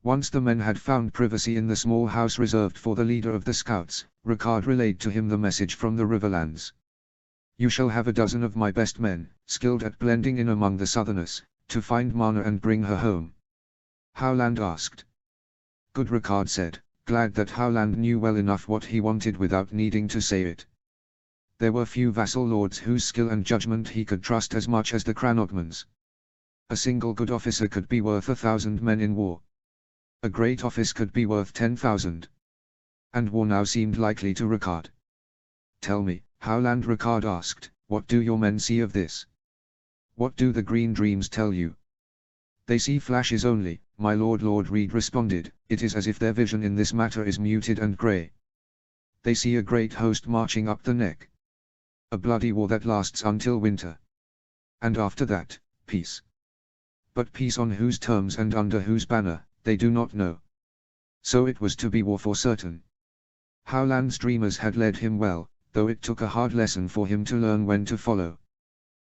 Once the men had found privacy in the small house reserved for the leader of the scouts, Ricard relayed to him the message from the Riverlands. You shall have a dozen of my best men, skilled at blending in among the southerners, to find Mana and bring her home. Howland asked. Good, Ricard said, glad that Howland knew well enough what he wanted without needing to say it. There were few vassal lords whose skill and judgment he could trust as much as the Cranogmans. A single good officer could be worth 1,000 men in war. A great office could be worth 10,000. And war now seemed likely to Ricard. Tell me, Howland, Ricard asked, what do your men see of this? What do the green dreams tell you? They see flashes only, my lord. Lord Reed responded, it is as if their vision in this matter is muted and grey. They see a great host marching up the neck. A bloody war that lasts until winter. And after that, peace. But peace on whose terms and under whose banner, they do not know. So it was to be war for certain. Howland's dreamers had led him well, though it took a hard lesson for him to learn when to follow.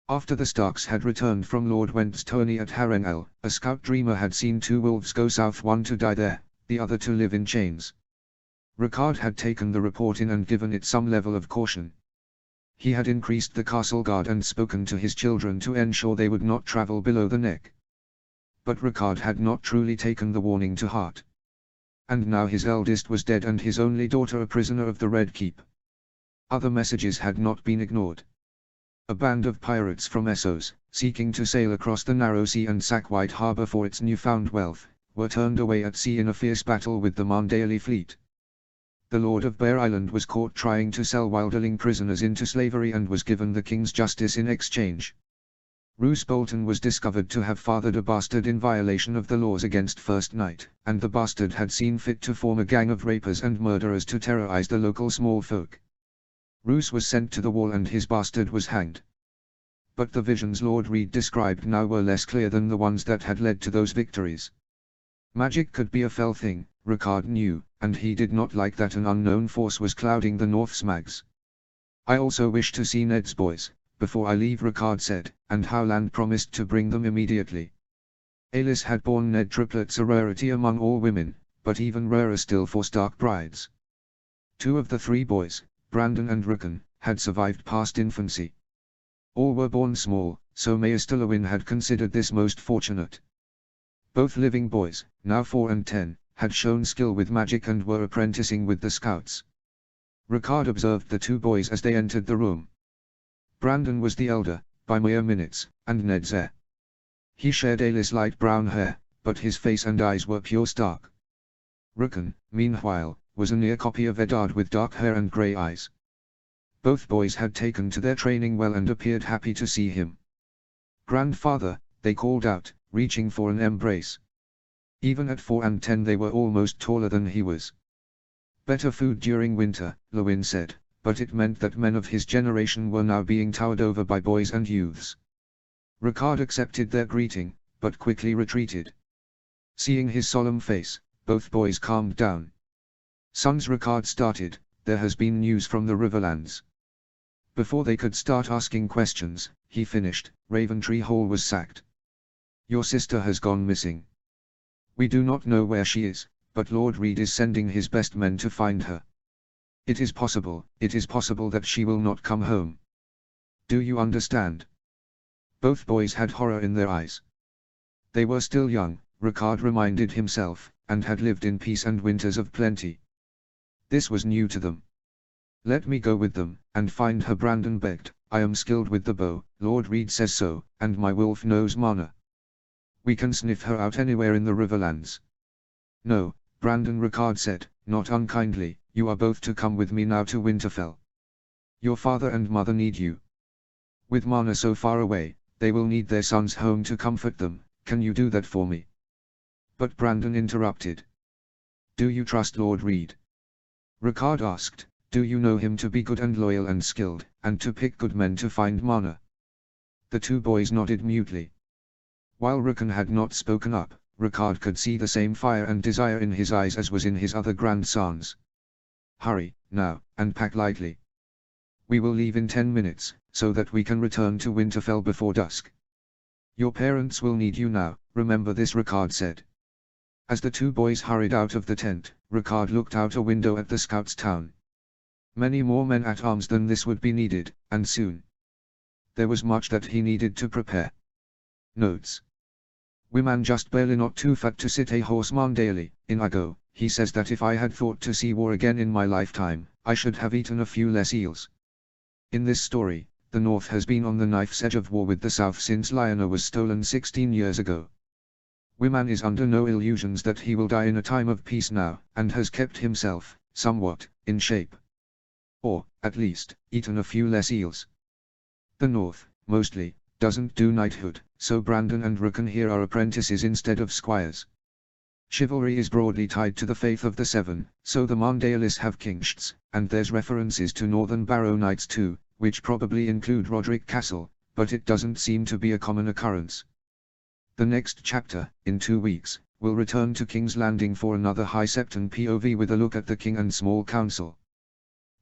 After the Starks had returned from Lord Went's tourney at Harrenhal, a scout dreamer had seen 2 wolves go south, one to die there, the other to live in chains. Ricard had taken the report in and given it some level of caution. He had increased the castle guard and spoken to his children to ensure they would not travel below the neck. But Ricard had not truly taken the warning to heart. And now his eldest was dead and his only daughter a prisoner of the Red Keep. Other messages had not been ignored. A band of pirates from Essos, seeking to sail across the narrow sea and sack White Harbour for its newfound wealth, were turned away at sea in a fierce battle with the Mandaeli fleet. The Lord of Bear Island was caught trying to sell wilderling prisoners into slavery and was given the king's justice in exchange. Roose Bolton was discovered to have fathered a bastard in violation of the laws against First Night, and the bastard had seen fit to form a gang of rapers and murderers to terrorize the local small folk. Roose was sent to the wall and his bastard was hanged. But the visions Lord Reed described now were less clear than the ones that had led to those victories. Magic could be a fell thing, Ricard knew, and he did not like that an unknown force was clouding the North's mags. I also wish to see Ned's boys, before I leave, Ricard said, and Howland promised to bring them immediately. Alis had borne Ned triplets, a rarity among all women, but even rarer still for Stark brides. 2 of the 3 boys, Brandon and Rickon, had survived past infancy. All were born small, so Maester Lewin had considered this most fortunate. Both living boys, now 4 and 10, had shown skill with magic and were apprenticing with the scouts. Ricard observed the 2 boys as they entered the room. Brandon was the elder, by mere minutes, and Ned's heir. He shared Alis' light brown hair, but his face and eyes were pure Stark. Rickon, meanwhile, was a near copy of Eddard with dark hair and grey eyes. Both boys had taken to their training well and appeared happy to see him. Grandfather, they called out, reaching for an embrace. Even at 4 and 10 they were almost taller than he was. Better food during winter, Lewin said, but it meant that men of his generation were now being towered over by boys and youths. Ricard accepted their greeting, but quickly retreated. Seeing his solemn face, both boys calmed down. Sons, Ricard started, there has been news from the Riverlands. Before they could start asking questions, he finished, Raventree Hall was sacked. Your sister has gone missing. We do not know where she is, but Lord Reed is sending his best men to find her. It is possible that she will not come home. Do you understand? Both boys had horror in their eyes. They were still young, Ricard reminded himself, and had lived in peace and winters of plenty. This was new to them. Let me go with them, and find her, Brandon begged. I am skilled with the bow, Lord Reed says so, and my wolf knows Mana. We can sniff her out anywhere in the Riverlands. No, Brandon, Ricard said, not unkindly, you are both to come with me now to Winterfell. Your father and mother need you. With Mana so far away, they will need their son's home to comfort them. Can you do that for me? But Brandon interrupted. Do you trust Lord Reed? Ricard asked. Do you know him to be good and loyal and skilled, and to pick good men to find Mana? The two boys nodded mutely. While Rickon had not spoken up, Ricard could see the same fire and desire in his eyes as was in his other grandsons. Hurry, now, and pack lightly. We will leave in 10 minutes, so that we can return to Winterfell before dusk. Your parents will need you now, remember this, Ricard said. As the two boys hurried out of the tent, Ricard looked out a window at the scouts' town. Many more men at arms than this would be needed, and soon. There was much that he needed to prepare. Notes. Women just barely not too fat to sit a horseman daily. In Ago, he says that if I had thought to see war again in my lifetime, I should have eaten a few less eels. In this story, the North has been on the knife's edge of war with the South since Lyanna was stolen 16 years ago. Wyman is under no illusions that he will die in a time of peace now, and has kept himself, somewhat, in shape. Or, at least, eaten a few less eels. The North, mostly, doesn't do knighthood, so Brandon and Rickon here are apprentices instead of squires. Chivalry is broadly tied to the faith of the Seven, so the Marndalists have kingshts, and there's references to Northern Barrow Knights too, which probably include Roderick Castle, but it doesn't seem to be a common occurrence. The next chapter, in 2 weeks, will return to King's Landing for another High Septon POV with a look at the King and Small Council.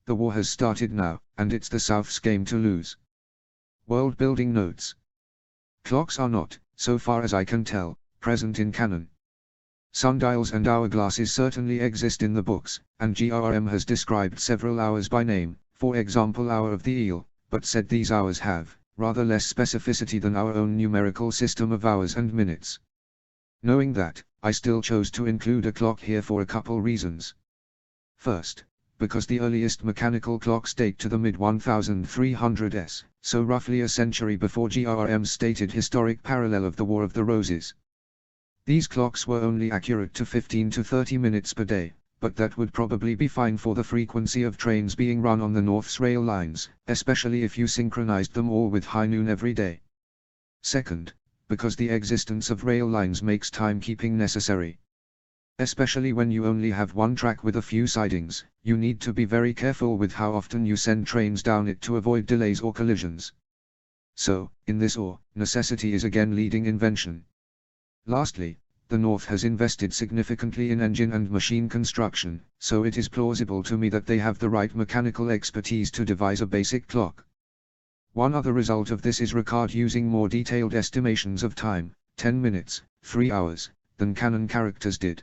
The war has started now, and it's the South's game to lose. World building notes. Clocks are not, so far as I can tell, present in canon. Sundials and hourglasses certainly exist in the books, and GRM has described several hours by name, for example Hour of the Eel, but said these hours have rather less specificity than our own numerical system of hours and minutes. Knowing that, I still chose to include a clock here for a couple reasons. First, because the earliest mechanical clocks date to the mid-1300s, so roughly a century before GRM's stated historic parallel of the War of the Roses. These clocks were only accurate to 15 to 30 minutes per day, but that would probably be fine for the frequency of trains being run on the North's rail lines, especially if you synchronized them all with high noon every day. Second, because the existence of rail lines makes timekeeping necessary. Especially when you only have one track with a few sidings, you need to be very careful with how often you send trains down it to avoid delays or collisions. So, in this war, necessity is again leading invention. Lastly, the North has invested significantly in engine and machine construction, so it is plausible to me that they have the right mechanical expertise to devise a basic clock. One other result of this is Ricard using more detailed estimations of time, 10 minutes, 3 hours, than canon characters did.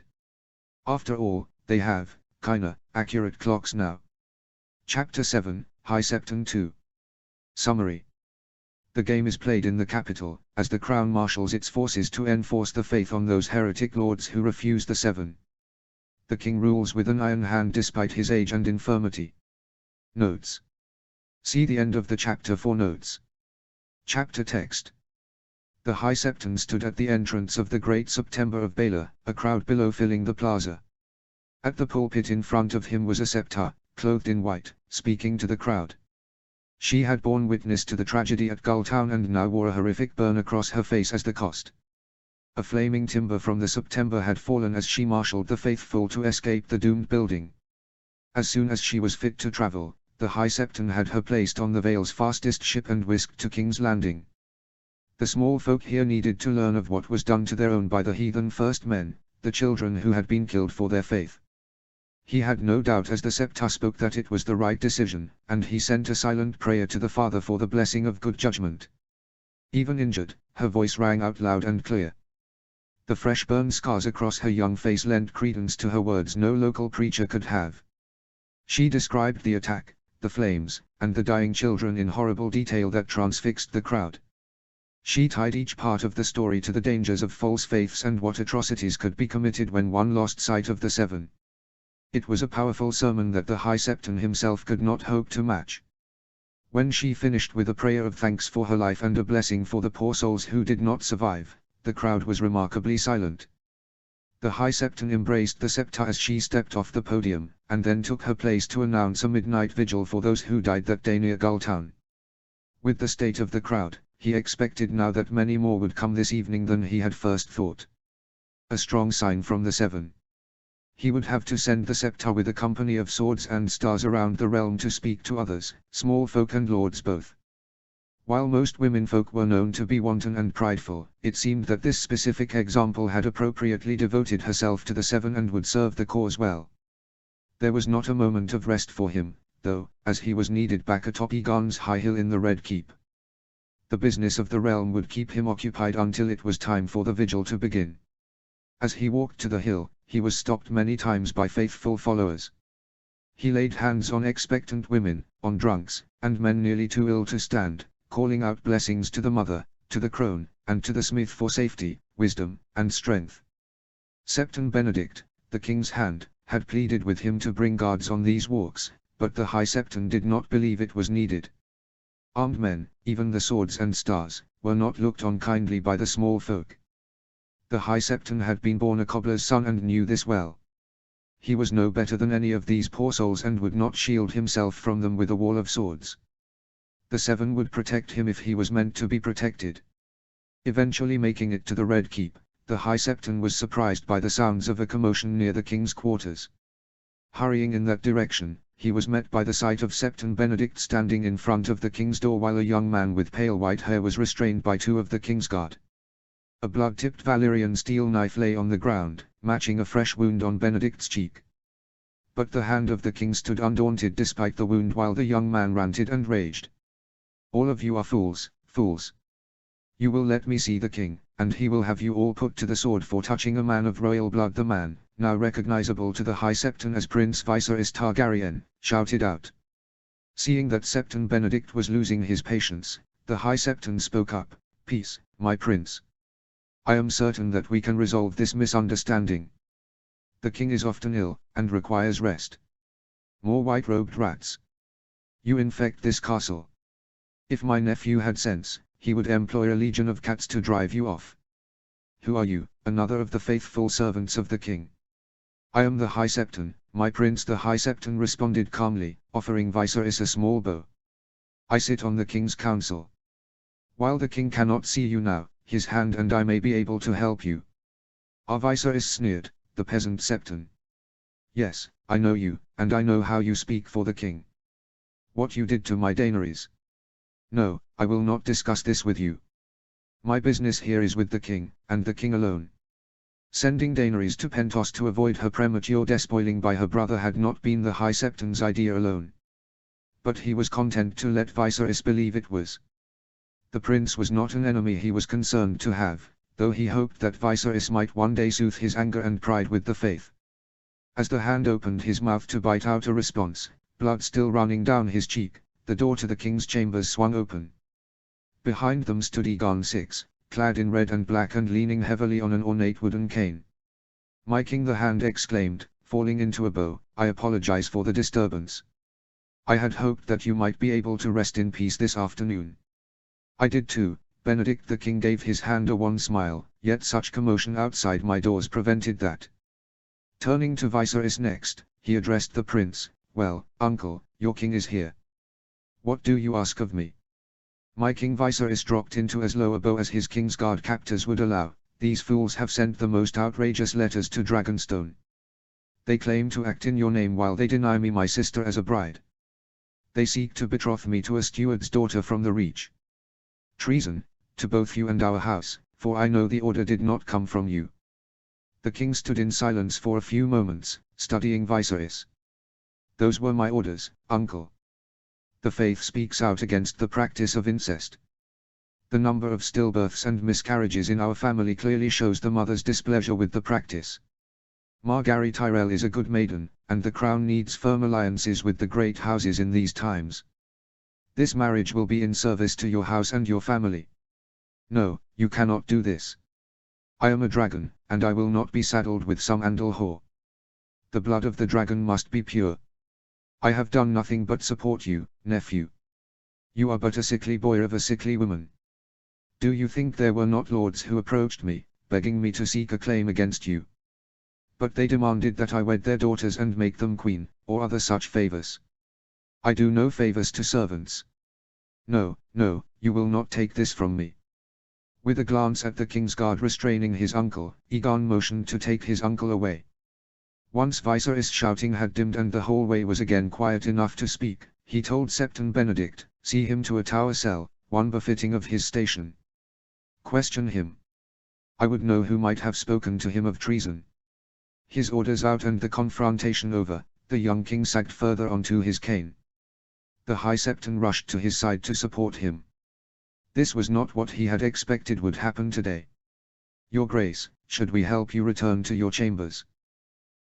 After all, they have, kinda, accurate clocks now. Chapter 7, High Septon 2. Summary. The game is played in the capital, as the Crown marshals its forces to enforce the faith on those heretic lords who refuse the Seven. The king rules with an iron hand despite his age and infirmity. Notes. See the end of the chapter for notes. Chapter text. The High Septon stood at the entrance of the Great September of Baelor, a crowd below filling the plaza. At the pulpit in front of him was a Septa, clothed in white, speaking to the crowd. She had borne witness to the tragedy at Gulltown and now wore a horrific burn across her face as the cost. A flaming timber from the September had fallen as she marshaled the faithful to escape the doomed building. As soon as she was fit to travel, the High Septon had her placed on the Vale's fastest ship and whisked to King's Landing. The small folk here needed to learn of what was done to their own by the heathen first men, the children who had been killed for their faith. He had no doubt as the Septa spoke that it was the right decision, and he sent a silent prayer to the Father for the blessing of good judgment. Even injured, her voice rang out loud and clear. The fresh burn scars across her young face lent credence to her words no local preacher could have. She described the attack, the flames, and the dying children in horrible detail that transfixed the crowd. She tied each part of the story to the dangers of false faiths and what atrocities could be committed when one lost sight of the seven. It was a powerful sermon that the High Septon himself could not hope to match. When she finished with a prayer of thanks for her life and a blessing for the poor souls who did not survive, the crowd was remarkably silent. The High Septon embraced the scepter as she stepped off the podium, and then took her place to announce a midnight vigil for those who died that day near Gulltown. With the state of the crowd, he expected now that many more would come this evening than he had first thought. A strong sign from the seven. He would have to send the scepter with a company of swords and stars around the realm to speak to others, small folk and lords both. While most womenfolk were known to be wanton and prideful, it seemed that this specific example had appropriately devoted herself to the seven and would serve the cause well. There was not a moment of rest for him, though, as he was needed back atop Egon's high hill in the Red Keep. The business of the realm would keep him occupied until it was time for the vigil to begin. As he walked to the hill, he was stopped many times by faithful followers. He laid hands on expectant women, on drunks, and men nearly too ill to stand, calling out blessings to the mother, to the crone, and to the smith for safety, wisdom, and strength. Septon Benedict, the king's hand, had pleaded with him to bring guards on these walks, but the High Septon did not believe it was needed. Armed men, even the swords and stars, were not looked on kindly by the small folk. The High Septon had been born a cobbler's son and knew this well. He was no better than any of these poor souls and would not shield himself from them with a wall of swords. The seven would protect him if he was meant to be protected. Eventually making it to the Red Keep, the High Septon was surprised by the sounds of a commotion near the king's quarters. Hurrying in that direction, he was met by the sight of Septon Benedict standing in front of the king's door while a young man with pale white hair was restrained by two of the king's guard. A blood-tipped Valyrian steel knife lay on the ground, matching a fresh wound on Benedict's cheek. But the hand of the king stood undaunted despite the wound while the young man ranted and raged. "All of you are fools, fools. You will let me see the king, and he will have you all put to the sword for touching a man of royal blood." The man, now recognizable to the High Septon as Prince Viserys Targaryen, shouted out. Seeing that Septon Benedict was losing his patience, the High Septon spoke up. "Peace, my prince. I am certain that we can resolve this misunderstanding. The king is often ill, and requires rest. More white-robed rats. You infect this castle. If my nephew had sense, he would employ a legion of cats to drive you off." "Who are you?" another of the faithful servants of the king. "I am the High Septon, my prince." The High Septon responded calmly, offering Viserys a small bow. "I sit on the king's council. While the king cannot see you now, his hand and I may be able to help you." Viserys sneered, "The peasant Septon. Yes, I know you, and I know how you speak for the king. What you did to my Daenerys. No, I will not discuss this with you. My business here is with the king, and the king alone." Sending Daenerys to Pentos to avoid her premature despoiling by her brother had not been the High Septon's idea alone. But he was content to let Viserys believe it was. The prince was not an enemy he was concerned to have, though he hoped that Viserys might one day soothe his anger and pride with the faith. As the hand opened his mouth to bite out a response, blood still running down his cheek, the door to the king's chambers swung open. Behind them stood Aegon VI, clad in red and black and leaning heavily on an ornate wooden cane. "My king," the hand exclaimed, falling into a bow, "I apologize for the disturbance. I had hoped that you might be able to rest in peace this afternoon." "I did too, Benedict." The king gave his hand a wan smile, "Yet such commotion outside my doors prevented that." Turning to Viserys next, he addressed the prince. "Well, uncle, your king is here. What do you ask of me?" "My king," Viserys dropped into as low a bow as his king's guard captors would allow, "these fools have sent the most outrageous letters to Dragonstone. They claim to act in your name while they deny me my sister as a bride. They seek to betroth me to a steward's daughter from the Reach. Treason, to both you and our house, for I know the order did not come from you." The king stood in silence for a few moments, studying Viserys. "Those were my orders, uncle. The faith speaks out against the practice of incest. The number of stillbirths and miscarriages in our family clearly shows the mother's displeasure with the practice. Margaery Tyrell is a good maiden, and the crown needs firm alliances with the great houses in these times. This marriage will be in service to your house and your family. No, you cannot do this. I am a dragon, and I will not be saddled with some Andal whore. The blood of the dragon must be pure. I have done nothing but support you, nephew. You are but a sickly boy of a sickly woman. Do you think there were not lords who approached me, begging me to seek a claim against you? But they demanded that I wed their daughters and make them queen, or other such favors. I do no favors to servants. No, no, you will not take this from me. With a glance at the king's guard restraining his uncle, Aegon motioned to take his uncle away. Once Viserys' shouting had dimmed and the hallway was again quiet enough to speak, he told Septon Benedict, see him to a tower cell, one befitting of his station. Question him. I would know who might have spoken to him of treason. His orders out and the confrontation over, the young king sagged further onto his cane. The High Septon rushed to his side to support him. This was not what he had expected would happen today. Your Grace, should we help you return to your chambers?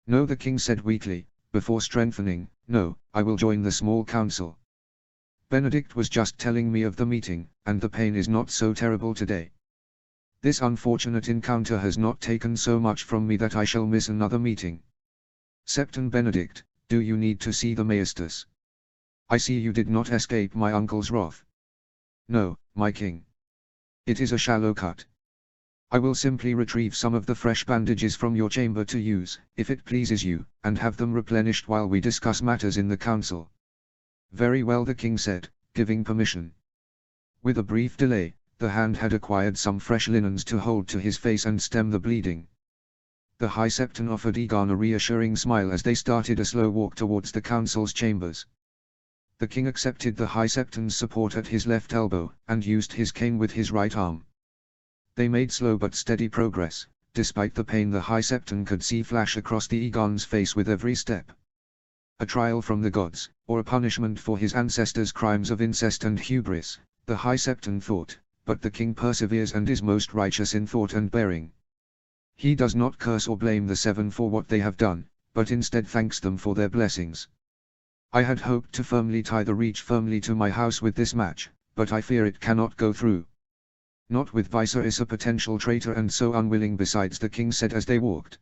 No, the king said weakly, before strengthening, no, I will join the small council. Benedict was just telling me of the meeting, and the pain is not so terrible today. This unfortunate encounter has not taken so much from me that I shall miss another meeting. Septon Benedict, do you need to see the Maesters? I see you did not escape my uncle's wrath. No, my king. It is a shallow cut. I will simply retrieve some of the fresh bandages from your chamber to use, if it pleases you, and have them replenished while we discuss matters in the council. Very well, the king said, giving permission. With a brief delay, the hand had acquired some fresh linens to hold to his face and stem the bleeding. The High Septon offered Aegon a reassuring smile as they started a slow walk towards the council's chambers. The king accepted the High Septon's support at his left elbow, and used his cane with his right arm. They made slow but steady progress, despite the pain the High Septon could see flash across the Aegon's face with every step. A trial from the gods, or a punishment for his ancestors' crimes of incest and hubris, the High Septon thought, but the king perseveres and is most righteous in thought and bearing. He does not curse or blame the seven for what they have done, but instead thanks them for their blessings. I had hoped to firmly tie the Reach firmly to my house with this match, but I fear it cannot go through. Not with Viserys, a potential traitor and so unwilling besides, the king said as they walked.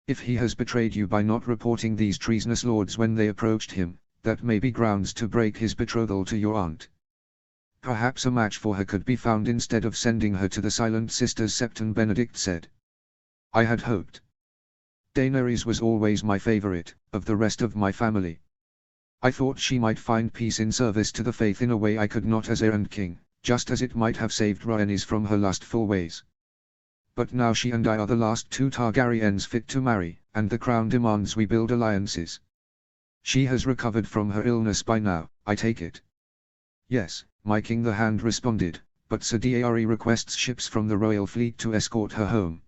If he has betrayed you by not reporting these treasonous lords when they approached him, that may be grounds to break his betrothal to your aunt. Perhaps a match for her could be found instead of sending her to the Silent Sisters, Septon Benedict said. I had hoped. Daenerys was always my favorite, of the rest of my family. I thought she might find peace in service to the faith in a way I could not as heir and king, just as it might have saved Rhaenys from her lustful ways. But now she and I are the last two Targaryens fit to marry, and the crown demands we build alliances. She has recovered from her illness by now, I take it. Yes, my king, the hand responded, but Sir Daery requests ships from the royal fleet to escort her home.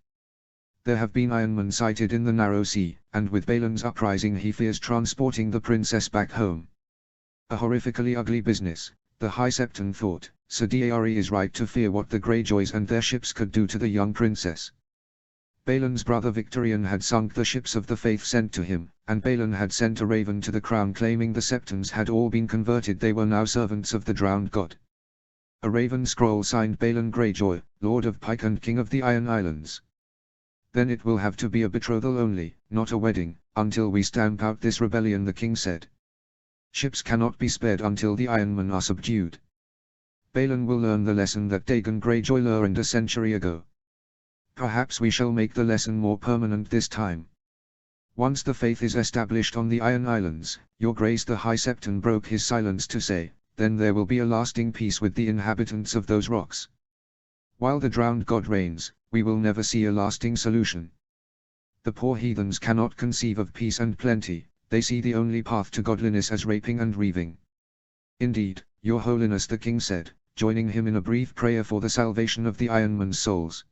There have been ironmen sighted in the narrow sea, and with Balon's uprising he fears transporting the princess back home. A horrifically ugly business, the High Septon thought. Sir Daery is right to fear what the Greyjoys and their ships could do to the young princess. Balon's brother Victorian had sunk the ships of the faith sent to him, and Balon had sent a raven to the crown claiming the Septons had all been converted. They were now servants of the drowned god. A raven scroll signed Balon Greyjoy, Lord of Pike and King of the Iron Islands. Then it will have to be a betrothal only, not a wedding, until we stamp out this rebellion, the king said. Ships cannot be spared until the Ironmen are subdued. Balon will learn the lesson that Dagon Greyjoy learned a century ago. Perhaps we shall make the lesson more permanent this time. Once the faith is established on the Iron Islands, your grace, the High Septon broke his silence to say, then there will be a lasting peace with the inhabitants of those rocks. While the drowned god reigns, we will never see a lasting solution. The poor heathens cannot conceive of peace and plenty, they see the only path to godliness as raping and reaving. Indeed, your holiness, the king said, joining him in a brief prayer for the salvation of the Ironmen's souls.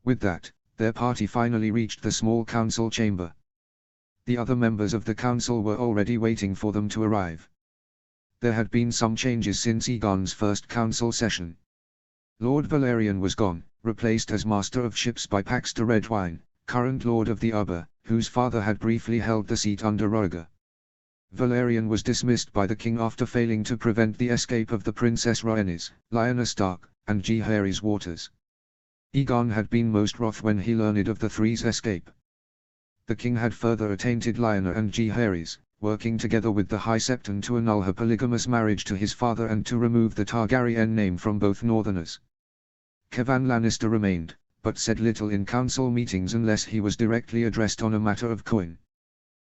With that, their party finally reached the small council chamber. The other members of the council were already waiting for them to arrive. There had been some changes since Aegon's first council session. Lord Valerian was gone, replaced as Master of Ships by Paxter Redwine, current Lord of the Uber, whose father had briefly held the seat under Roger. Valerian was dismissed by the king after failing to prevent the escape of the Princess Rhaenys, Lyanna Stark, and Jaehaerys Waters. Aegon had been most wroth when he learned of the three's escape. The king had further attainted Lyanna and Jaehaerys, working together with the High Septon to annul her polygamous marriage to his father and to remove the Targaryen name from both northerners. Kevan Lannister remained, but said little in council meetings unless he was directly addressed on a matter of coin.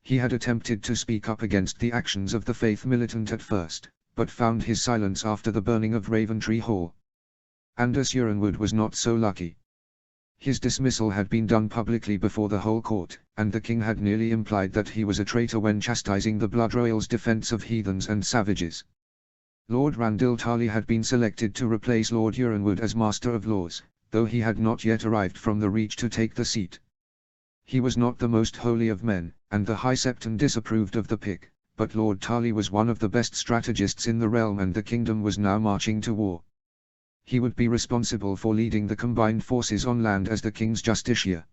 He had attempted to speak up against the actions of the faith militant at first, but found his silence after the burning of Raventree Hall. Andus Ironwood was not so lucky. His dismissal had been done publicly before the whole court, and the king had nearly implied that he was a traitor when chastising the Blood Royal's defense of heathens and savages. Lord Randall Tarly had been selected to replace Lord Ironwood as Master of Laws, though he had not yet arrived from the Reach to take the seat. He was not the most holy of men, and the High Septon disapproved of the pick, but Lord Tarly was one of the best strategists in the realm and the kingdom was now marching to war. He would be responsible for leading the combined forces on land as the king's justiciar.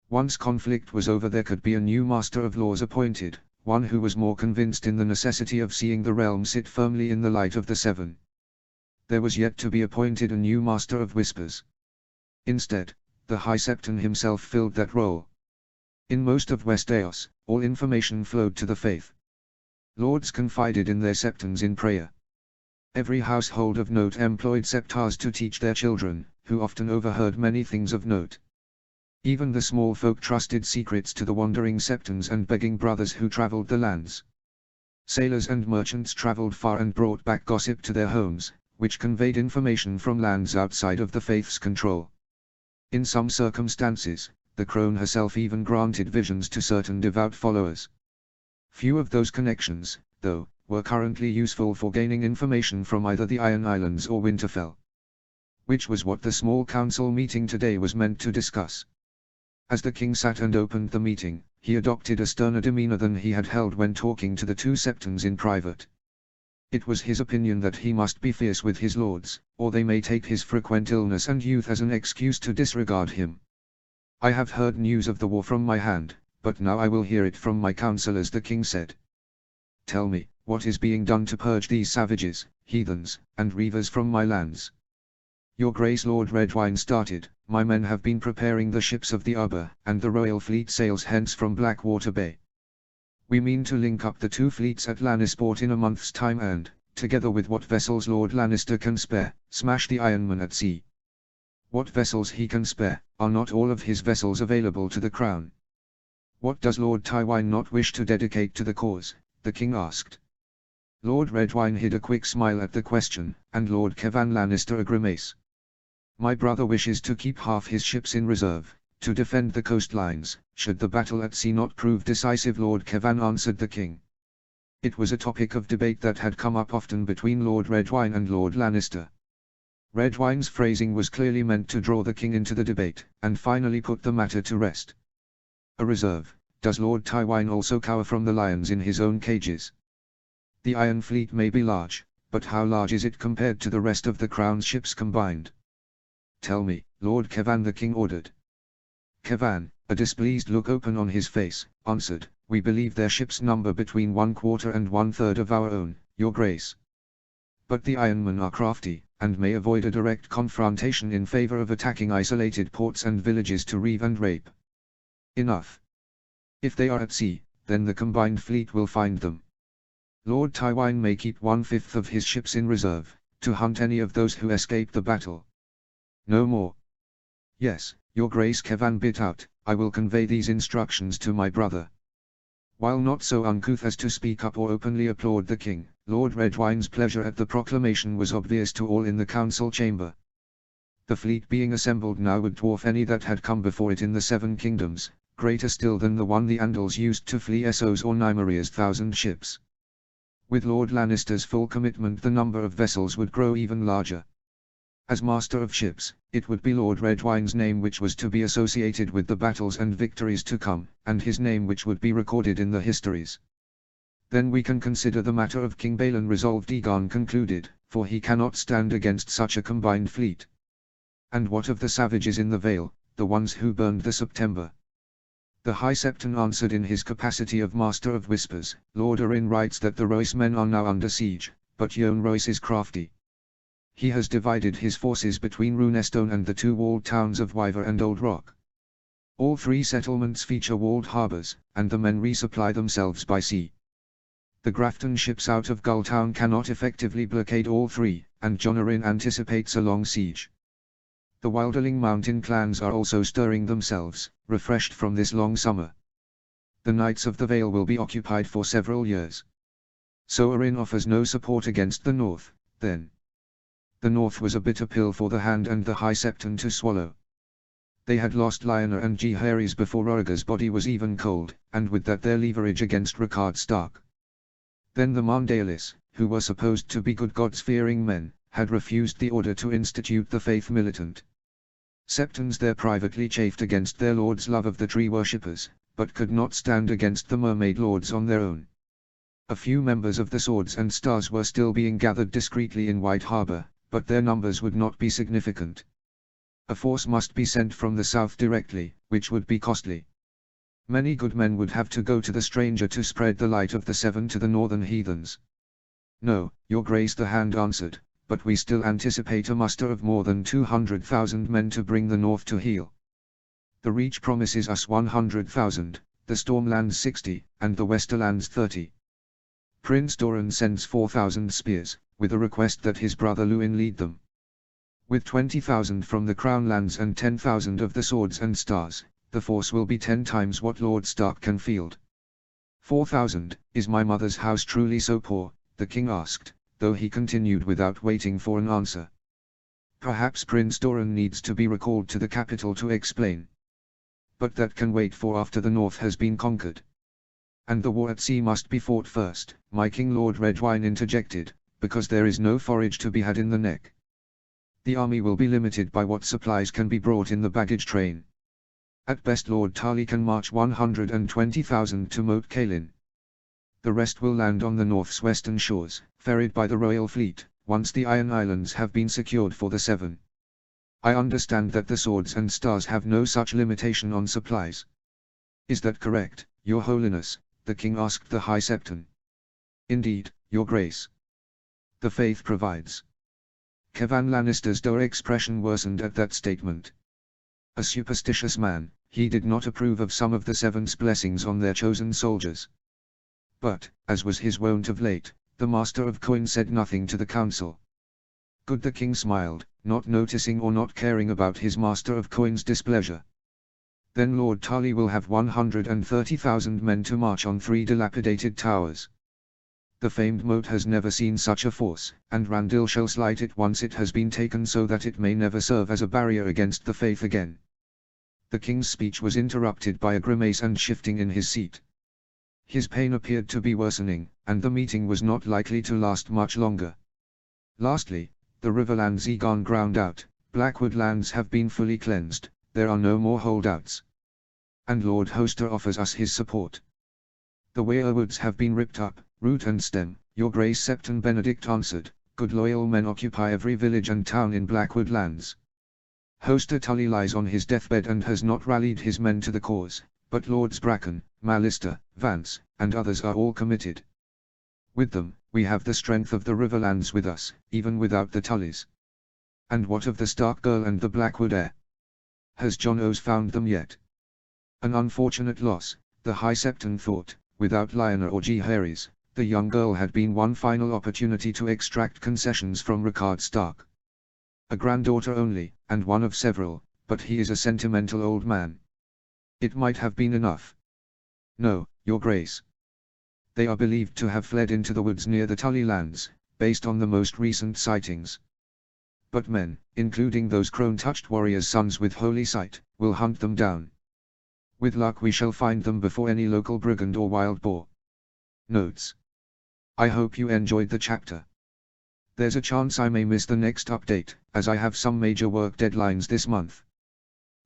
Once conflict was over there could be a new Master of Laws appointed, one who was more convinced in the necessity of seeing the realm sit firmly in the light of the Seven. There was yet to be appointed a new Master of Whispers. Instead, the High Septon himself filled that role. In most of Westeros, all information flowed to the faith. Lords confided in their septons in prayer. Every household of note employed septars to teach their children, who often overheard many things of note. Even the small folk trusted secrets to the wandering septons and begging brothers who traveled the lands. Sailors and merchants traveled far and brought back gossip to their homes, which conveyed information from lands outside of the faith's control. In some circumstances, the crone herself even granted visions to certain devout followers. Few of those connections, though, were currently useful for gaining information from either the Iron Islands or Winterfell. Which was what the small council meeting today was meant to discuss. As the king sat and opened the meeting, he adopted a sterner demeanor than he had held when talking to the two septons in private. It was his opinion that he must be fierce with his lords, or they may take his frequent illness and youth as an excuse to disregard him. I have heard news of the war from my hand, but now I will hear it from my councillors, the king said. Tell me, what is being done to purge these savages, heathens, and reavers from my lands? Your Grace, Lord Redwine started, my men have been preparing the ships of the Uber, and the royal fleet sails hence from Blackwater Bay. We mean to link up the two fleets at Lannisport in a month's time and, together with what vessels Lord Lannister can spare, smash the Ironman at sea. What vessels he can spare, are not all of his vessels available to the crown? What does Lord Tywine not wish to dedicate to the cause? The king asked. Lord Redwine hid a quick smile at the question, and Lord Kevan Lannister a grimace. My brother wishes to keep half his ships in reserve, to defend the coastlines, should the battle at sea not prove decisive, Lord Kevan answered the king. It was a topic of debate that had come up often between Lord Redwine and Lord Lannister. Redwine's phrasing was clearly meant to draw the king into the debate, and finally put the matter to rest. A reserve, does Lord Tywine also cower from the lions in his own cages? The Iron Fleet may be large, but how large is it compared to the rest of the crown's ships combined? Tell me, Lord Kevan, the king ordered. Kevan, a displeased look open on his face, answered, we believe their ships number between 1/4 and 1/3 of our own, your grace. But the Ironmen are crafty, and may avoid a direct confrontation in favor of attacking isolated ports and villages to reave and rape. Enough. If they are at sea, then the combined fleet will find them. Lord Tywine may keep 1/5 of his ships in reserve, to hunt any of those who escape the battle. No more. Yes, your grace, Kevan bit out, I will convey these instructions to my brother. While not so uncouth as to speak up or openly applaud the king, Lord Redwine's pleasure at the proclamation was obvious to all in the council chamber. The fleet being assembled now would dwarf any that had come before it in the Seven Kingdoms, greater still than the one the Andals used to flee Essos or Nymeria's 1,000 ships. With Lord Lannister's full commitment, the number of vessels would grow even larger. As Master of Ships, it would be Lord Redwine's name which was to be associated with the battles and victories to come, and his name which would be recorded in the histories. Then we can consider the matter of King Balon resolved, Aegon concluded, for he cannot stand against such a combined fleet. And what of the savages in the Vale, the ones who burned the September? The High Septon answered in his capacity of Master of Whispers. Lord Arryn writes that the Royce men are now under siege, but Yohn Royce is crafty. He has divided his forces between Runestone and the two walled towns of Wyver and Old Rock. All three settlements feature walled harbours, and the men resupply themselves by sea. The Grafton ships out of Gulltown cannot effectively blockade all three, and Jon Arryn anticipates a long siege. The Wilderling mountain clans are also stirring themselves, refreshed from this long summer. The Knights of the Vale will be occupied for several years. So Arryn offers no support against the North, then. The North was a bitter pill for the Hand and the High Septon to swallow. They had lost Lionel and Jaehaerys before Rhaegar's body was even cold, and with that their leverage against Rickard Stark. Then the Marndalis, who were supposed to be good gods-fearing men, had refused the order to institute the faith militant. Septons there privately chafed against their lord's love of the tree worshippers, but could not stand against the mermaid lords on their own. A few members of the Swords and Stars were still being gathered discreetly in White Harbour, but their numbers would not be significant. A force must be sent from the south directly, which would be costly. Many good men would have to go to the stranger to spread the light of the Seven to the northern heathens. No, your grace, the Hand answered, but we still anticipate a muster of more than 200,000 men to bring the north to heel. The Reach promises us 100,000, the Stormlands 60, and the Westerlands 30. Prince Doran sends 4,000 spears, with a request that his brother Luwin lead them. With 20,000 from the Crownlands and 10,000 of the Swords and Stars, the force will be 10 times what Lord Stark can field. 4,000, is my mother's house truly so poor? The king asked, though he continued without waiting for an answer. Perhaps Prince Doran needs to be recalled to the capital to explain. But that can wait for after the north has been conquered. And the war at sea must be fought first, my king Lord Redwyne interjected, because there is no forage to be had in the neck. The army will be limited by what supplies can be brought in the baggage train. At best Lord Tarly can march 120,000 to Moat Cailin. The rest will land on the north's western shores, ferried by the royal fleet, once the Iron Islands have been secured for the Seven. I understand that the Swords and Stars have no such limitation on supplies. Is that correct, Your Holiness? The king asked the High Septon. Indeed, Your Grace. The faith provides. Kevan Lannister's dour expression worsened at that statement. A superstitious man, he did not approve of some of the Seven's blessings on their chosen soldiers. But, as was his wont of late, the Master of Coin said nothing to the council. Good, the king smiled, not noticing or not caring about his Master of Coin's displeasure. Then Lord Tarly will have 130,000 men to march on 3 dilapidated towers. The famed moat has never seen such a force, and Randil shall slight it once it has been taken so that it may never serve as a barrier against the faith again. The king's speech was interrupted by a grimace and shifting in his seat. His pain appeared to be worsening, and the meeting was not likely to last much longer. Lastly, the Riverlands Aegon ground out, Blackwood lands have been fully cleansed, there are no more holdouts. And Lord Hoster offers us his support. The Weirwoods have been ripped up, root and stem, Your Grace. Septon Benedict answered, good loyal men occupy every village and town in Blackwood lands. Hoster Tully lies on his deathbed and has not rallied his men to the cause, but Lords Bracken, Mallister, Vance, and others are all committed. With them, we have the strength of the Riverlands with us, even without the Tullys. And what of the Stark girl and the Blackwood heir? Has Jon O's found them yet? An unfortunate loss, the High Septon thought. Without Lyanna or Jaehaerys, the young girl had been one final opportunity to extract concessions from Rickard Stark. A granddaughter only, and one of several, but he is a sentimental old man. It might have been enough. No, Your Grace. They are believed to have fled into the woods near the Tully lands, based on the most recent sightings. But men, including those crone-touched warriors' sons with holy sight, will hunt them down. With luck we shall find them before any local brigand or wild boar. Notes. I hope you enjoyed the chapter. There's a chance I may miss the next update, as I have some major work deadlines this month.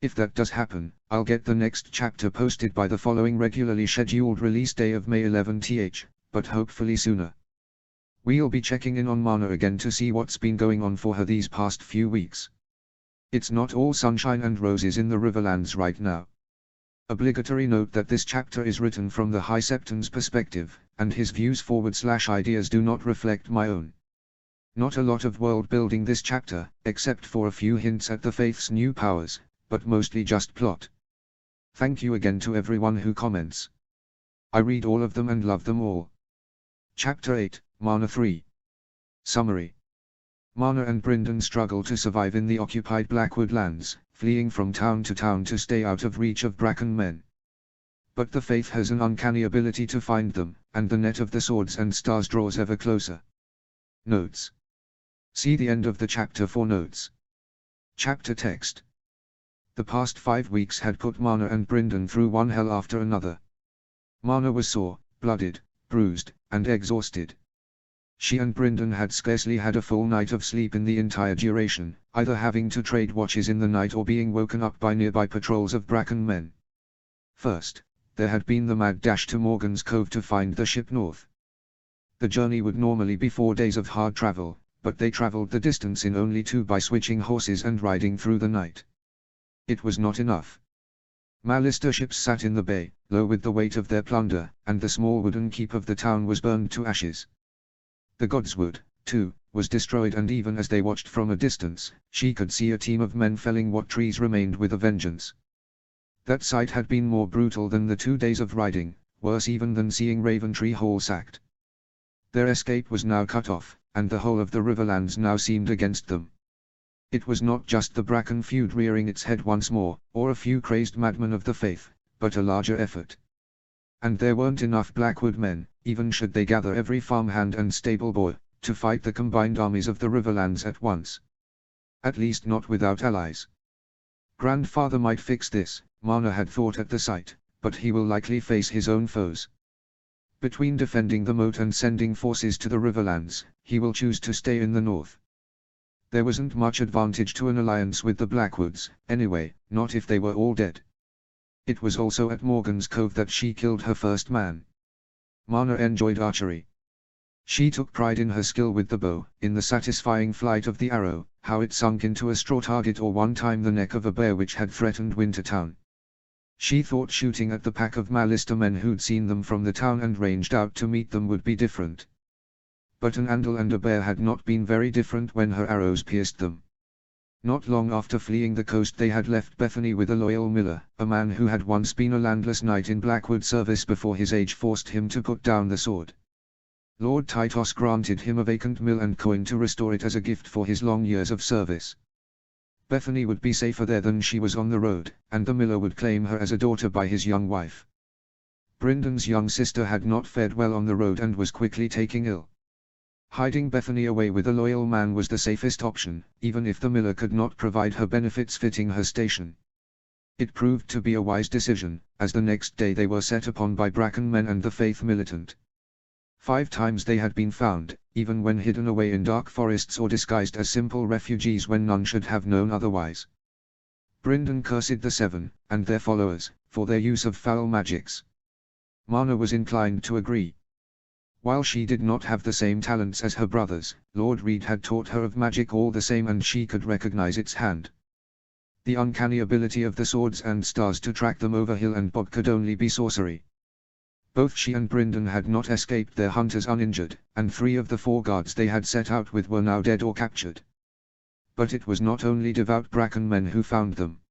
If that does happen, I'll get the next chapter posted by the following regularly scheduled release day of May 11th, but hopefully sooner. We'll be checking in on Marna again to see what's been going on for her these past few weeks. It's not all sunshine and roses in the Riverlands right now. Obligatory note that this chapter is written from the High Septon's perspective, and his views/ideas do not reflect my own. Not a lot of world building this chapter, except for a few hints at the Faith's new powers, but mostly just plot. Thank you again to everyone who comments. I read all of them and love them all. Chapter 8, Marna 3. Summary. Marna and Brynden struggle to survive in the occupied Blackwood lands, fleeing from town to stay out of reach of Bracken men. But the Faith has an uncanny ability to find them, and the net of the swords and stars draws ever closer. Notes. See the end of the chapter for notes. Chapter text. The past 5 weeks had put Marna and Brynden through one hell after another. Marna was sore, blooded, bruised, and exhausted. She and Brynden had scarcely had a full night of sleep in the entire duration, either having to trade watches in the night or being woken up by nearby patrols of Bracken men. First, there had been the mad dash to Morgan's Cove to find the ship north. The journey would normally be 4 days of hard travel, but they traveled the distance in only 2 by switching horses and riding through the night. It was not enough. Mallister ships sat in the bay, low with the weight of their plunder, and the small wooden keep of the town was burned to ashes. The Godswood, too, was destroyed, and even as they watched from a distance, she could see a team of men felling what trees remained with a vengeance. That sight had been more brutal than the 2 days of riding, worse even than seeing Raventree Hall sacked. Their escape was now cut off, and the whole of the Riverlands now seemed against them. It was not just the Bracken feud rearing its head once more, or a few crazed madmen of the Faith, but a larger effort. And there weren't enough Blackwood men, even should they gather every farmhand and stable boy, to fight the combined armies of the Riverlands at once. At least not without allies. Grandfather might fix this, Marna had thought at the sight, but he will likely face his own foes. Between defending the moat and sending forces to the Riverlands, he will choose to stay in the north. There wasn't much advantage to an alliance with the Blackwoods, anyway, not if they were all dead. It was also at Morgan's Cove that she killed her first man. Marna enjoyed archery. She took pride in her skill with the bow, in the satisfying flight of the arrow, how it sunk into a straw target, or one time the neck of a bear which had threatened Wintertown. She thought shooting at the pack of Mallister men who'd seen them from the town and ranged out to meet them would be different. But an Andal and a bear had not been very different when her arrows pierced them. Not long after fleeing the coast they had left Bethany with a loyal miller, a man who had once been a landless knight in Blackwood service before his age forced him to put down the sword. Lord Tytos granted him a vacant mill and coin to restore it as a gift for his long years of service. Bethany would be safer there than she was on the road, and the miller would claim her as a daughter by his young wife. Brynden's young sister had not fared well on the road and was quickly taking ill. Hiding Bethany away with a loyal man was the safest option, even if the miller could not provide her benefits fitting her station. It proved to be a wise decision, as the next day they were set upon by Bracken men and the Faith militant. 5 times they had been found, even when hidden away in dark forests or disguised as simple refugees when none should have known otherwise. Brynden cursed the 7, and their followers, for their use of foul magics. Marna was inclined to agree. While she did not have the same talents as her brothers, Lord Reed had taught her of magic all the same, and she could recognize its hand. The uncanny ability of the swords and stars to track them over hill and bog could only be sorcery. Both she and Brynden had not escaped their hunters uninjured, and 3 of the 4 guards they had set out with were now dead or captured. But it was not only devout Bracken men who found them.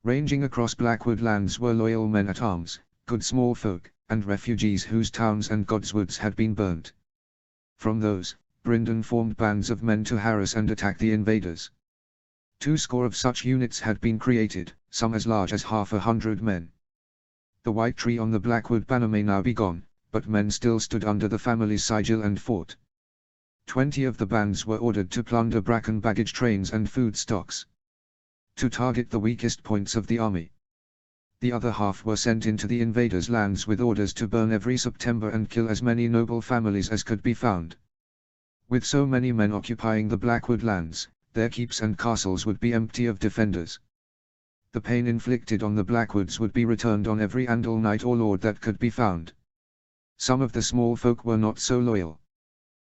Ranging across Blackwood lands were loyal men at arms, good small folk, and refugees whose towns and godswoods had been burnt. From those, Brynden formed bands of men to harass and attack the invaders. 2 score of such units had been created, some as large as 100 men. The white tree on the Blackwood banner may now be gone, but men still stood under the family's sigil and fought. 20 of the bands were ordered to plunder Bracken baggage trains and food stocks, to target the weakest points of the army. The other half were sent into the invaders' lands with orders to burn every September and kill as many noble families as could be found. With so many men occupying the Blackwood lands, their keeps and castles would be empty of defenders. The pain inflicted on the Blackwoods would be returned on every Andal knight or lord that could be found. Some of the small folk were not so loyal.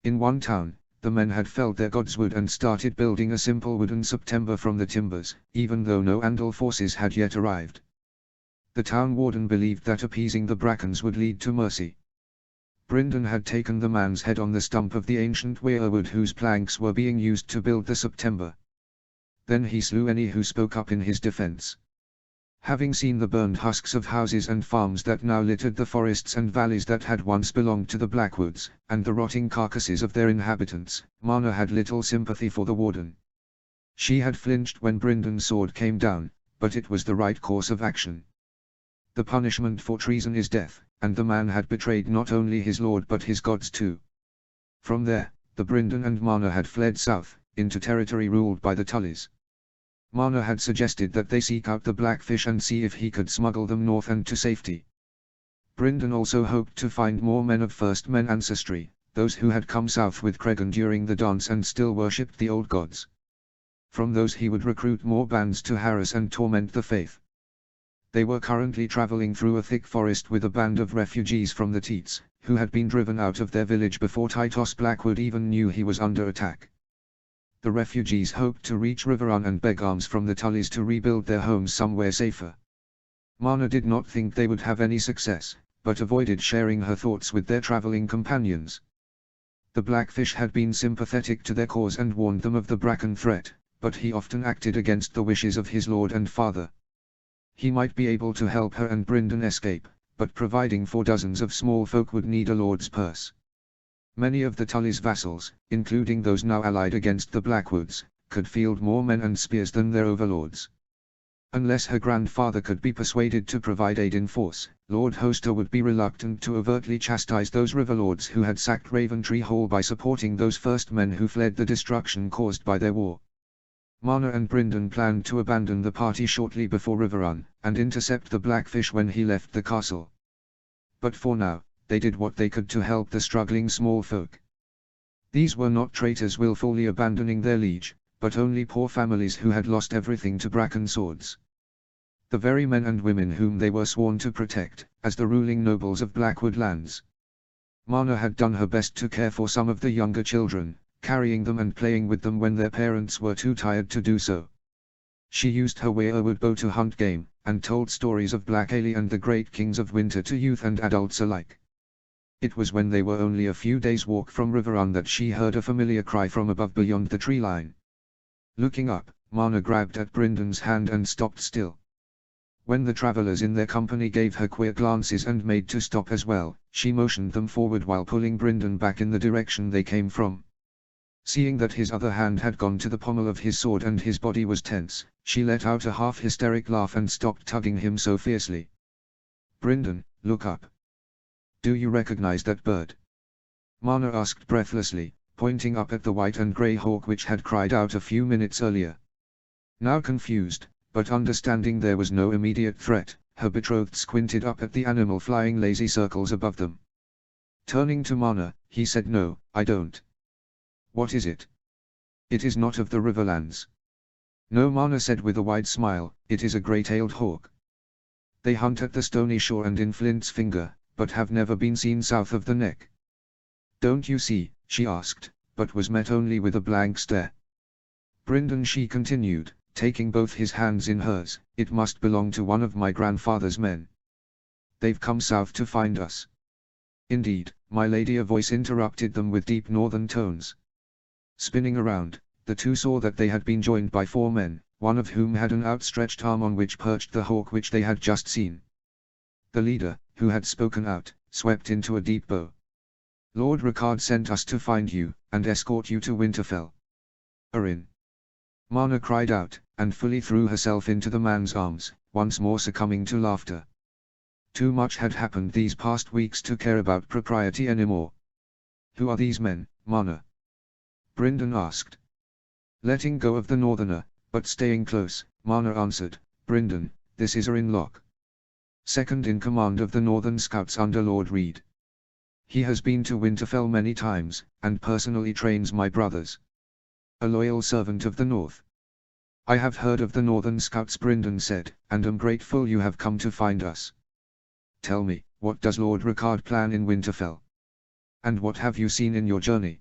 In one town, the men had felled their godswood and started building a simple wooden September from the timbers, even though no Andal forces had yet arrived. The town warden believed that appeasing the Brackens would lead to mercy. Brynden had taken the man's head on the stump of the ancient weirwood whose planks were being used to build the September. Then he slew any who spoke up in his defense. Having seen the burned husks of houses and farms that now littered the forests and valleys that had once belonged to the Blackwoods, and the rotting carcasses of their inhabitants, Marna had little sympathy for the warden. She had flinched when Brynden's sword came down, but it was the right course of action. The punishment for treason is death, and the man had betrayed not only his lord but his gods too. From there, the Brynden and Marna had fled south, into territory ruled by the Tullys. Marna had suggested that they seek out the Blackfish and see if he could smuggle them north and to safety. Brynden also hoped to find more men of First Men ancestry, those who had come south with Cregan during the dance and still worshipped the old gods. From those he would recruit more bands to harass and torment the faith. They were currently traveling through a thick forest with a band of refugees from the Teats, who had been driven out of their village before Titos Blackwood even knew he was under attack. The refugees hoped to reach Riverrun and beg alms from the Tullys to rebuild their homes somewhere safer. Marna did not think they would have any success, but avoided sharing her thoughts with their traveling companions. The Blackfish had been sympathetic to their cause and warned them of the Bracken threat, but he often acted against the wishes of his lord and father. He might be able to help her and Brynden escape, but providing for dozens of small folk would need a lord's purse. Many of the Tullys' vassals, including those now allied against the Blackwoods, could field more men and spears than their overlords. Unless her grandfather could be persuaded to provide aid in force, Lord Hoster would be reluctant to overtly chastise those riverlords who had sacked Raventree Hall by supporting those first men who fled the destruction caused by their war. Marna and Brynden planned to abandon the party shortly before Riverrun, and intercept the Blackfish when he left the castle. But for now, they did what they could to help the struggling small folk. These were not traitors willfully abandoning their liege, but only poor families who had lost everything to Bracken swords. The very men and women whom they were sworn to protect, as the ruling nobles of Blackwood lands. Marna had done her best to care for some of the younger children, carrying them and playing with them when their parents were too tired to do so. She used her weirwood bow to hunt game, and told stories of Black Ailey and the great kings of winter to youth and adults alike. It was when they were only a few days' walk from Riverrun that she heard a familiar cry from above beyond the tree line. Looking up, Marna grabbed at Brynden's hand and stopped still. When the travelers in their company gave her queer glances and made to stop as well, she motioned them forward while pulling Brynden back in the direction they came from. Seeing that his other hand had gone to the pommel of his sword and his body was tense, she let out a half-hysteric laugh and stopped tugging him so fiercely. "Brynden, look up. Do you recognize that bird?" Marna asked breathlessly, pointing up at the white and grey hawk which had cried out a few minutes earlier. Now confused, but understanding there was no immediate threat, her betrothed squinted up at the animal flying lazy circles above them. Turning to Marna, he said, "No, I don't." "What is it?" "It is not of the Riverlands." "No," Marna said with a wide smile, "it is a grey-tailed hawk. They hunt at the stony shore and in Flint's Finger, but have never been seen south of the Neck." "Don't you see?" she asked, but was met only with a blank stare. "Brynden," she continued, taking both his hands in hers, "it must belong to one of my grandfather's men. They've come south to find us." "Indeed, my lady," a voice interrupted them with deep northern tones. Spinning around, the two saw that they had been joined by 4 men, one of whom had an outstretched arm on which perched the hawk which they had just seen. The leader, who had spoken out, swept into a deep bow. "Lord Ricard sent us to find you, and escort you to Winterfell." "Arin!" Marna cried out, and fully threw herself into the man's arms, once more succumbing to laughter. Too much had happened these past weeks to care about propriety anymore. "Who are these men, Marna?" Brynden asked. Letting go of the northerner, but staying close, Marna answered, "Brynden, this is Arin Locke, second in command of the Northern Scouts under Lord Reed. He has been to Winterfell many times, and personally trains my brothers. A loyal servant of the North." "I have heard of the Northern Scouts," Brynden said, "and am grateful you have come to find us. Tell me, what does Lord Ricard plan in Winterfell? And what have you seen in your journey?"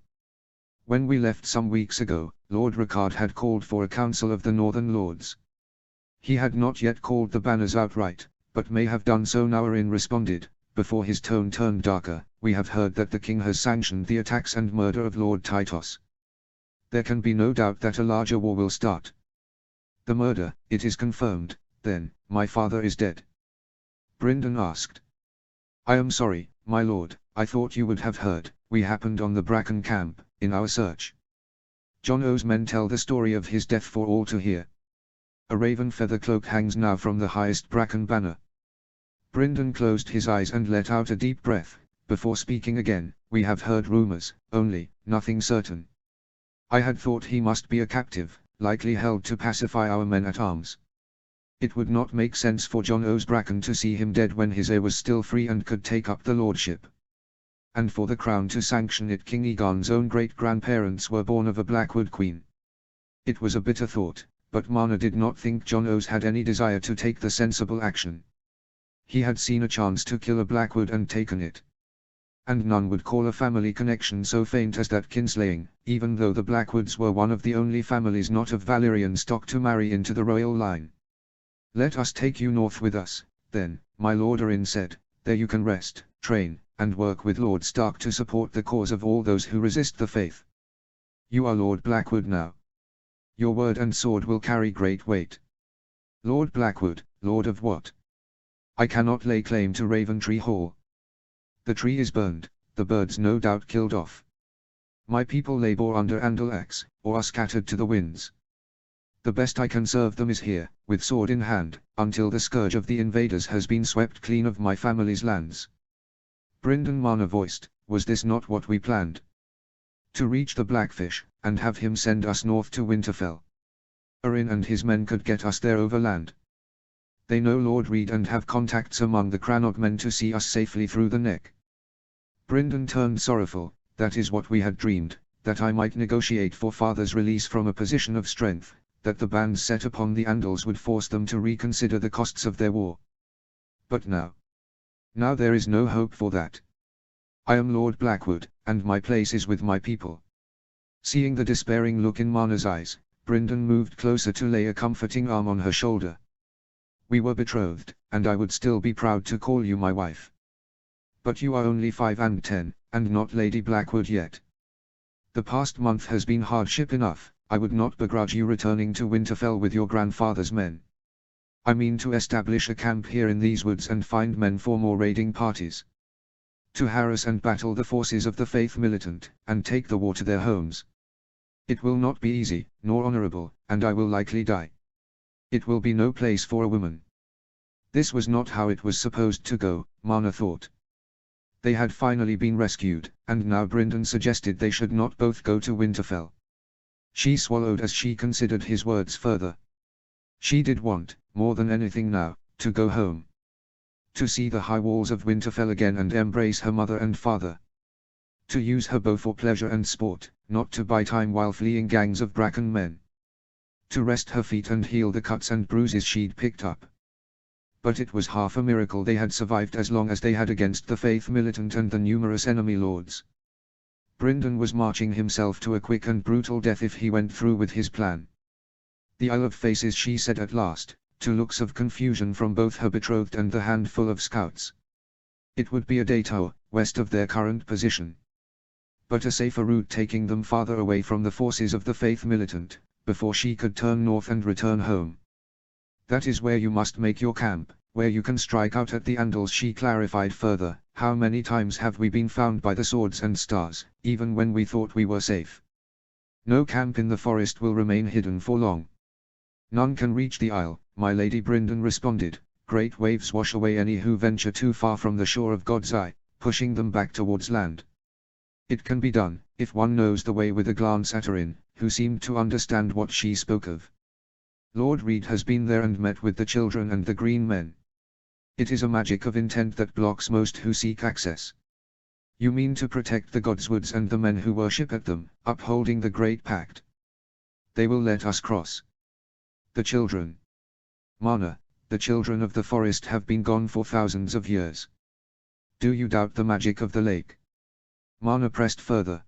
When we left some weeks ago, Lord Ricard had called for a council of the Northern Lords. He had not yet called the banners outright, but may have done so now. Orin responded, before his tone turned darker. We have heard that the king has sanctioned the attacks and murder of Lord Tytos. There can be no doubt that a larger war will start. The murder, it is confirmed, then, my father is dead? Brynden asked. I am sorry, my lord, I thought you would have heard. We happened on the Bracken camp, in our search. Jon Oh's men tell the story of his death for all to hear. A raven feather cloak hangs now from the highest Bracken banner. Brynden closed his eyes and let out a deep breath, before speaking again. We have heard rumors, only, nothing certain. I had thought he must be a captive, likely held to pacify our men at arms. It would not make sense for Jon Oh's Bracken to see him dead when his heir was still free and could take up the lordship. And for the crown to sanction it. King Egon's own great-grandparents were born of a Blackwood queen. It was a bitter thought, but Marna did not think Jon Oh's had any desire to take the sensible action. He had seen a chance to kill a Blackwood and taken it. And none would call a family connection so faint as that kinslaying, even though the Blackwoods were one of the only families not of Valyrian stock to marry into the royal line. Let us take you north with us, then, my lord, Orin said. There you can rest, train, and work with Lord Stark to support the cause of all those who resist the faith. You are Lord Blackwood now. Your word and sword will carry great weight. Lord Blackwood, lord of what? I cannot lay claim to Raventree Hall. The tree is burned, the birds no doubt killed off. My people labor under Andalax, or are scattered to the winds. The best I can serve them is here, with sword in hand, until the scourge of the invaders has been swept clean of my family's lands. Brynden Marna voiced, was this not what we planned? To reach the Blackfish, and have him send us north to Winterfell. Orin and his men could get us there overland. They know Lord Reed and have contacts among the Crannog men to see us safely through the neck. Brynden turned sorrowful. That is what we had dreamed, that I might negotiate for father's release from a position of strength, that the bans set upon the Andals would force them to reconsider the costs of their war. But now there is no hope for that. I am Lord Blackwood, and my place is with my people. Seeing the despairing look in Marna's eyes, Brynden moved closer to lay a comforting arm on her shoulder. We were betrothed, and I would still be proud to call you my wife. But you are only 5 and 10, and not Lady Blackwood yet. The past month has been hardship enough. I would not begrudge you returning to Winterfell with your grandfather's men. I mean to establish a camp here in these woods and find men for more raiding parties. To harass and battle the forces of the Faith Militant, and take the war to their homes. It will not be easy, nor honorable, and I will likely die. It will be no place for a woman. This was not how it was supposed to go, Marna thought. They had finally been rescued, and now Brynden suggested they should not both go to Winterfell. She swallowed as she considered his words further. She did want, more than anything now, to go home. To see the high walls of Winterfell again and embrace her mother and father. To use her bow for pleasure and sport, not to buy time while fleeing gangs of Bracken men. To rest her feet and heal the cuts and bruises she'd picked up. But it was half a miracle they had survived as long as they had against the Faith Militant and the numerous enemy lords. Brynden was marching himself to a quick and brutal death if he went through with his plan. The Isle of Faces, she said at last, to looks of confusion from both her betrothed and the handful of scouts. It would be a detour, west of their current position. But a safer route taking them farther away from the forces of the Faith Militant, before she could turn north and return home. That is where you must make your camp, where you can strike out at the Andals, she clarified further. How many times have we been found by the swords and stars, even when we thought we were safe? No camp in the forest will remain hidden for long. None can reach the isle, my lady, Brynden responded. Great waves wash away any who venture too far from the shore of God's eye, pushing them back towards land. It can be done, if one knows the way. With a glance at Orin, who seemed to understand what she spoke of. Lord Reed has been there and met with the children and the green men. It is a magic of intent that blocks most who seek access. You mean to protect the Godswoods and the men who worship at them, upholding the Great Pact. They will let us cross. The children. Marna, the children of the forest have been gone for thousands of years. Do you doubt the magic of the lake? Marna pressed further.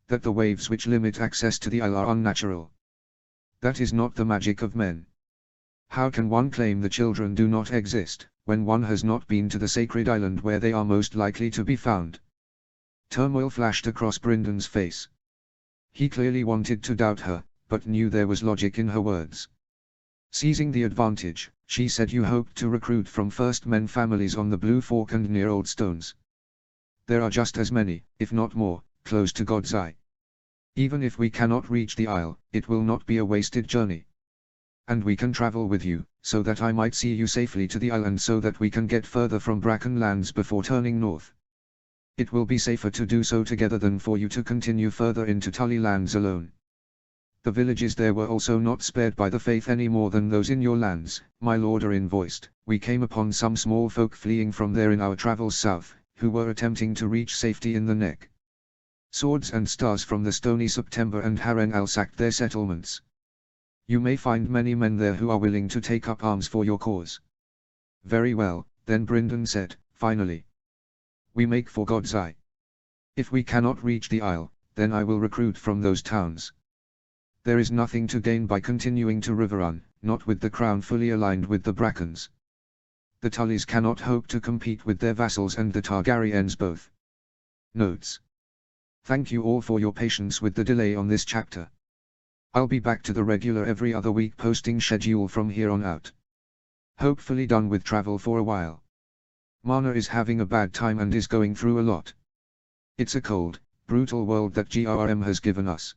that the waves which limit access to the isle are unnatural. That is not the magic of men. How can one claim the children do not exist, when one has not been to the sacred island where they are most likely to be found? Turmoil flashed across Bryndon's face. He clearly wanted to doubt her, but knew there was logic in her words. Seizing the advantage, she said, "You hoped to recruit from First Men families on the Blue Fork and near Old Stones. There are just as many, if not more, close to God's Eye. Even if we cannot reach the isle, it will not be a wasted journey. And we can travel with you, so that I might see you safely to the isle and so that we can get further from Bracken Lands before turning north. It will be safer to do so together than for you to continue further into Tully Lands alone. The villages there were also not spared by the faith any more than those in your lands, my lord Arin voiced. We came upon some small folk fleeing from there in our travels south, who were attempting to reach safety in the neck. Swords and stars from the Stony September and Haren Al sacked their settlements. You may find many men there who are willing to take up arms for your cause." "Very well," then Bryndon said, finally. "We make for God's Eye. If we cannot reach the isle, then I will recruit from those towns. There is nothing to gain by continuing to Riverrun, not with the crown fully aligned with the Brackens. The Tullys cannot hope to compete with their vassals and the Targaryens both." Notes. Thank you all for your patience with the delay on this chapter. I'll be back to the regular every other week posting schedule from here on out. Hopefully done with travel for a while. Marna is having a bad time and is going through a lot. It's a cold, brutal world that GRM has given us.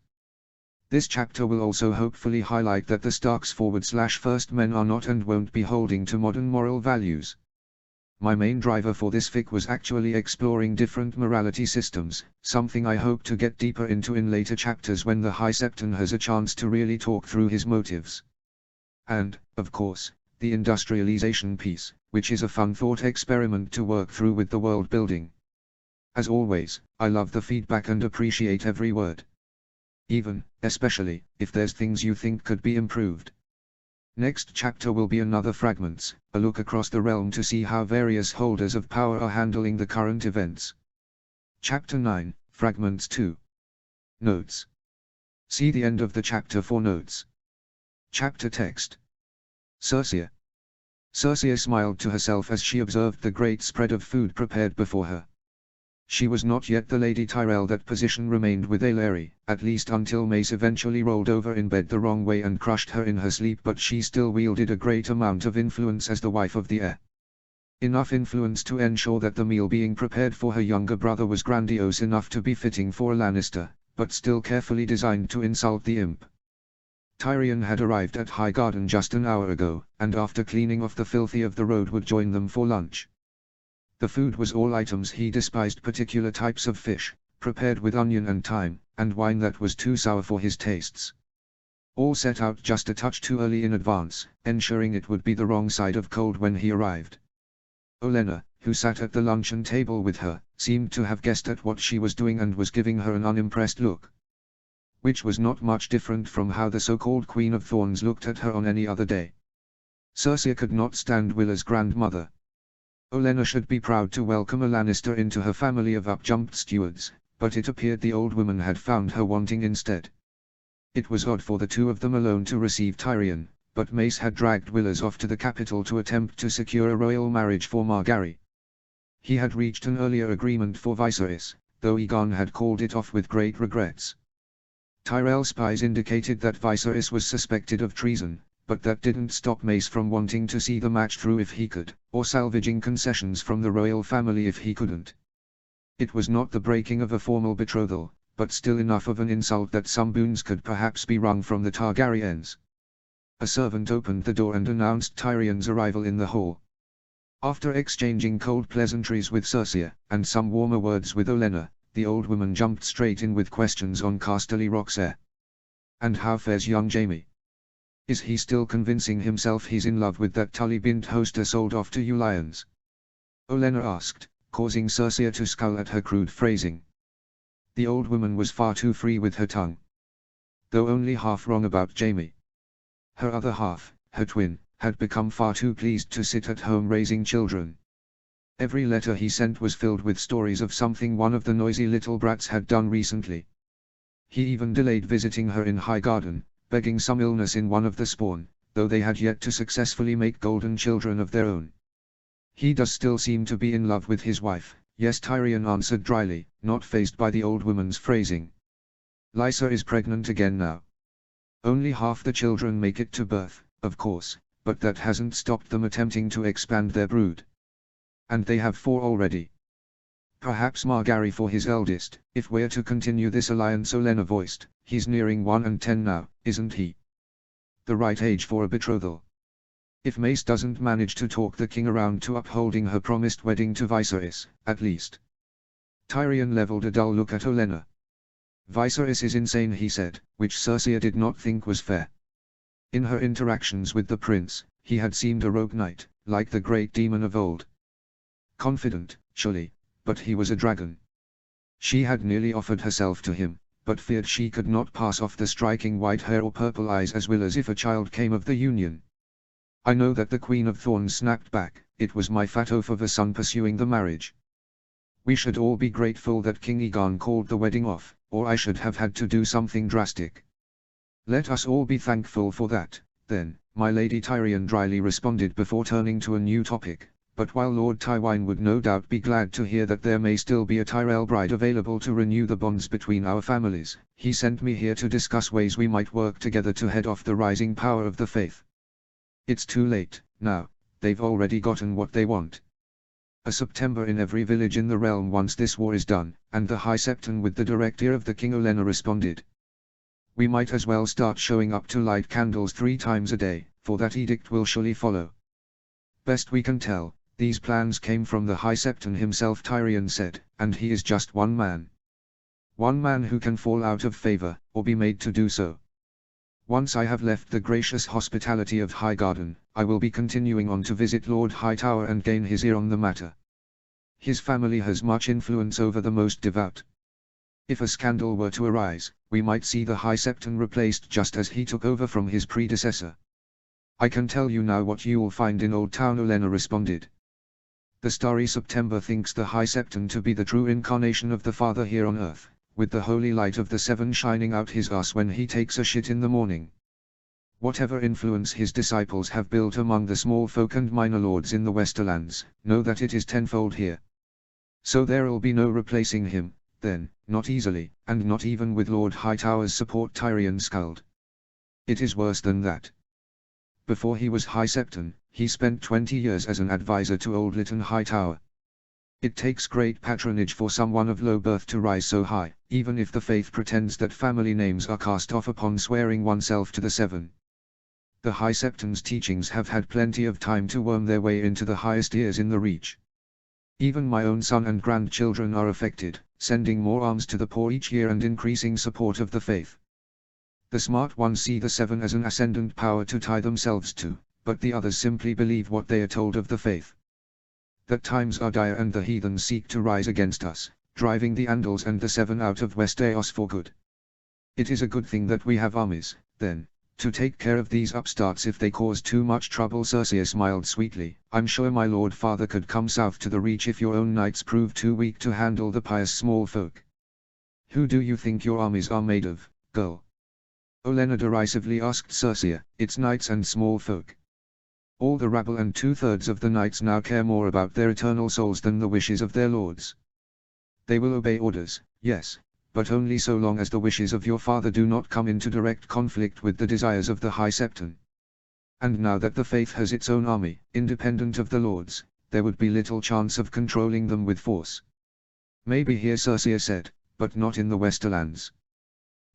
This chapter will also hopefully highlight that the Starks/First Men are not and won't be holding to modern moral values. My main driver for this fic was actually exploring different morality systems, something I hope to get deeper into in later chapters when the High Septon has a chance to really talk through his motives. And, of course, the industrialization piece, which is a fun thought experiment to work through with the world building. As always, I love the feedback and appreciate every word. Even, especially, if there's things you think could be improved. Next chapter will be another Fragments, a look across the realm to see how various holders of power are handling the current events. Chapter 9, Fragments 2. Notes. See the end of the chapter for notes. Chapter text. Cersei. Cersei smiled to herself as she observed the great spread of food prepared before her. She was not yet the Lady Tyrell. That position remained with Aeleri, at least until Mace eventually rolled over in bed the wrong way and crushed her in her sleep, but she still wielded a great amount of influence as the wife of the heir. Enough influence to ensure that the meal being prepared for her younger brother was grandiose enough to be fitting for a Lannister, but still carefully designed to insult the imp. Tyrion had arrived at Highgarden just an hour ago, and after cleaning off the filthy of the road would join them for lunch. The food was all items he despised, particular types of fish, prepared with onion and thyme, and wine that was too sour for his tastes. All set out just a touch too early in advance, ensuring it would be the wrong side of cold when he arrived. Olenna, who sat at the luncheon table with her, seemed to have guessed at what she was doing and was giving her an unimpressed look. Which was not much different from how the so-called Queen of Thorns looked at her on any other day. Cersei could not stand Wylla's grandmother. Olenna should be proud to welcome a Lannister into her family of up-jumped stewards, but it appeared the old woman had found her wanting instead. It was odd for the two of them alone to receive Tyrion, but Mace had dragged Willers off to the capital to attempt to secure a royal marriage for Margaery. He had reached an earlier agreement for Viserys, though Aegon had called it off with great regrets. Tyrell spies indicated that Viserys was suspected of treason, but that didn't stop Mace from wanting to see the match through if he could, or salvaging concessions from the royal family if he couldn't. It was not the breaking of a formal betrothal, but still enough of an insult that some boons could perhaps be wrung from the Targaryens. A servant opened the door and announced Tyrion's arrival in the hall. After exchanging cold pleasantries with Cersei, and some warmer words with Olenna, the old woman jumped straight in with questions on Casterly Rock's heir. "And how fares young Jaime? Is he still convincing himself he's in love with that Tully bint Hoster sold off to you lions?" Olenna asked, causing Cersei to scowl at her crude phrasing. The old woman was far too free with her tongue. Though only half wrong about Jaime. Her other half, her twin, had become far too pleased to sit at home raising children. Every letter he sent was filled with stories of something one of the noisy little brats had done recently. He even delayed visiting her in Highgarden, begging some illness in one of the spawn, though they had yet to successfully make golden children of their own. He does still seem to be in love with his wife, yes, Tyrion answered dryly, not fazed by the old woman's phrasing. Lysa is pregnant again now. Only half the children make it to birth, of course, but that hasn't stopped them attempting to expand their brood. And they have 4 already. Perhaps Margaery for his eldest, if we're to continue this alliance, Olenna voiced. He's nearing 1 and 10 now, isn't he? The right age for a betrothal. If Mace doesn't manage to talk the king around to upholding her promised wedding to Viserys, at least. Tyrion leveled a dull look at Olenna. Viserys is insane, he said, which Cersei did not think was fair. In her interactions with the prince, he had seemed a rogue knight, like the great demon of old. Confident, surely, but he was a dragon. She had nearly offered herself to him, but feared she could not pass off the striking white hair or purple eyes as well as if a child came of the union. I know that the Queen of Thorns snapped back, it was my fat oath of a son pursuing the marriage. We should all be grateful that King Aegon called the wedding off, or I should have had to do something drastic. Let us all be thankful for that, then, my lady, Tyrion dryly responded before turning to a new topic. But while Lord Tywine would no doubt be glad to hear that there may still be a Tyrell bride available to renew the bonds between our families, he sent me here to discuss ways we might work together to head off the rising power of the faith. It's too late, now, they've already gotten what they want. A September in every village in the realm once this war is done, and the High Septon with the direct ear of the king, Olenna responded. We might as well start showing up to light candles 3 times a day, for that edict will surely follow. Best we can tell, these plans came from the High Septon himself, Tyrion said, and he is just one man. One man who can fall out of favor, or be made to do so. Once I have left the gracious hospitality of Highgarden, I will be continuing on to visit Lord Hightower and gain his ear on the matter. His family has much influence over the most devout. If a scandal were to arise, we might see the High Septon replaced just as he took over from his predecessor. I can tell you now what you'll find in Old Town, Olenna responded. The starry September thinks the High Septon to be the true incarnation of the Father here on earth, with the holy light of the 7 shining out his ass when he takes a shit in the morning. Whatever influence his disciples have built among the small folk and minor lords in the Westerlands, know that it is tenfold here. So there'll be no replacing him, then, not easily, and not even with Lord Hightower's support, Tyrion scowled. It is worse than that. Before he was High Septon, he spent 20 years as an advisor to old Lytton Hightower. It takes great patronage for someone of low birth to rise so high, even if the faith pretends that family names are cast off upon swearing oneself to the 7. The High Septon's teachings have had plenty of time to worm their way into the highest ears in the Reach. Even my own son and grandchildren are affected, sending more alms to the poor each year and increasing support of the faith. The smart ones see the 7 as an ascendant power to tie themselves to, but the others simply believe what they are told of the faith. That times are dire and the heathen seek to rise against us, driving the Andals and the 7 out of Westeros for good. It is a good thing that we have armies, then, to take care of these upstarts if they cause too much trouble. Cersei smiled sweetly. I'm sure my lord father could come south to the Reach if your own knights prove too weak to handle the pious small folk. Who do you think your armies are made of, girl? Olenna derisively asked Cersei. It's knights and small folk. All the rabble and 2/3 of the knights now care more about their eternal souls than the wishes of their lords. They will obey orders, yes, but only so long as the wishes of your father do not come into direct conflict with the desires of the High Septon. And now that the faith has its own army, independent of the lords, there would be little chance of controlling them with force. Maybe here, Cersei said, but not in the Westerlands.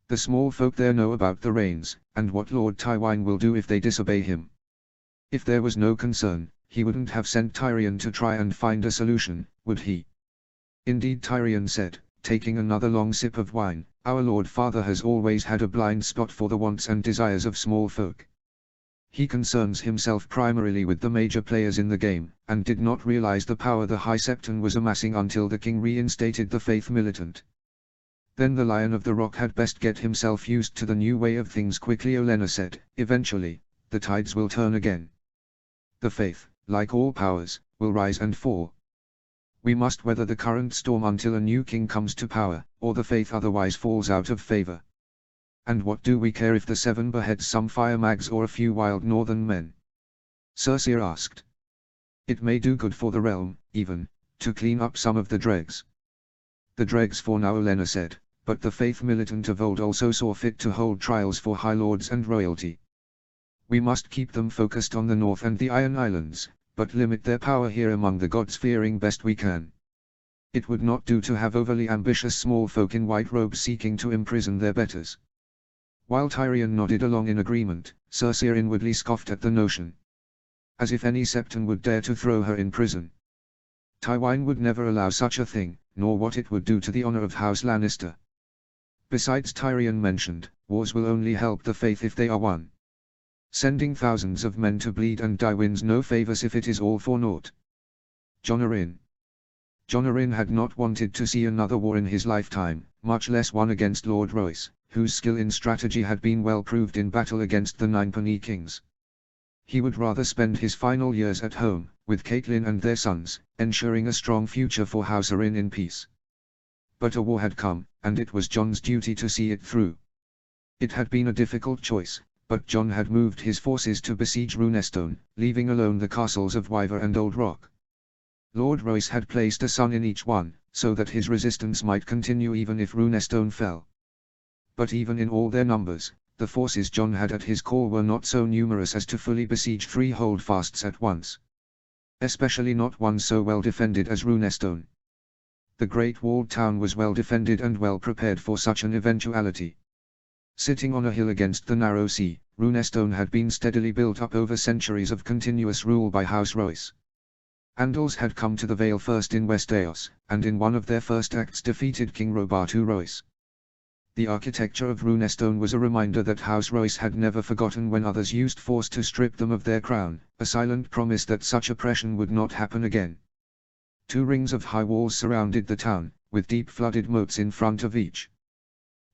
The small folk there know about the Rains, and what Lord Tywine will do if they disobey him. If there was no concern, he wouldn't have sent Tyrion to try and find a solution, would he? Indeed, Tyrion said, taking another long sip of wine, our Lord Father has always had a blind spot for the wants and desires of small folk. He concerns himself primarily with the major players in the game, and did not realize the power the High Septon was amassing until the king reinstated the faith militant. Then the Lion of the Rock had best get himself used to the new way of things quickly, Olenna said. Eventually, the tides will turn again. The faith, like all powers, will rise and fall. We must weather the current storm until a new king comes to power, or the faith otherwise falls out of favor, And what do we care if the seven beheads some fire mags or a few wild northern men? Cersei asked. It may do good for the realm, even, to clean up some of the dregs. The dregs for now, Olenna said, but the faith militant of old also saw fit to hold trials for high lords and royalty. We must keep them focused on the north and the Iron Islands, but limit their power here among the gods fearing best we can. It would not do to have overly ambitious small folk in white robes seeking to imprison their betters. While Tyrion nodded along in agreement, Cersei inwardly scoffed at the notion. As if any Septon would dare to throw her in prison. Tywin would never allow such a thing, nor what it would do to the honor of House Lannister. Besides, Tyrion mentioned, wars will only help the faith if they are won. Sending thousands of men to bleed and die wins no favors if it is all for naught. Jon Arryn. Jon Arryn had not wanted to see another war in his lifetime, much less one against Lord Royce, whose skill in strategy had been well proved in battle against the Ninepenny Kings. He would rather spend his final years at home, with Catelyn and their sons, ensuring a strong future for House Arryn in peace. But a war had come, and it was Jon's duty to see it through. It had been a difficult choice, but Jon had moved his forces to besiege Runestone, leaving alone the castles of Wyver and Old Rock. Lord Royce had placed a son in each one, so that his resistance might continue even if Runestone fell. But even in all their numbers, the forces Jon had at his call were not so numerous as to fully besiege 3 holdfasts at once. Especially not one so well defended as Runestone. The great walled town was well defended and well prepared for such an eventuality. Sitting on a hill against the narrow sea, Runestone had been steadily built up over centuries of continuous rule by House Royce. Andals had come to the Vale first in West Eos, and in one of their first acts defeated King Robatu Royce. The architecture of Runestone was a reminder that House Royce had never forgotten when others used force to strip them of their crown, a silent promise that such oppression would not happen again. 2 rings of high walls surrounded the town, with deep flooded moats in front of each.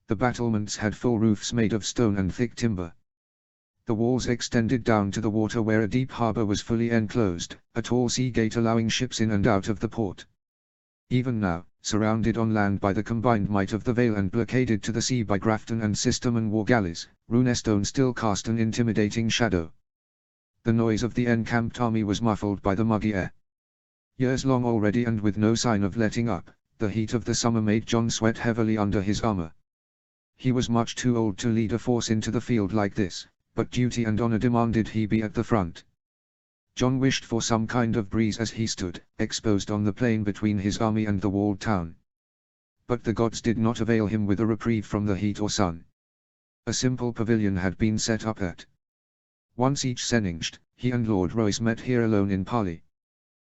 The battlements had full roofs made of stone and thick timber. The walls extended down to the water where a deep harbour was fully enclosed, a tall sea gate allowing ships in and out of the port. Even now, surrounded on land by the combined might of the Vale and blockaded to the sea by Grafton and Sisterman war galleys, Runestone still cast an intimidating shadow. The noise of the encamped army was muffled by the muggy air. Years long already and with no sign of letting up, the heat of the summer made Jon sweat heavily under his armor. He was much too old to lead a force into the field like this, but duty and honor demanded he be at the front. Jon wished for some kind of breeze as he stood, exposed on the plain between his army and the walled town. But the gods did not avail him with a reprieve from the heat or sun. A simple pavilion had been set up at once each Seninged, he and Lord Royce met here alone in parley.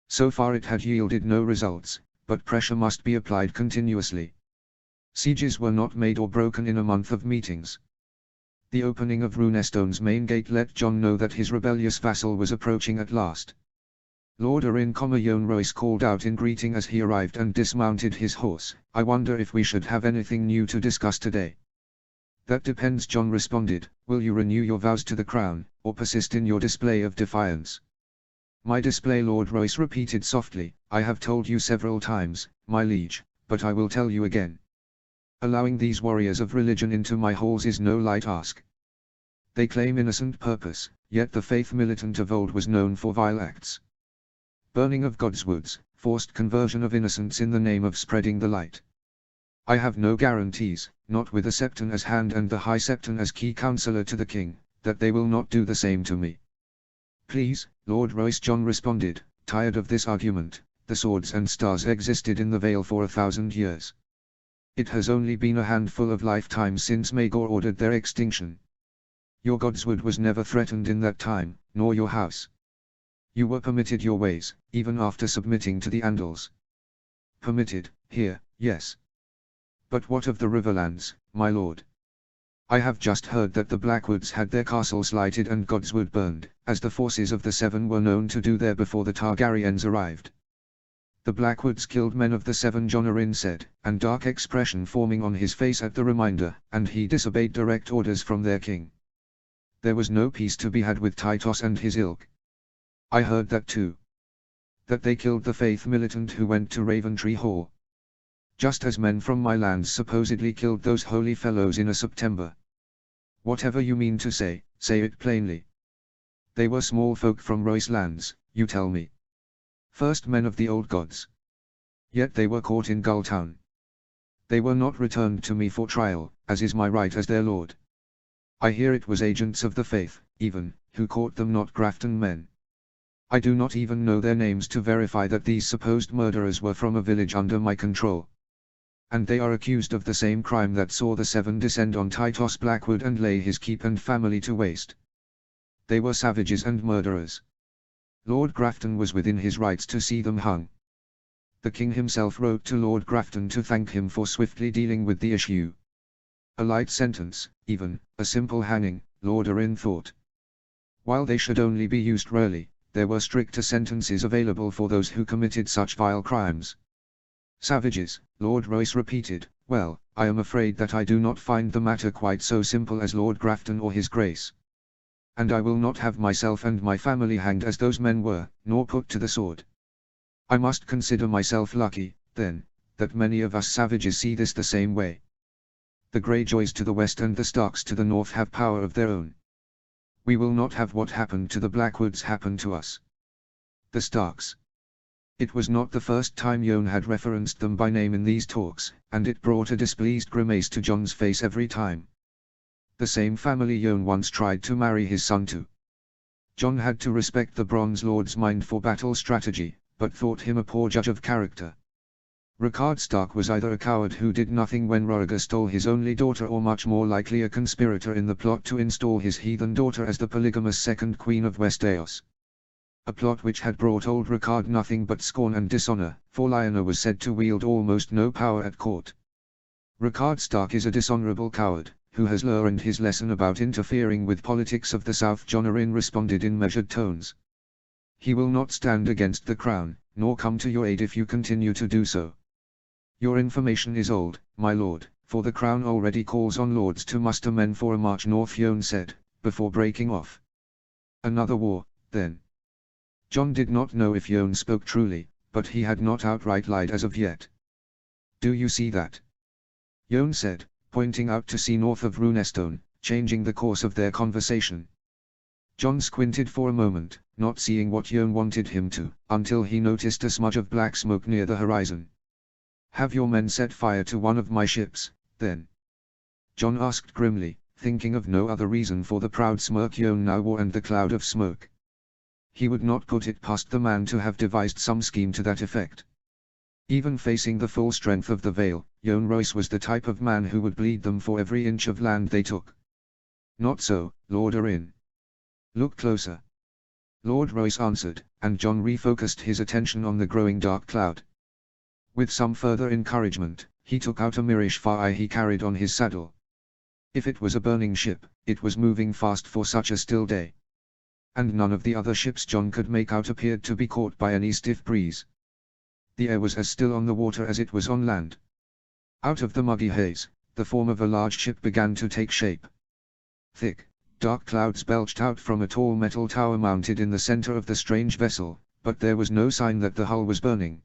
So far it had yielded no results, but pressure must be applied continuously. Sieges were not made or broken in a month of meetings. The opening of Runestone's main gate let Jon know that his rebellious vassal was approaching at last. Lord Arryn Jon Royce called out in greeting as he arrived and dismounted his horse, "I wonder if we should have anything new to discuss today." "That depends," Jon responded. "Will you renew your vows to the crown, or persist in your display of defiance?" "My display," Lord Royce repeated softly. "I have told you several times, my liege, but I will tell you again. Allowing these warriors of religion into my halls is no light ask. They claim innocent purpose, yet the faith militant of old was known for vile acts. Burning of God's woods, forced conversion of innocents in the name of spreading the light. I have no guarantees, not with the Septon as hand and the High Septon as key counselor to the king, that they will not do the same to me." "Please, Lord Royce," Jon responded, tired of this argument. "The swords and stars existed in the Vale for 1,000 years. It has only been a handful of lifetimes since Maegor ordered their extinction. Your Godswood was never threatened in that time, nor your house. You were permitted your ways, even after submitting to the Andals." "Permitted, here, yes. But what of the Riverlands, my lord? I have just heard that the Blackwoods had their castles lighted and Godswood burned, as the forces of the Seven were known to do there before the Targaryens arrived." "The Blackwoods killed men of the Seven," Jon Arryn said, and dark expression forming on his face at the reminder, "and he disobeyed direct orders from their king. There was no peace to be had with Tytos and his ilk." "I heard that too. That they killed the faith militant who went to Raventree Hall. Just as men from my lands supposedly killed those holy fellows in a September. Whatever you mean to say, say it plainly. They were small folk from Royce lands, you tell me. First men of the old gods. Yet they were caught in Gulltown. They were not returned to me for trial, as is my right as their lord. I hear it was agents of the faith, even, who caught them, not Grafton men. I do not even know their names to verify that these supposed murderers were from a village under my control. And they are accused of the same crime that saw the Seven descend on Titus Blackwood and lay his keep and family to waste. They were savages and murderers. Lord Grafton was within his rights to see them hung. The king himself wrote to Lord Grafton to thank him for swiftly dealing with the issue. A light sentence, even, a simple hanging, Lord Arryn thought. While they should only be used rarely, there were stricter sentences available for those who committed such vile crimes. Savages, Lord Royce repeated. Well, I am afraid that I do not find the matter quite so simple as Lord Grafton or his grace. And I will not have myself and my family hanged as those men were, nor put to the sword. I must consider myself lucky, then, that many of us savages see this the same way. The Greyjoys to the west and the Starks to the north have power of their own. We will not have what happened to the Blackwoods happen to us. The Starks. It was not the first time Jon had referenced them by name in these talks, and it brought a displeased grimace to Jon's face every time. The same family Jon once tried to marry his son to. Jon had to respect the Bronze Lord's mind for battle strategy, but thought him a poor judge of character. Rickard Stark was either a coward who did nothing when Rhaegar stole his only daughter, or much more likely a conspirator in the plot to install his heathen daughter as the polygamous second queen of Westeros. A plot which had brought old Rickard nothing but scorn and dishonor, for Lyanna was said to wield almost no power at court. Rickard Stark is a dishonorable coward, who has learned his lesson about interfering with politics of the South. Jon Arryn responded in measured tones. He will not stand against the crown, nor come to your aid if you continue to do so. Your information is old, my lord, for the crown already calls on lords to muster men for a march north, Jon said, before breaking off. Another war, then. Jon did not know if Jon spoke truly, but he had not outright lied as of yet. Do you see that? Jon said, pointing out to sea north of Runestone, changing the course of their conversation. Jon squinted for a moment, not seeing what Jon wanted him to, until he noticed a smudge of black smoke near the horizon. Have your men set fire to one of my ships, then? Jon asked grimly, thinking of no other reason for the proud smirk Jon now wore and the cloud of smoke. He would not put it past the man to have devised some scheme to that effect. Even facing the full strength of the Vale, Jon Royce was the type of man who would bleed them for every inch of land they took. Not so, Lord Arryn. Look closer. Lord Royce answered, and Jon refocused his attention on the growing dark cloud. With some further encouragement, he took out a Mirish fire he carried on his saddle. If it was a burning ship, it was moving fast for such a still day. And none of the other ships Jon could make out appeared to be caught by any stiff breeze. The air was as still on the water as it was on land. Out of the muggy haze, the form of a large ship began to take shape. Thick, dark clouds belched out from a tall metal tower mounted in the center of the strange vessel, but there was no sign that the hull was burning.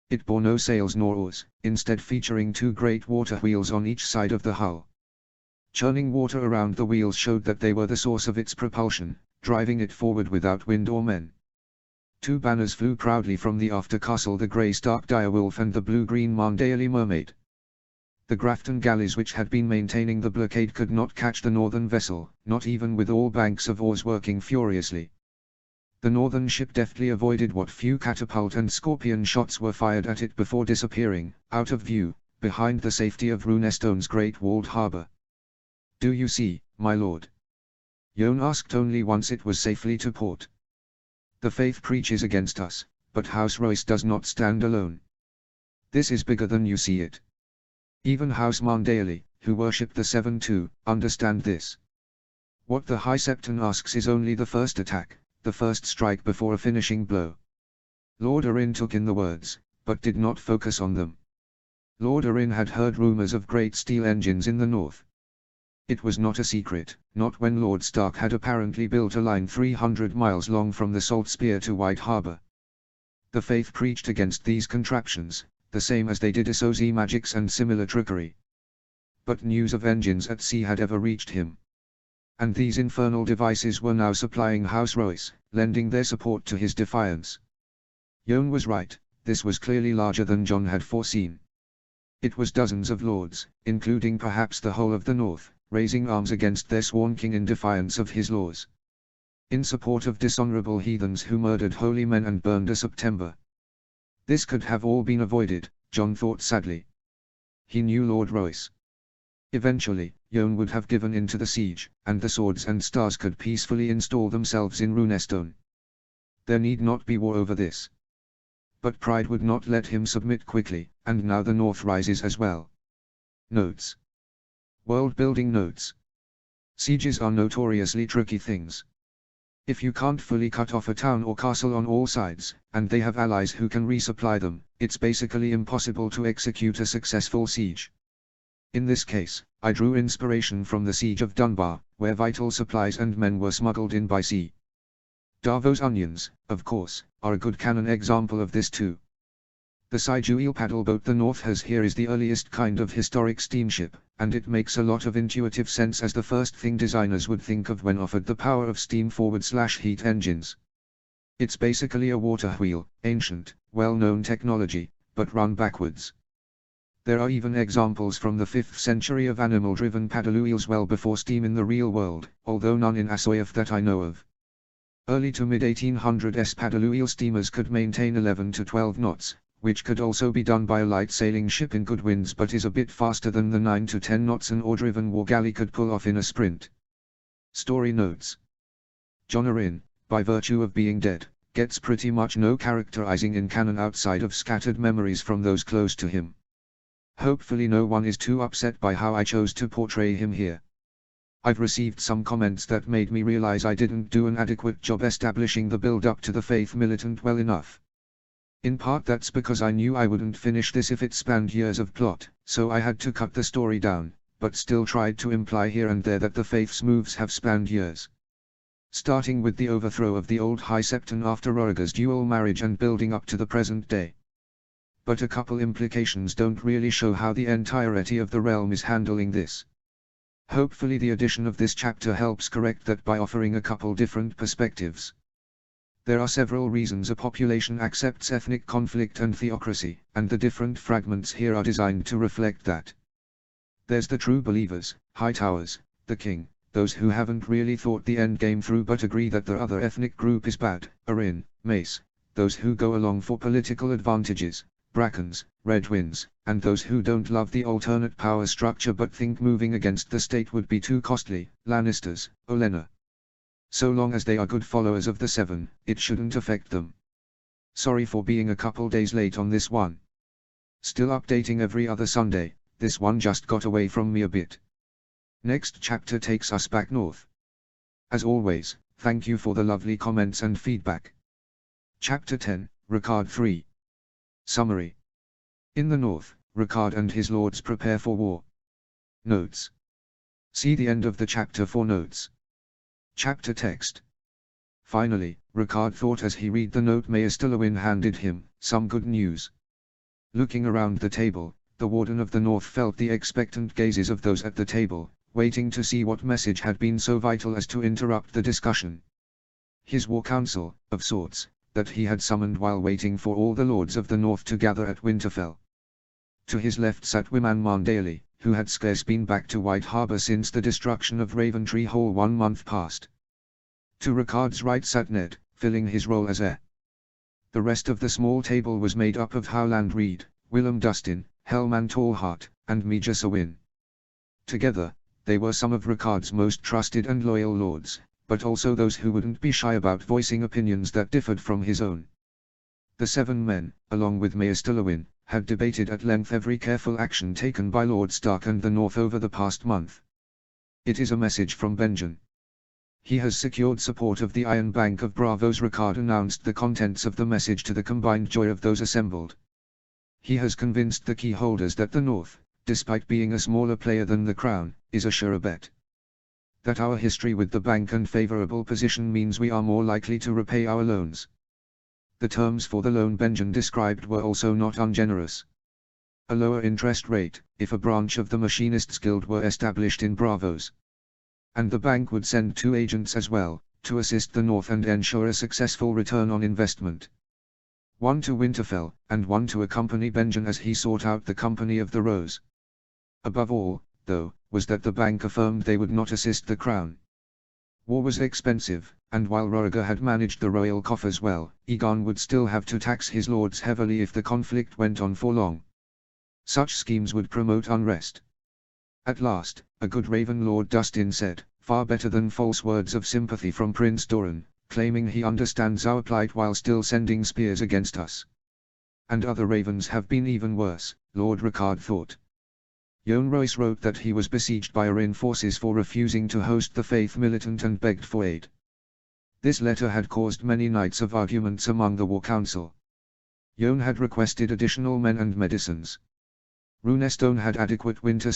It bore no sails nor oars, instead featuring two great water wheels on each side of the hull. Churning water around the wheels showed that they were the source of its propulsion, driving it forward without wind or men. Two banners flew proudly from the after castle, the grey Stark Direwolf and the blue-green Mandaeally Mermaid. The Grafton galleys which had been maintaining the blockade could not catch the northern vessel, not even with all banks of oars working furiously. The northern ship deftly avoided what few catapult and scorpion shots were fired at it before disappearing, out of view, behind the safety of Runestone's great walled harbour. Do you see, my lord? Jon asked only once it was safely to port. The faith preaches against us, but House Royce does not stand alone. This is bigger than you see it. Even House Mandaeally, who worship the Seven too, understand this. What the High Septon asks is only the first attack, the first strike before a finishing blow. Lord Arryn took in the words, but did not focus on them. Lord Arryn had heard rumors of great steel engines in the north. It was not a secret, not when Lord Stark had apparently built a line 300 miles long from the Salt Spear to White Harbour. The faith preached against these contraptions, the same as they did Essozi magics and similar trickery. But news of engines at sea had ever reached him. and these infernal devices were now supplying House Royce, lending their support to his defiance. Yone was right, this was clearly larger than John had foreseen. It was dozens of lords, including perhaps the whole of the North, raising arms against their sworn king in defiance of his laws. In support of dishonorable heathens who murdered holy men and burned a September. This could have all been avoided, John thought sadly. He knew Lord Royce. Eventually, Yone would have given in to the siege, and the swords and stars could peacefully install themselves in Runestone. There need not be war over this. But pride would not let him submit quickly, and now the North rises as well. Notes. World-building notes. Sieges are notoriously tricky things. If you can't fully cut off a town or castle on all sides, and they have allies who can resupply them, it's basically impossible to execute a successful siege. In this case, I drew inspiration from the siege of Dunbar, where vital supplies and men were smuggled in by sea. Davos onions, of course, are a good canon example of this too. The Siduel paddle boat the North has here is the earliest kind of historic steamship, and it makes a lot of intuitive sense as the first thing designers would think of when offered the power of steam forward/heat engines. It's basically a water wheel, ancient, well-known technology, but run backwards. There are even examples from the 5th century of animal-driven paddle wheels well before steam in the real world, although none in Asoyaf that I know of. Early to mid-1800s paddle wheel steamers could maintain 11 to 12 knots, which could also be done by a light sailing ship in good winds but is a bit faster than the 9 to 10 knots an oar-driven war galley could pull off in a sprint. Story notes. Jon Arryn, by virtue of being dead, gets pretty much no characterizing in canon outside of scattered memories from those close to him. Hopefully no one is too upset by how I chose to portray him here. I've received some comments that made me realize I didn't do an adequate job establishing the build-up to the Faith Militant well enough. In part that's because I knew I wouldn't finish this if it spanned years of plot, so I had to cut the story down, but still tried to imply here and there that the Faith's moves have spanned years. Starting with the overthrow of the old High Septon after Rhaegar's dual marriage and building up to the present day. But a couple implications don't really show how the entirety of the realm is handling this. Hopefully the addition of this chapter helps correct that by offering a couple different perspectives. There are several reasons a population accepts ethnic conflict and theocracy, and the different fragments here are designed to reflect that. There's the true believers, Hightowers, the king, those who haven't really thought the endgame through but agree that the other ethnic group is bad, Arryn, Mace, those who go along for political advantages, Brackens, Redwinds, and those who don't love the alternate power structure but think moving against the state would be too costly, Lannisters, Olenna. So long as they are good followers of the Seven, it shouldn't affect them. Sorry for being a couple days late on this one. Still updating every other Sunday, this one just got away from me a bit. Next chapter takes us back north. As always, thank you for the lovely comments and feedback. Chapter 10, Ricard 3. Summary. In the north, Ricard and his lords prepare for war. Notes. See the end of the chapter for notes. Chapter text. Finally, Ricard thought as he read the note Maester Luwin handed him, some good news. Looking around the table, the Warden of the North felt the expectant gazes of those at the table, waiting to see what message had been so vital as to interrupt the discussion. His war council, of sorts, that he had summoned while waiting for all the lords of the North to gather at Winterfell. To his left sat Wyman Marndale, who had scarce been back to White Harbour since the destruction of Raventree Hall 1 month past. To Ricard's right sat Ned, filling his role as heir. The rest of the small table was made up of Howland Reed, Willem Dustin, Helman Tallheart, and Meja Sawin. Together, they were some of Ricard's most trusted and loyal lords, but also those who wouldn't be shy about voicing opinions that differed from his own. The 7 men, along with Maester Luwin, had debated at length every careful action taken by Lord Stark and the North over the past month. It is a message from Benjen. He has secured support of the Iron Bank of Bravos. Ricard announced the contents of the message to the combined joy of those assembled. He has convinced the key holders that the North, despite being a smaller player than the Crown, is a surer bet. That our history with the bank and favourable position means we are more likely to repay our loans. The terms for the loan Benjen described were also not ungenerous. A lower interest rate, if a branch of the Machinists Guild were established in Bravos. And the bank would send 2 agents as well, to assist the North and ensure a successful return on investment. One to Winterfell, and one to accompany Benjen as he sought out the Company of the Rose. Above all, though, was that the bank affirmed they would not assist the crown. War was expensive, and while Rhaegar had managed the royal coffers well, Aegon would still have to tax his lords heavily if the conflict went on for long. Such schemes would promote unrest. At last, a good raven Lord Dustin said, "Far better than false words of sympathy from Prince Doran, claiming he understands our plight while still sending spears against us. And other ravens have been even worse," Lord Rickard thought. Yohn Royce wrote that he was besieged by Arryn forces for refusing to host the Faith Militant and begged for aid. This letter had caused many nights of arguments among the War Council. Yohn had requested additional men and medicines. Runestone had adequate winter